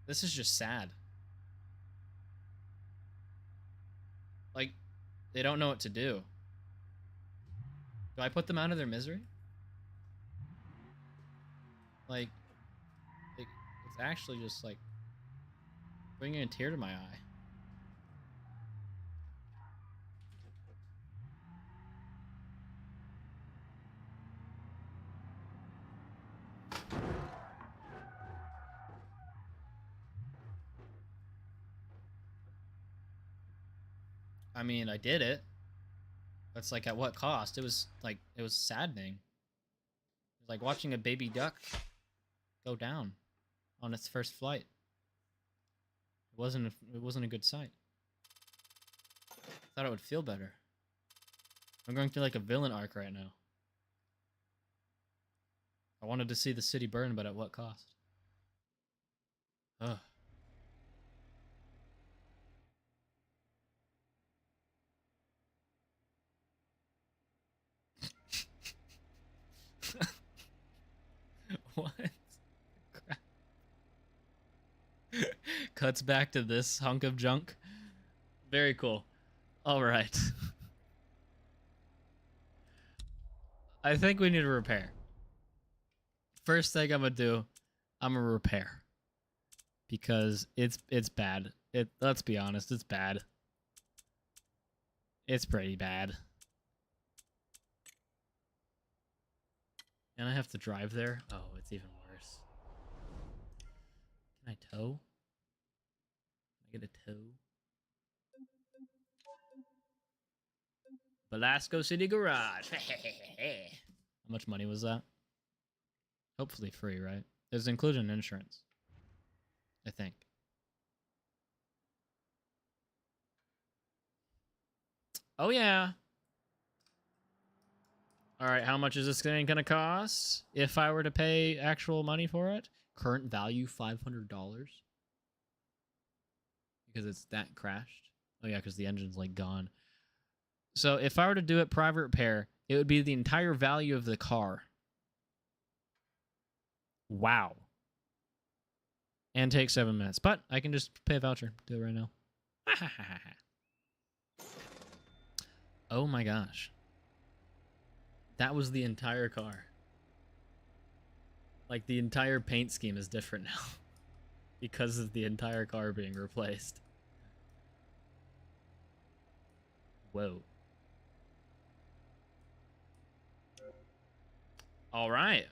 This is just sad. Like, they don't know what to do. Do I put them out of their misery? Like it's actually just like bringing a tear to my eye. I mean, I did it. That's like at what cost? It was saddening. It was like watching a baby duck go down on its first flight. It wasn't a good sight. I thought it would feel better. I'm going through like a villain arc right now. I wanted to see the city burn, but at what cost? Ugh. cuts back to this hunk of junk. Very cool. All right. I think we need a repair. First thing I'm gonna do, I'm gonna repair. Because it's bad. Let's be honest, it's bad. It's pretty bad. And I have to drive there? Oh, it's even worse. Can I tow? Can I get a tow? Velasco City Garage. How much money was that? Hopefully free, right? It was included in insurance. I think. Oh, yeah. All right, how much is this thing going to cost if I were to pay actual money for it? Current value, $500. Because it's that crashed. Oh, yeah, because the engine's, like, gone. So if I were to do it private repair, it would be the entire value of the car. Wow. And take 7 minutes. But I can just pay a voucher. Do it right now. Oh my gosh. That was the entire car. Like, the entire paint scheme is different now. Because of the entire car being replaced. Whoa. All right.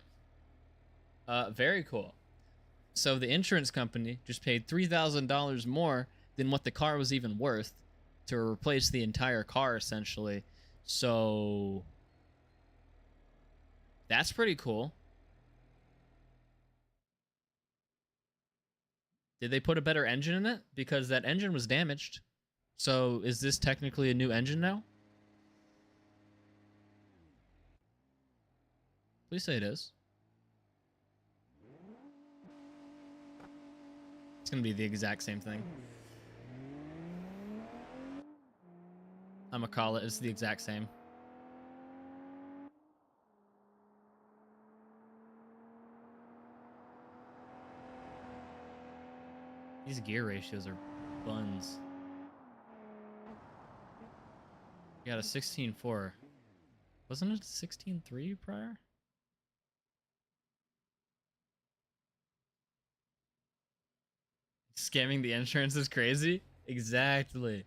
Very cool. So the insurance company just paid $3,000 more than what the car was even worth to replace the entire car, essentially. So that's pretty cool. Did they put a better engine in it? Because that engine was damaged. So is this technically a new engine now? Please say it is. It's going to be the exact same thing. I'm going to call it. It's the exact same. These gear ratios are buns. You got a 16.4. Wasn't it a 16.3 prior? Scamming the insurance is crazy? Exactly.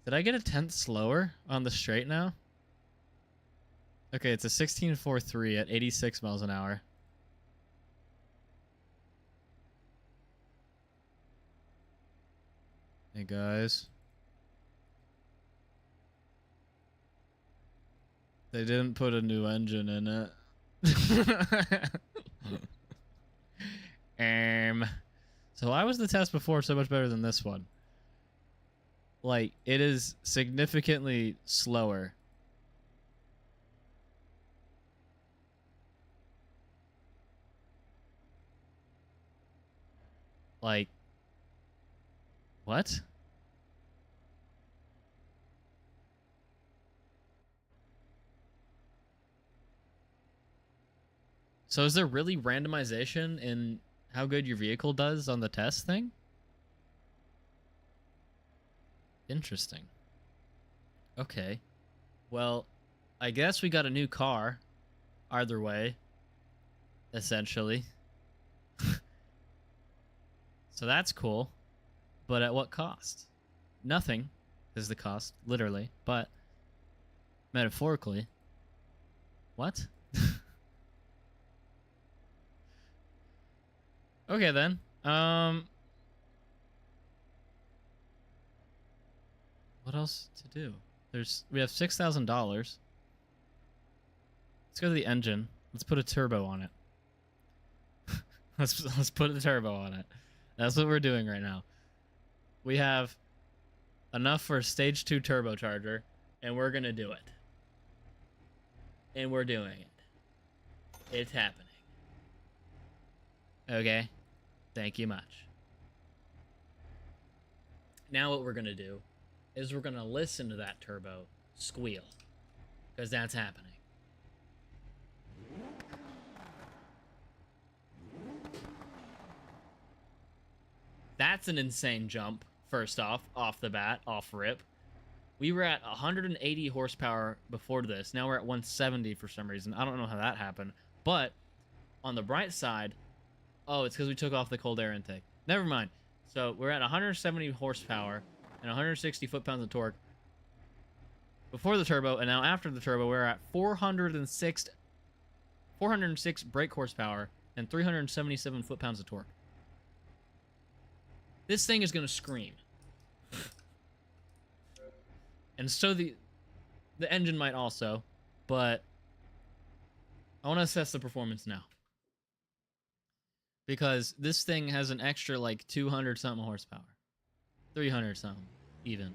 Did I get a tenth slower on the straight now? Okay, it's a 16.43 at 86 miles an hour. Hey guys. They didn't put a new engine in it. So why was the test before so much better than this one? Like, it is significantly slower. Like, what? So is there really randomization in how good your vehicle does on the test thing? Interesting. Okay. Well, I guess we got a new car. Either way. Essentially. So that's cool. But at what cost? Nothing is the cost, literally. But metaphorically. What? Okay then. What else to do? We have $6,000. Let's go to the engine. Let's put a turbo on it. let's put a turbo on it. That's what we're doing right now. We have enough for a stage 2 turbocharger, and we're gonna do it. And we're doing it. It's happening. Okay? Thank you much. Now what we're gonna do is we're gonna listen to that turbo squeal. Because that's happening. That's an insane jump, first off the bat, off rip. We were at 180 horsepower before this. Now we're at 170 for some reason. I don't know how that happened. But on the bright side, oh, it's because we took off the cold air intake. Never mind. So we're at 170 horsepower and 160 foot-pounds of torque before the turbo, and now after the turbo, we're at 406 brake horsepower and 377 foot-pounds of torque. This thing is going to scream. And so the engine might also, but I want to assess the performance now. Because this thing has an extra like 200 something horsepower. 300 something even.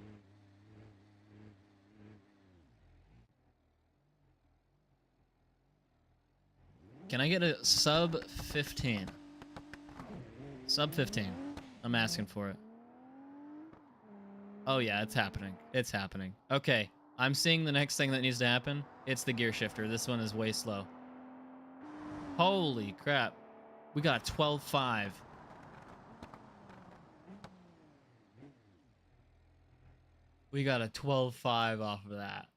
Can I get a sub 15? Sub 15. I'm asking for it. Oh yeah, it's happening. It's happening. Okay, I'm seeing the next thing that needs to happen. It's the gear shifter. This one is way slow. Holy crap. We got a 12.5. We got a 12.5 off of that.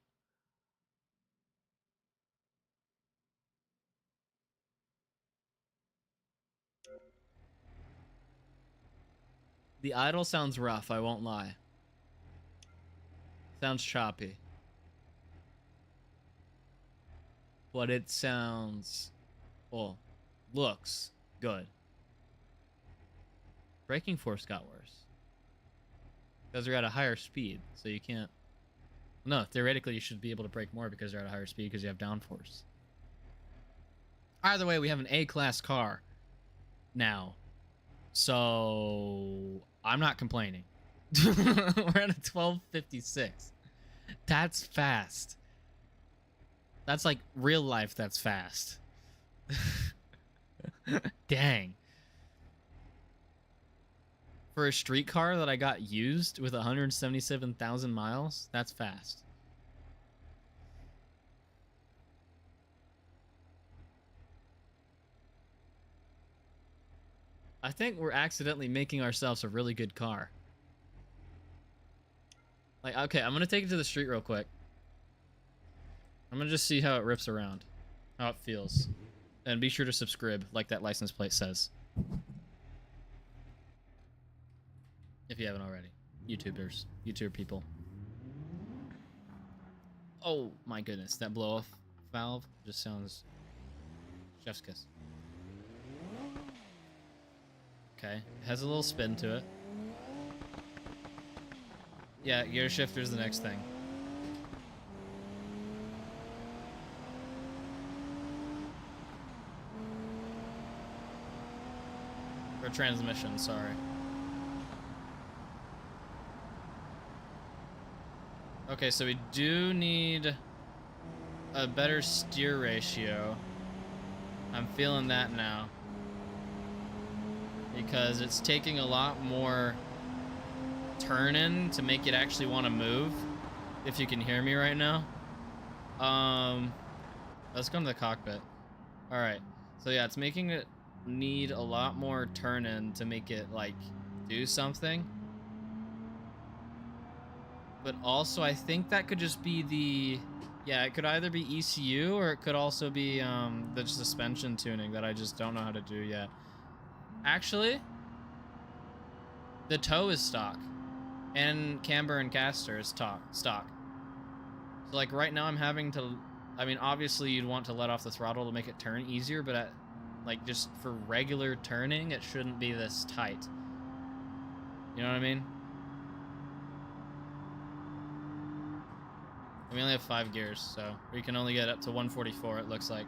The idle sounds rough, I won't lie. Sounds choppy. But it sounds, well, looks good. Braking force got worse. Because you're at a higher speed, so you can't... No, theoretically you should be able to brake more because you're at a higher speed because you have downforce. Either way, we have an A-class car now. So I'm not complaining. We're at a 1256. That's fast. That's like real life, that's fast. Dang. For a street car that I got used with 177,000 miles, that's fast. I think we're accidentally making ourselves a really good car. Like, okay, I'm gonna take it to the street real quick. I'm gonna just see how it rips around. How it feels. And be sure to subscribe, like that license plate says. If you haven't already. YouTubers. YouTuber people. Oh my goodness, that blow-off valve just sounds... chef's kiss. Okay, it has a little spin to it. Yeah, gear shifter's the next thing. Or transmission, sorry. Okay, so we do need a better steer ratio. I'm feeling that now. Because it's taking a lot more turning to make it actually want to move. If you can hear me right now. Let's go to the cockpit. Alright. So yeah, it's making it need a lot more turn-in to make it, like, do something. But also, I think that could just be the... Yeah, it could either be ECU, or it could also be the suspension tuning that I just don't know how to do yet. Actually, the toe is stock. And camber and caster is stock. So, like, right now I'm having to... I mean, obviously you'd want to let off the throttle to make it turn easier, but at, like, just for regular turning, it shouldn't be this tight. You know what I mean? We only have 5 gears, so we can only get up to 144, it looks like.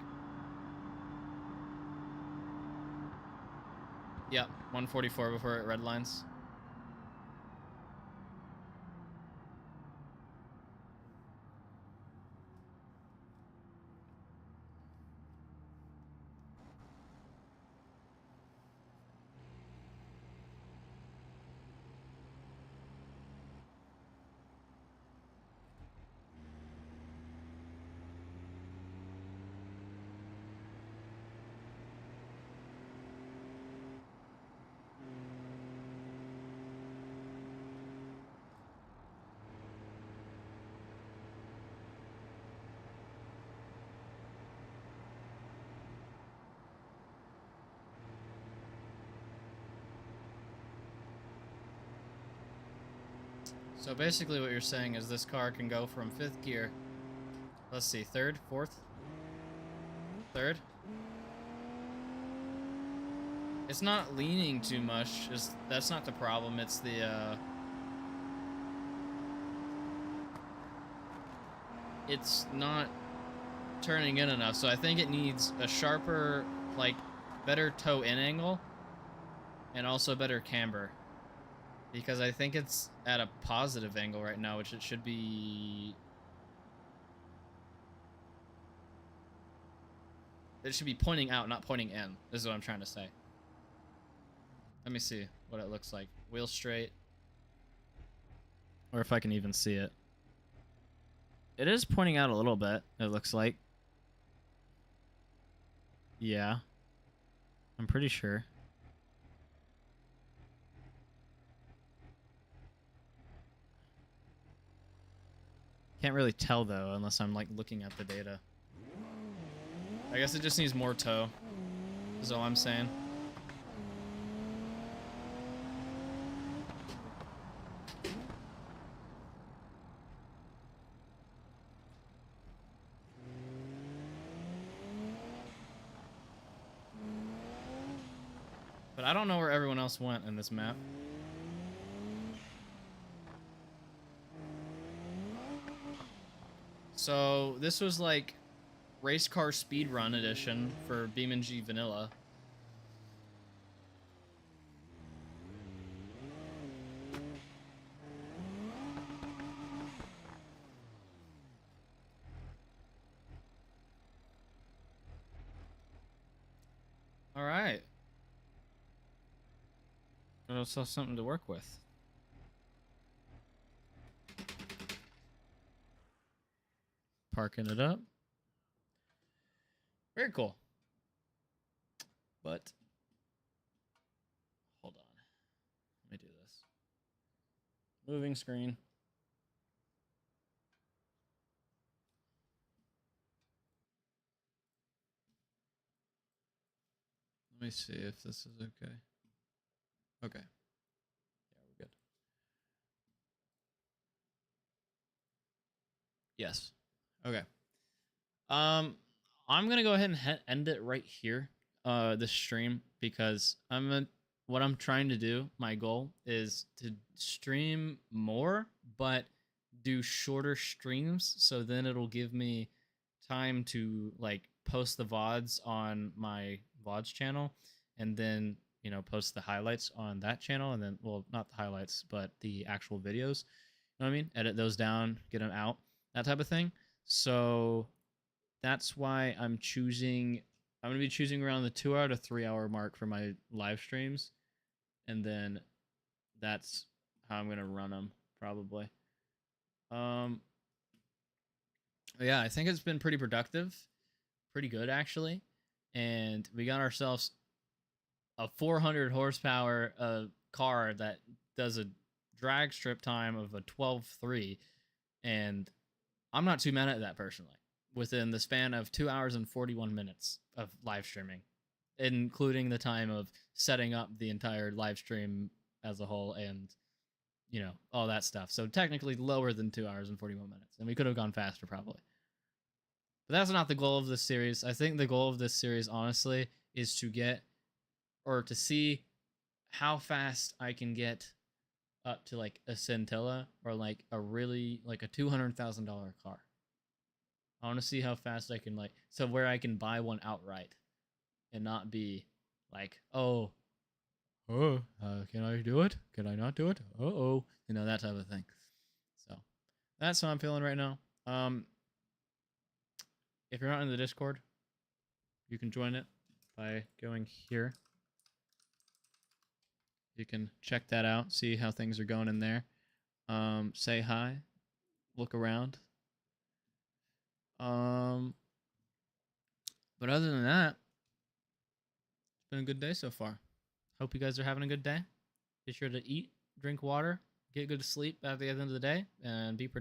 Yep, 144 before it redlines. So basically what you're saying is this car can go from 5th gear, let's see, 3rd, 4th, 3rd. It's not leaning too much, that's not the problem, it's the, it's not turning in enough, so I think it needs a sharper, like, better toe-in angle, and also better camber. Because I think it's at a positive angle right now, which it should be... It should be pointing out, not pointing in, is what I'm trying to say. Let me see what it looks like. Wheel straight. Or if I can even see it. It is pointing out a little bit, it looks like. Yeah. I'm pretty sure. Can't really tell though, unless I'm like looking at the data. I guess it just needs more toe, is all I'm saying. But I don't know where everyone else went in this map. So this was like race car speedrun edition for BeamNG Vanilla. All right. Also something to work with. Parking it up. Very cool. But hold on. Let me do this. Moving screen. Let me see if this is okay. Okay. Yeah, we're good. Yes. Okay. I'm gonna go ahead and end it right here, this stream, because what I'm trying to do, my goal is to stream more, but do shorter streams, so then it'll give me time to like post the VODs on my VODs channel, and then post the highlights on that channel, and then, well, not the highlights, but the actual videos. You know what I mean? Edit those down, get them out, that type of thing. So that's why I'm going to be choosing around the 2 hour to 3 hour mark for my live streams. And then that's how I'm going to run them, probably. Yeah, I think it's been pretty productive. Pretty good, actually. And we got ourselves a 400 horsepower car that does a drag strip time of a 12.3. And I'm not too mad at that, personally. Within the span of 2 hours and 41 minutes of live streaming, including the time of setting up the entire live stream as a whole and, all that stuff. So technically lower than 2 hours and 41 minutes. And we could have gone faster, probably. But that's not the goal of this series. I think the goal of this series, honestly, is to see how fast I can get up to like a Scintilla or like a really, like a $200,000 car. I want to see how fast I can so where I can buy one outright and not be like, can I do it? Can I not do it? That type of thing. So that's how I'm feeling right now. If you're not in the Discord, you can join it by going here. You can check that out, see how things are going in there. Say hi, look around. But other than that, it's been a good day so far. Hope you guys are having a good day. Be sure to eat, drink water, get good sleep at the end of the day, and be productive.